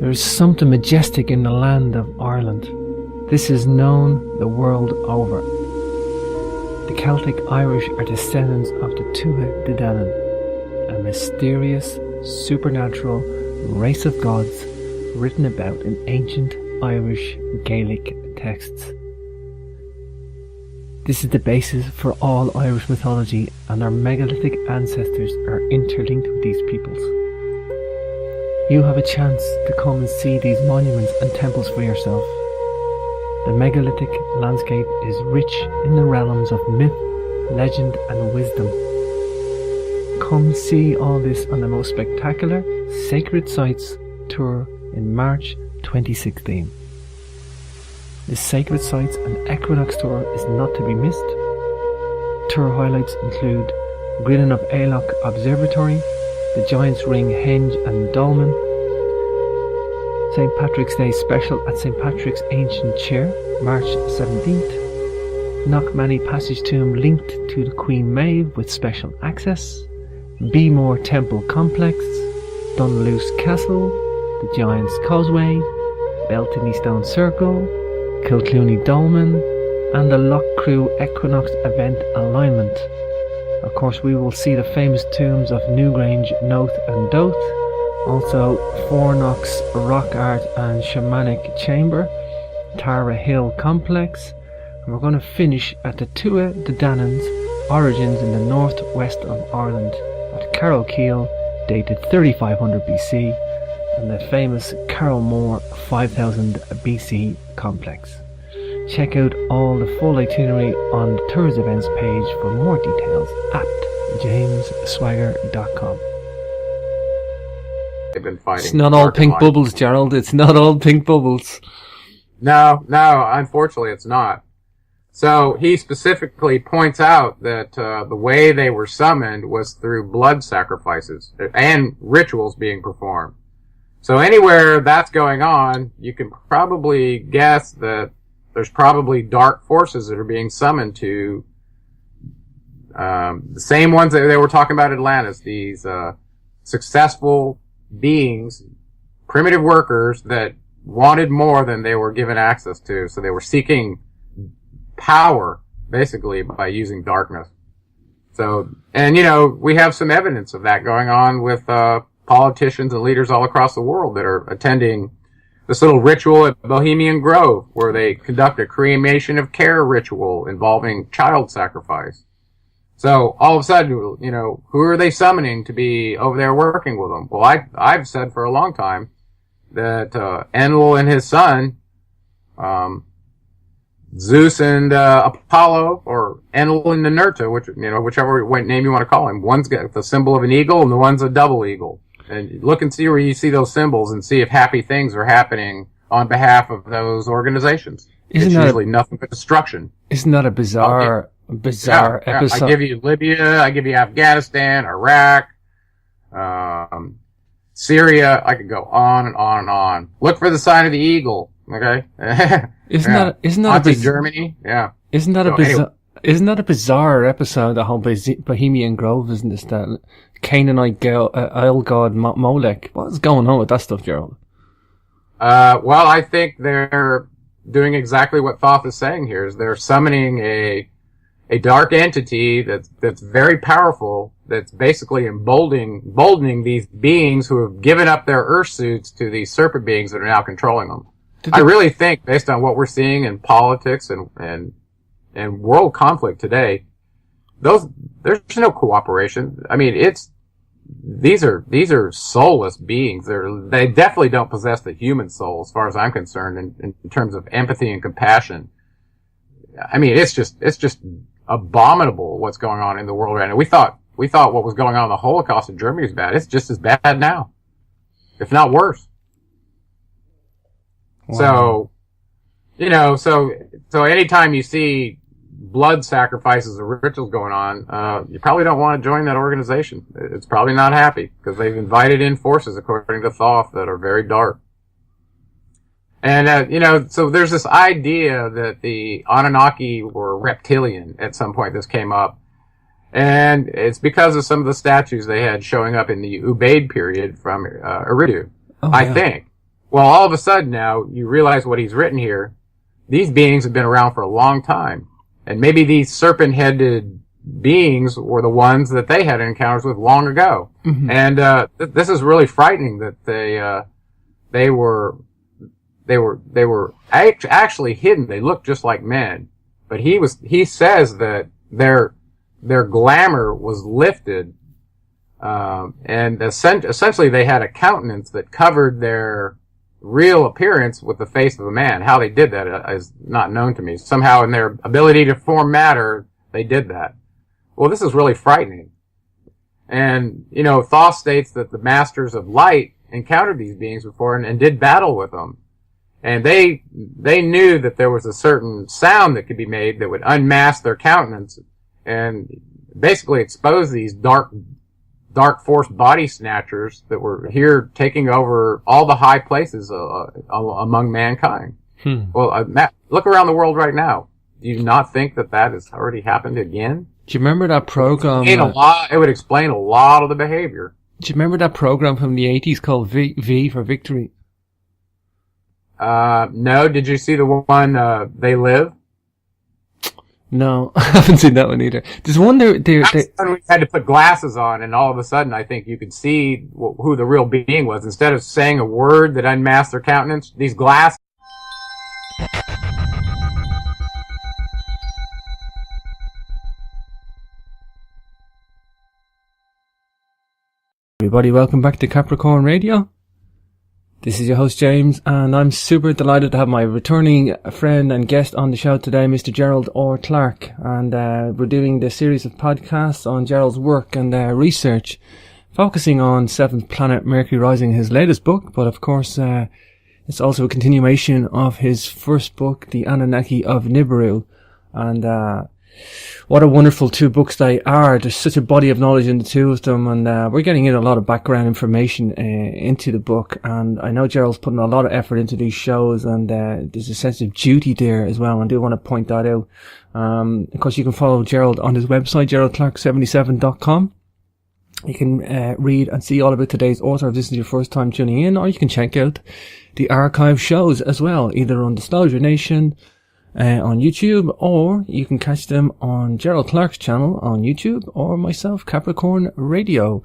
There is something majestic in the land of Ireland. This is known the world over. The Celtic Irish are descendants of the Tuatha De Danann, a mysterious, supernatural race of gods written about in ancient Irish Gaelic texts. This is the basis for all Irish mythology, and our megalithic ancestors are interlinked with these peoples. You have a chance to come and see these monuments and temples for yourself. The megalithic landscape is rich in the realms of myth, legend and wisdom. Come see all this on the most spectacular Sacred Sites tour in March 2016. The Sacred Sites and Equinox tour is not to be missed. Tour highlights include Gridden of Aillock Observatory, the Giant's Ring Henge and Dolmen, St. Patrick's Day Special at St. Patrick's Ancient Chair, March 17th, Knockmany Passage Tomb linked to the Queen Maeve with special access, Beemore Temple Complex, Dunluce Castle, the Giant's Causeway, Beltany Stone Circle, Kilclooney Dolmen, and the Loughcrew Equinox Event Alignment. Of course, we will see the famous tombs of Newgrange, Noth and Doth, also Fornox Rock Art and Shamanic Chamber, Tara Hill Complex, and we're going to finish at the Tua de Danan's origins in the northwest of Ireland at Carroll Keel, dated 3500 BC, and the famous Carrollmore 5000 BC complex. Check out all the full itinerary on the Tours Events page for more details at jamesswagger.com. They've been fighting. It's not all pink bubbles, Gerald. It's not all pink bubbles. No, unfortunately it's not. So he specifically points out that the way they were summoned was through blood sacrifices and rituals being performed. So anywhere that's going on, you can probably guess that there's probably dark forces that are being summoned to the same ones that they were talking about Atlantis, these successful beings, primitive workers that wanted more than they were given access to. So they were seeking power, basically, by using darkness. So, and we have some evidence of that going on with politicians and leaders all across the world that are attending this little ritual at Bohemian Grove, where they conduct a cremation of care ritual involving child sacrifice. So all of a sudden, who are they summoning to be over there working with them? Well, I've said for a long time that Enlil and his son, Zeus and Apollo, or Enlil and Ninurta, whichever name you want to call him. One's got the symbol of an eagle, and the one's a double eagle. And look and see where you see those symbols, and see if happy things are happening on behalf of those organizations. It's usually nothing but destruction. Isn't that a bizarre episode? I give you Libya, I give you Afghanistan, Iraq, Syria. I could go on and on and on. Look for the sign of the eagle. Okay. Isn't that Germany? Yeah. Isn't that a bizarre episode? The whole Bohemian Grove, isn't this? That Canaanite Isle god Molech. What's going on with that stuff, Gerald? Well, I think they're doing exactly what Thoth is saying here. Is they're summoning a dark entity that's very powerful, that's basically emboldening these beings who have given up their earth suits to these serpent beings that are now controlling them. I really think, based on what we're seeing in politics and world conflict today, there's no cooperation. I mean, these are soulless beings. They definitely don't possess the human soul, as far as I'm concerned, in terms of empathy and compassion. I mean, it's just abominable what's going on in the world right now. We thought what was going on in the Holocaust in Germany was bad. It's just as bad now, if not worse. Wow. So anytime you see blood sacrifices or rituals going on, you probably don't want to join that organization. It's probably not happy, because they've invited in forces, according to Thoth, that are very dark. And, so there's this idea that the Anunnaki were reptilian at some point. This came up. And it's because of some of the statues they had showing up in the Ubaid period from Eridu, I think. Well, all of a sudden now, you realize what he's written here. These beings have been around for a long time. And maybe these serpent-headed beings were the ones that they had encounters with long ago. Mm-hmm. And this is really frightening that they were actually hidden. They looked just like men. But he says that their glamour was lifted, and essentially they had a countenance that covered their real appearance with the face of a man. How they did that is not known to me. Somehow in their ability to form matter, they did that. Well, this is really frightening. And, Thoth states that the Masters of Light encountered these beings before and did battle with them. And they knew that there was a certain sound that could be made that would unmask their countenance and basically expose these dark force body snatchers that were here taking over all the high places among mankind. Well, Matt, look around the world right now. Do you not think that has already happened again? Do you remember that program? It would explain a lot of the behavior. Do you remember that program from the 80s called V for Victory? No. Did you see the one, They Live? No, I haven't seen that one either. There's one there. We had to put glasses on, and all of a sudden, I think you could see who the real being was. Instead of saying a word that unmasked their countenance, these glasses. Everybody, welcome back to Capricorn Radio. This is your host James, and I'm super delighted to have my returning friend and guest on the show today, Mr. Gerald R. Clark. And we're doing this series of podcasts on Gerald's work and research, focusing on seventh planet Mercury rising, his latest book. But of course, it's also a continuation of his first book, The Anunnaki of Nibiru. And what a wonderful two books they are. There's such a body of knowledge in the two of them, and we're getting in a lot of background information into the book. And I know Gerald's putting a lot of effort into these shows, and there's a sense of duty there as well. And I do want to point that out. Of course, you can follow Gerald on his website, geraldclark77.com. You can read and see all about today's author if this is your first time tuning in, or you can check out the archive shows as well, either on Disclosure Nation, on YouTube, or you can catch them on Gerald Clark's channel on YouTube, or myself, Capricorn Radio.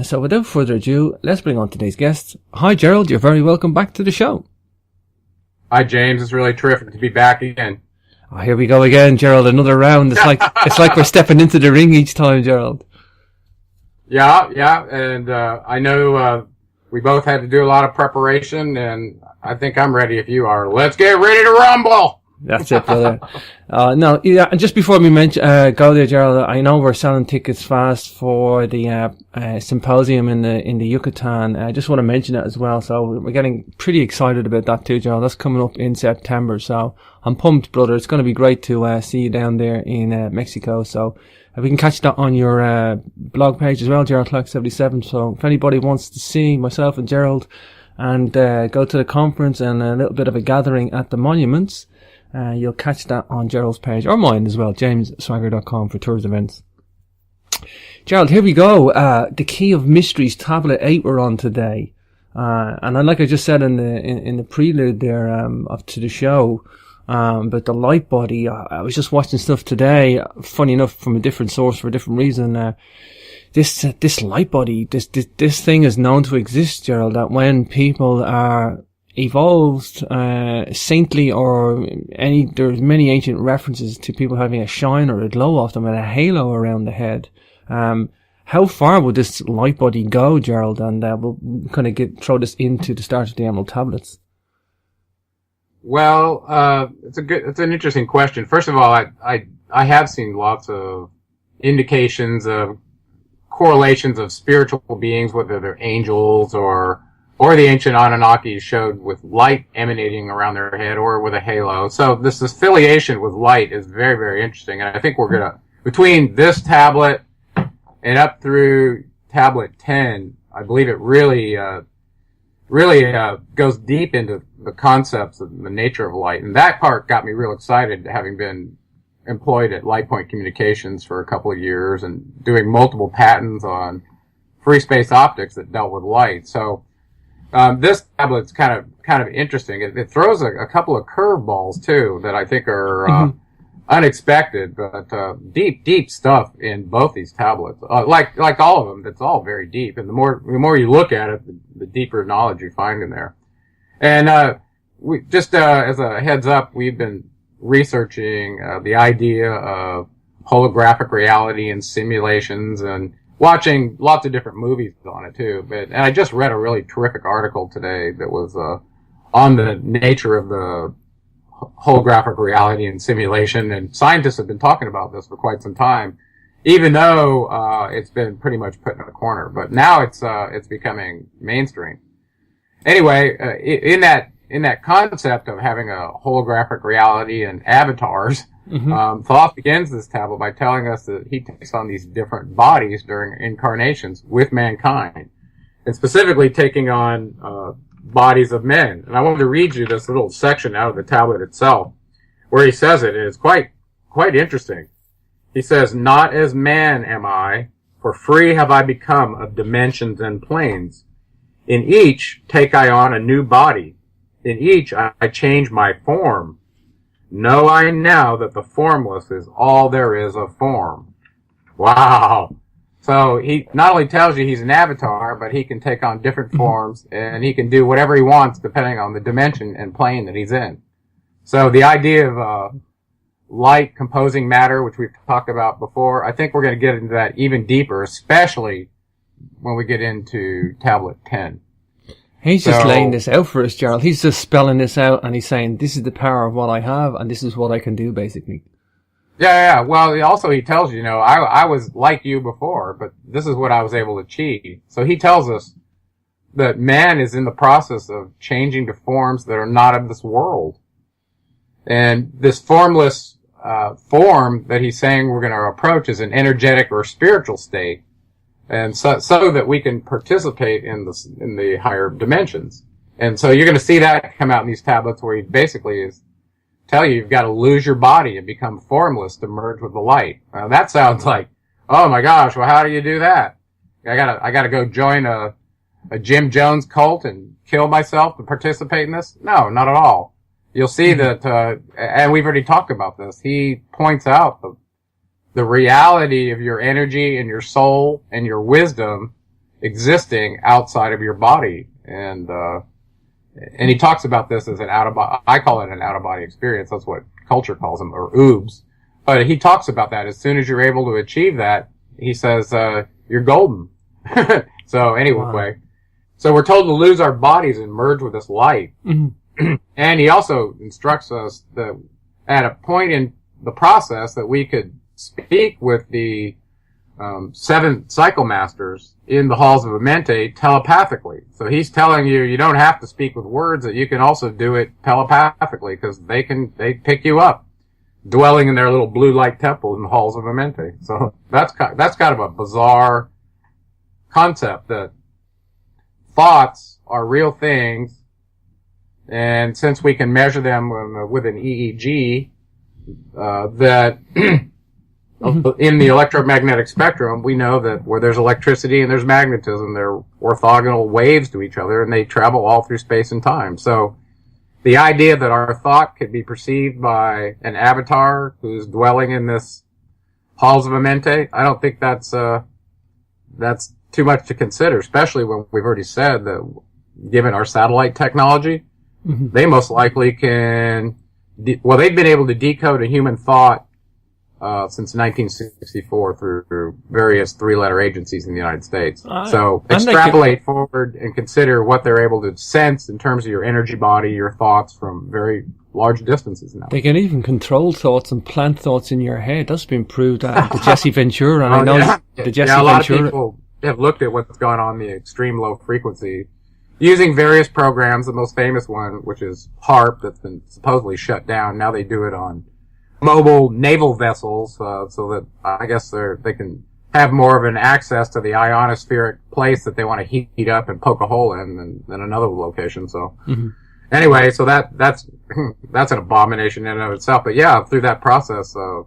So without further ado, let's bring on today's guests. Hi Gerald, you're very welcome back to the show. Hi James, it's really terrific to be back again. Oh, here we go again, Gerald, another round. It's like we're stepping into the ring each time, Gerald. Yeah, and I know we both had to do a lot of preparation, and I think I'm ready if you are. Let's get ready to rumble! That's it, brother. No, yeah, and just before we go there, Gerald, I know we're selling tickets fast for the symposium in the Yucatan. I just want to mention it as well. So we're getting pretty excited about that too, Gerald. That's coming up in September. So I'm pumped, brother. It's going to be great to see you down there in Mexico. So we can catch that on your blog page as well, Gerald Clark 77. So if anybody wants to see myself and Gerald and go to the conference and a little bit of a gathering at the monuments, you'll catch that on Gerald's page, or mine as well, jamesswagger.com for tours events. Gerald, here we go. The Key of Mysteries Tablet 8 we're on today. And like I just said in the prelude there, to the show, but the light body, I was just watching stuff today, funny enough, from a different source for a different reason. This light body, this thing is known to exist, Gerald, that when people are evolved, saintly, or there's many ancient references to people having a shine or a glow off them and a halo around the head. How far would this light body go, Gerald? And we'll kind of throw this into the start of the Emerald Tablets. Well, it's an interesting question. First of all, I have seen lots of indications of correlations of spiritual beings, whether they're angels or the ancient Anunnaki, showed with light emanating around their head or with a halo. So this affiliation with light is very, very interesting. And I think we're gonna, between this tablet and up through tablet 10, I believe it really goes deep into the concepts of the nature of light. And that part got me real excited, having been employed at LightPoint Communications for a couple of years and doing multiple patents on free space optics that dealt with light. So this tablet's kind of interesting. It throws a couple of curveballs too that I think are unexpected, but deep stuff in both these tablets. Like all of them, it's all very deep. And the more you look at it, the deeper knowledge you find in there. And we just as a heads up, we've been researching the idea of holographic reality and simulations, and watching lots of different movies on it too. And I just read a really terrific article today that was on the nature of the holographic reality and simulation. And scientists have been talking about this for quite some time, even though it's been pretty much put in a corner. But now it's becoming mainstream. Anyway, in that concept of having a holographic reality and avatars, Thoth begins this tablet by telling us that he takes on these different bodies during incarnations with mankind, and specifically taking on bodies of men. And I wanted to read you this little section out of the tablet itself, where he says it, and it's quite interesting. He says, "Not as man am I, for free have I become of dimensions and planes. In each take I on a new body. In each I change my form. Know I now that the formless is all there is of form." Wow. So he not only tells you he's an avatar, but he can take on different forms, and he can do whatever he wants depending on the dimension and plane that he's in. So the idea of light composing matter, which we've talked about before, I think we're going to get into that even deeper, especially when we get into Tablet 10. He's just laying this out for us, Gerald. He's just spelling this out, and he's saying, this is the power of what I have, and this is what I can do, basically. Yeah. Well, he tells you, I was like you before, but this is what I was able to achieve. So he tells us that man is in the process of changing to forms that are not of this world. And this formless form that he's saying we're going to approach is an energetic or spiritual state, and so that we can participate in the higher dimensions. And so you're going to see that come out in these tablets, where he basically is tell you you've got to lose your body and become formless to merge with the light. Now that sounds like, oh my gosh, well how do you do that? I gotta go join a Jim Jones cult and kill myself to participate in this? No, not at all. You'll see that, and we've already talked about this, he points out the reality of your energy and your soul and your wisdom existing outside of your body. And he talks about this as I call it an out-of-body experience. That's what culture calls them, or oobs. But he talks about that. As soon as you're able to achieve that, he says, you're golden. So anyway, wow. So we're told to lose our bodies and merge with this light. Mm-hmm. And he also instructs us that at a point in the process that we could speak with the 7 cycle masters in the halls of Amente telepathically. So he's telling you don't have to speak with words, that you can also do it telepathically, because they pick you up, dwelling in their little blue light temple in the halls of Amente. So that's kind of a bizarre concept, that thoughts are real things. And since we can measure them with an EEG, that in the electromagnetic spectrum, we know that where there's electricity and there's magnetism, they're orthogonal waves to each other, and they travel all through space and time. So the idea that our thought could be perceived by an avatar who's dwelling in this halls of Amente, I don't think that's too much to consider, especially when we've already said that given our satellite technology, they most likely can, they've been able to decode a human thought since 1964 through various 3-letter agencies in the United States. So extrapolate forward and consider what they're able to sense in terms of your energy body, your thoughts from very large distances now. They can even control thoughts and plant thoughts in your head. That's been proved at the Jesse Ventura. And I know the Jesse Ventura. A lot of people have looked at what's going on in the extreme low frequency using various programs. The most famous one, which is HARP, that's been supposedly shut down. Now they do it on mobile naval vessels, so that I guess they can have more of an access to the ionospheric place that they want to heat up and poke a hole in than another location. So anyway, so that's an abomination in and of itself. But yeah, through that process of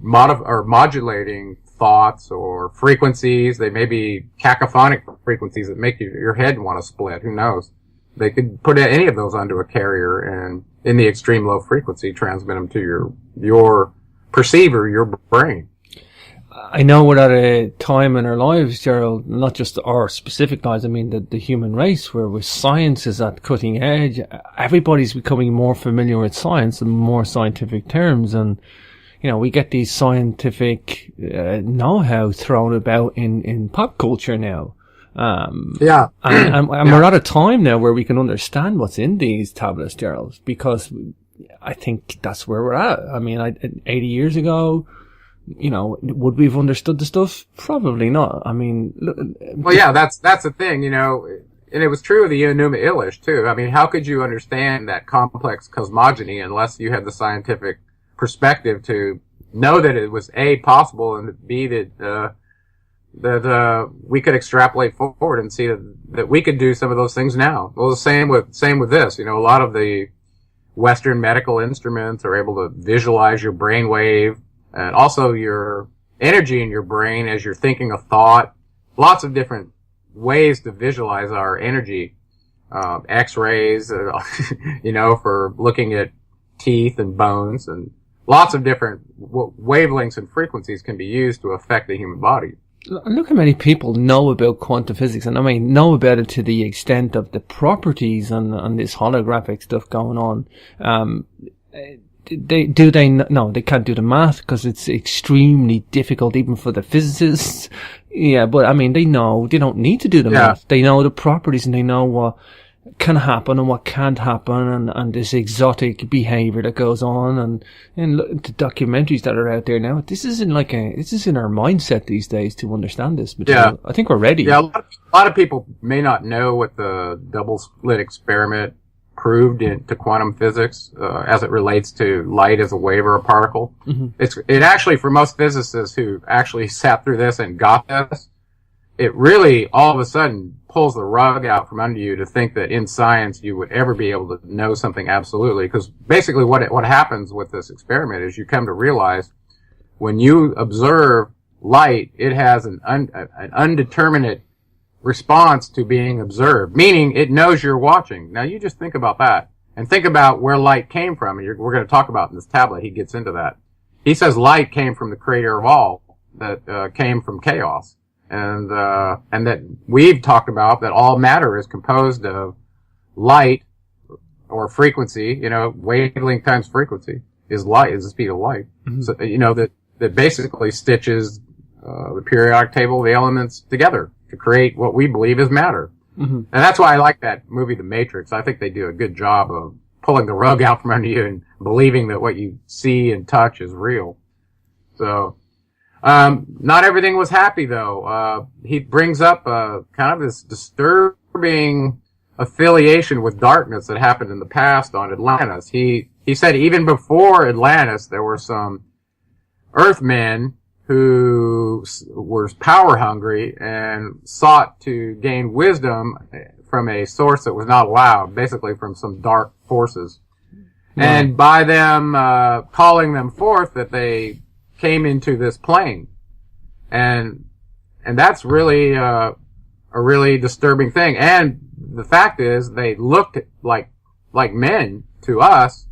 modulating thoughts or frequencies, they may be cacophonic frequencies that make your head want to split. Who knows? They could put any of those onto a carrier and in the extreme low frequency transmit them to your perceiver, your brain. I know we're at a time in our lives, Gerald, not just our specific lives, I mean the human race, where science is at cutting edge. Everybody's becoming more familiar with science and more scientific terms, and we get these scientific know-how thrown about in pop culture now. And we're at a time now where we can understand what's in these tablets, Gerald, because I think that's where we're at. I mean, 80 years ago, would we have understood the stuff? Probably not. I mean, well, yeah, that's the thing, and it was true of the Enuma Elish too. I mean, how could you understand that complex cosmogony unless you had the scientific perspective to know that it was A, possible, and B, that we could extrapolate forward and see that we could do some of those things now. Well, the same with this. A lot of the Western medical instruments are able to visualize your brainwave and also your energy in your brain as you're thinking a thought. Lots of different ways to visualize our energy. X-rays, for looking at teeth and bones, and lots of different wavelengths and frequencies can be used to affect the human body. Look how many people know about quantum physics, and I mean know about it to the extent of the properties and this holographic stuff going on. No, they can't do the math because it's extremely difficult even for the physicists. Yeah, but I mean they don't need to do the math. They know the properties and they know what can happen and what can't happen, and this exotic behavior that goes on, and look, the documentaries that are out there now. This is in our mindset these days to understand this material. I think we're ready. Yeah, a lot of people may not know what the double slit experiment proved to quantum physics as it relates to light as a wave or a particle. Mm-hmm. It actually, for most physicists who actually sat through this and got this, it really all of a sudden pulls the rug out from under you to think that in science you would ever be able to know something absolutely. Because basically what happens with this experiment is you come to realize when you observe light, it has an undeterminate response to being observed, meaning it knows you're watching. Now you just think about that and think about where light came from. And we're going to talk about in this tablet. He gets into that. He says light came from the creator of all, that came from chaos. And that we've talked about that all matter is composed of light or frequency, wavelength times frequency is light, is the speed of light. Mm-hmm. So, that basically stitches, the periodic table of the elements together to create what we believe is matter. Mm-hmm. And that's why I like that movie, The Matrix. I think they do a good job of pulling the rug out from under you and believing that what you see and touch is real. So, not everything was happy though. He brings up, kind of this disturbing affiliation with darkness that happened in the past on Atlantis. He said even before Atlantis, there were some Earthmen who were power hungry and sought to gain wisdom from a source that was not allowed, basically from some dark forces. Wow. And by them, calling them forth, that they came into this plane. And that's really, a really disturbing thing. And the fact is, they looked like men to us,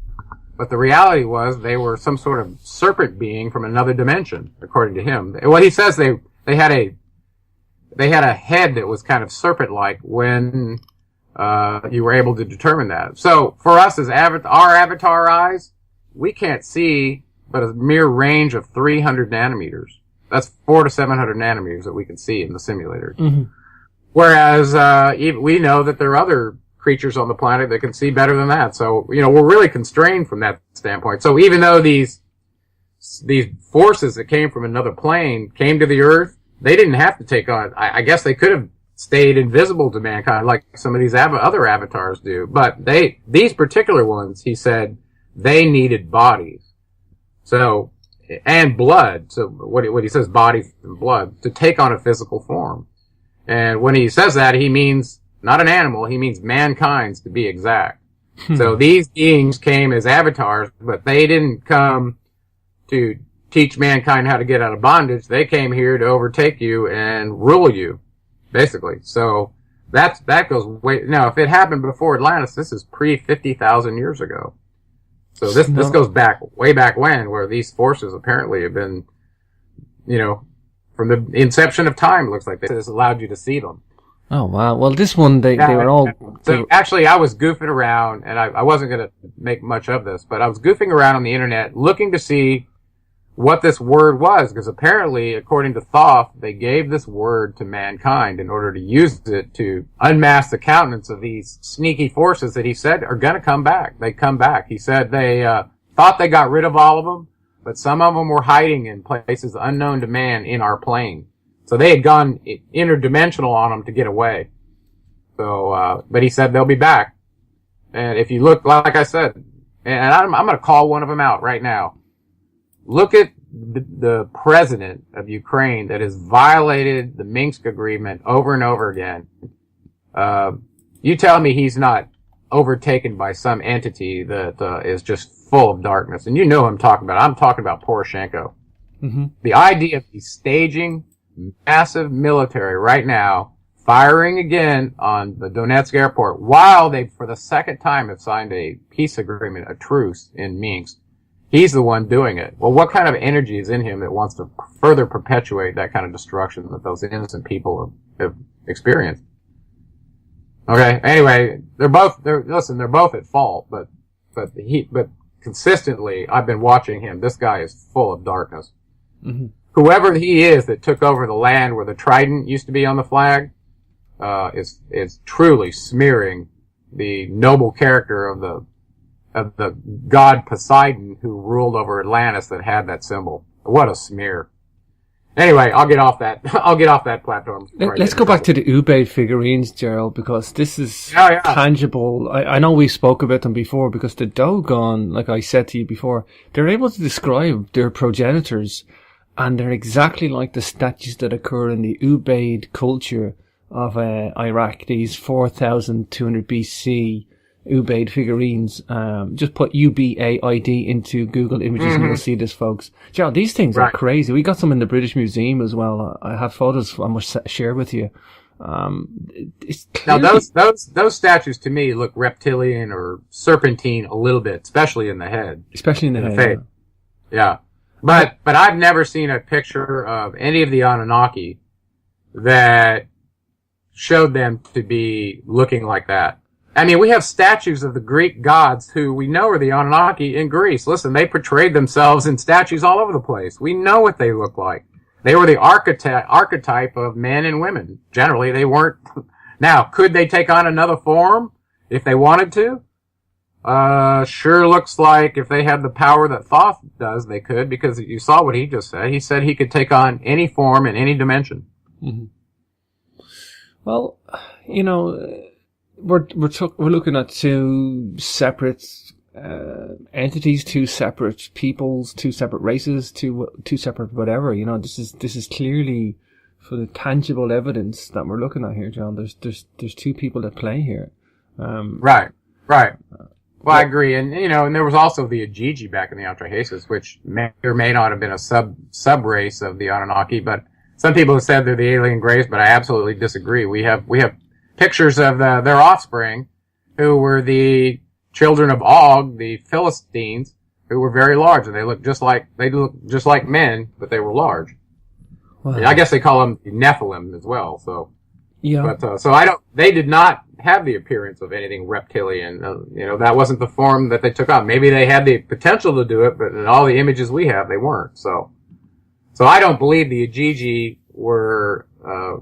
but the reality was they were some sort of serpent being from another dimension, according to him. What he says, they had a head that was kind of serpent-like when, you were able to determine that. So, for us as our avatar eyes, we can't see but a mere range of 300 nanometers. That's 400 to 700 nanometers that we can see in the simulator. Mm-hmm. Whereas, we know that there are other creatures on the planet that can see better than that. So, we're really constrained from that standpoint. So even though these forces that came from another plane came to the Earth, they didn't have to take on, I guess they could have stayed invisible to mankind like some of these other avatars do. But these particular ones, he said, they needed bodies. So, and blood. So what he says, bodies and blood, to take on a physical form. And when he says that, he means not an animal, he means mankind's to be exact. So these beings came as avatars, but they didn't come to teach mankind how to get out of bondage. They came here to overtake you and rule you, basically. So that goes way, now if it happened before Atlantis, this is pre 50,000 years ago. So this goes way back when, where these forces apparently have been, from the inception of time, it looks like this allowed you to see them. Oh, wow. Well, this one, they were all... So actually, I was goofing around, and I wasn't going to make much of this, but I was goofing around on the internet looking to see what this word was, because apparently, according to Thoth, they gave this word to mankind in order to use it to unmask the countenance of these sneaky forces that he said are going to come back. They come back. He said they thought they got rid of all of them, but some of them were hiding in places unknown to man in our plane. So they had gone interdimensional on them to get away. So, but he said they'll be back. And if you look, like I said, and I'm going to call one of them out right now. Look at the president of Ukraine that has violated the Minsk agreement over and over again. You tell me he's not overtaken by some entity that is just full of darkness. And you know who I'm talking about. I'm talking about Poroshenko. Mm-hmm. The idea of staging massive military right now, firing again on the Donetsk airport while they, for the second time, have signed a peace agreement, a truce in Minsk. He's the one doing it. Well, what kind of energy is in him that wants to further perpetuate that kind of destruction that those innocent people have experienced? Okay. Anyway, they're both at fault, but consistently, I've been watching him. This guy is full of darkness. Mm-hmm. Whoever he is that took over the land where the trident used to be on the flag, is truly smearing the noble character of the god Poseidon who ruled over Atlantis that had that symbol. What a smear. Anyway, I'll get off that platform. Let's go back to the Ubaid figurines, Gerald, because this is tangible. I know we spoke about them before, because the Dogon, like I said to you before, they're able to describe their progenitors, and they're exactly like the statues that occur in the Ubaid culture of Iraq, these 4,200 BC Ubaid figurines. Just put UBAID into Google Images and you'll see this, folks. Gerald, these things are crazy. We got some in the British Museum as well. I have photos I must share with you. It's clearly... Now those statues to me look reptilian or serpentine a little bit, especially in the head. Especially in the head. Yeah. But I've never seen a picture of any of the Anunnaki that showed them to be looking like that. I mean, we have statues of the Greek gods who we know are the Anunnaki in Greece. Listen, they portrayed themselves in statues all over the place. We know what they look like. They were the archetype of men and women. Generally, they weren't. Now, could they take on another form if they wanted to? Sure looks like if they had the power that Thoth does, they could, because you saw what he just said. He said he could take on any form in any dimension. Mm-hmm. Well, you know, we're looking at two separate entities, two separate peoples, two separate races, two separate whatever. You know, this is clearly for the tangible evidence that we're looking at here, John. There's two people at play here. Right. Well, I agree, and you know, and there was also the Ajiji back in the Atrahasis, which may or may not have been a sub race of the Anunnaki, but some people have said they're the alien race, but I absolutely disagree. We have pictures of their offspring, who were the children of Og, the Philistines, who were very large, and they look just like men, but they were large. Wow. And I guess they call them Nephilim as well. So yeah, but they did not have the appearance of anything reptilian. You know, that wasn't the form that they took on. Maybe they had the potential to do it, but in all the images we have, they weren't. So I don't believe the Ajiji were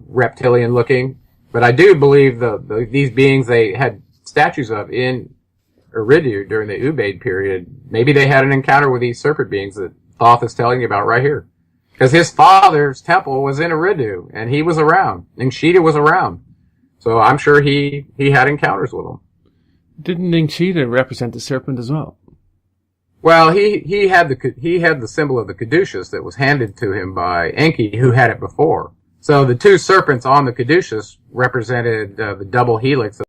reptilian looking, but I do believe these beings they had statues of in Eridu during the Ubaid period. Maybe they had an encounter with these serpent beings that Thoth is telling you about right here. Because his father's temple was in Eridu, and he was around, and Ningshita was around. So I'm sure he had encounters with them. Didn't Ningshita represent the serpent as well? Well, he had the symbol of the caduceus that was handed to him by Enki, who had it before. So the two serpents on the caduceus represented the double helix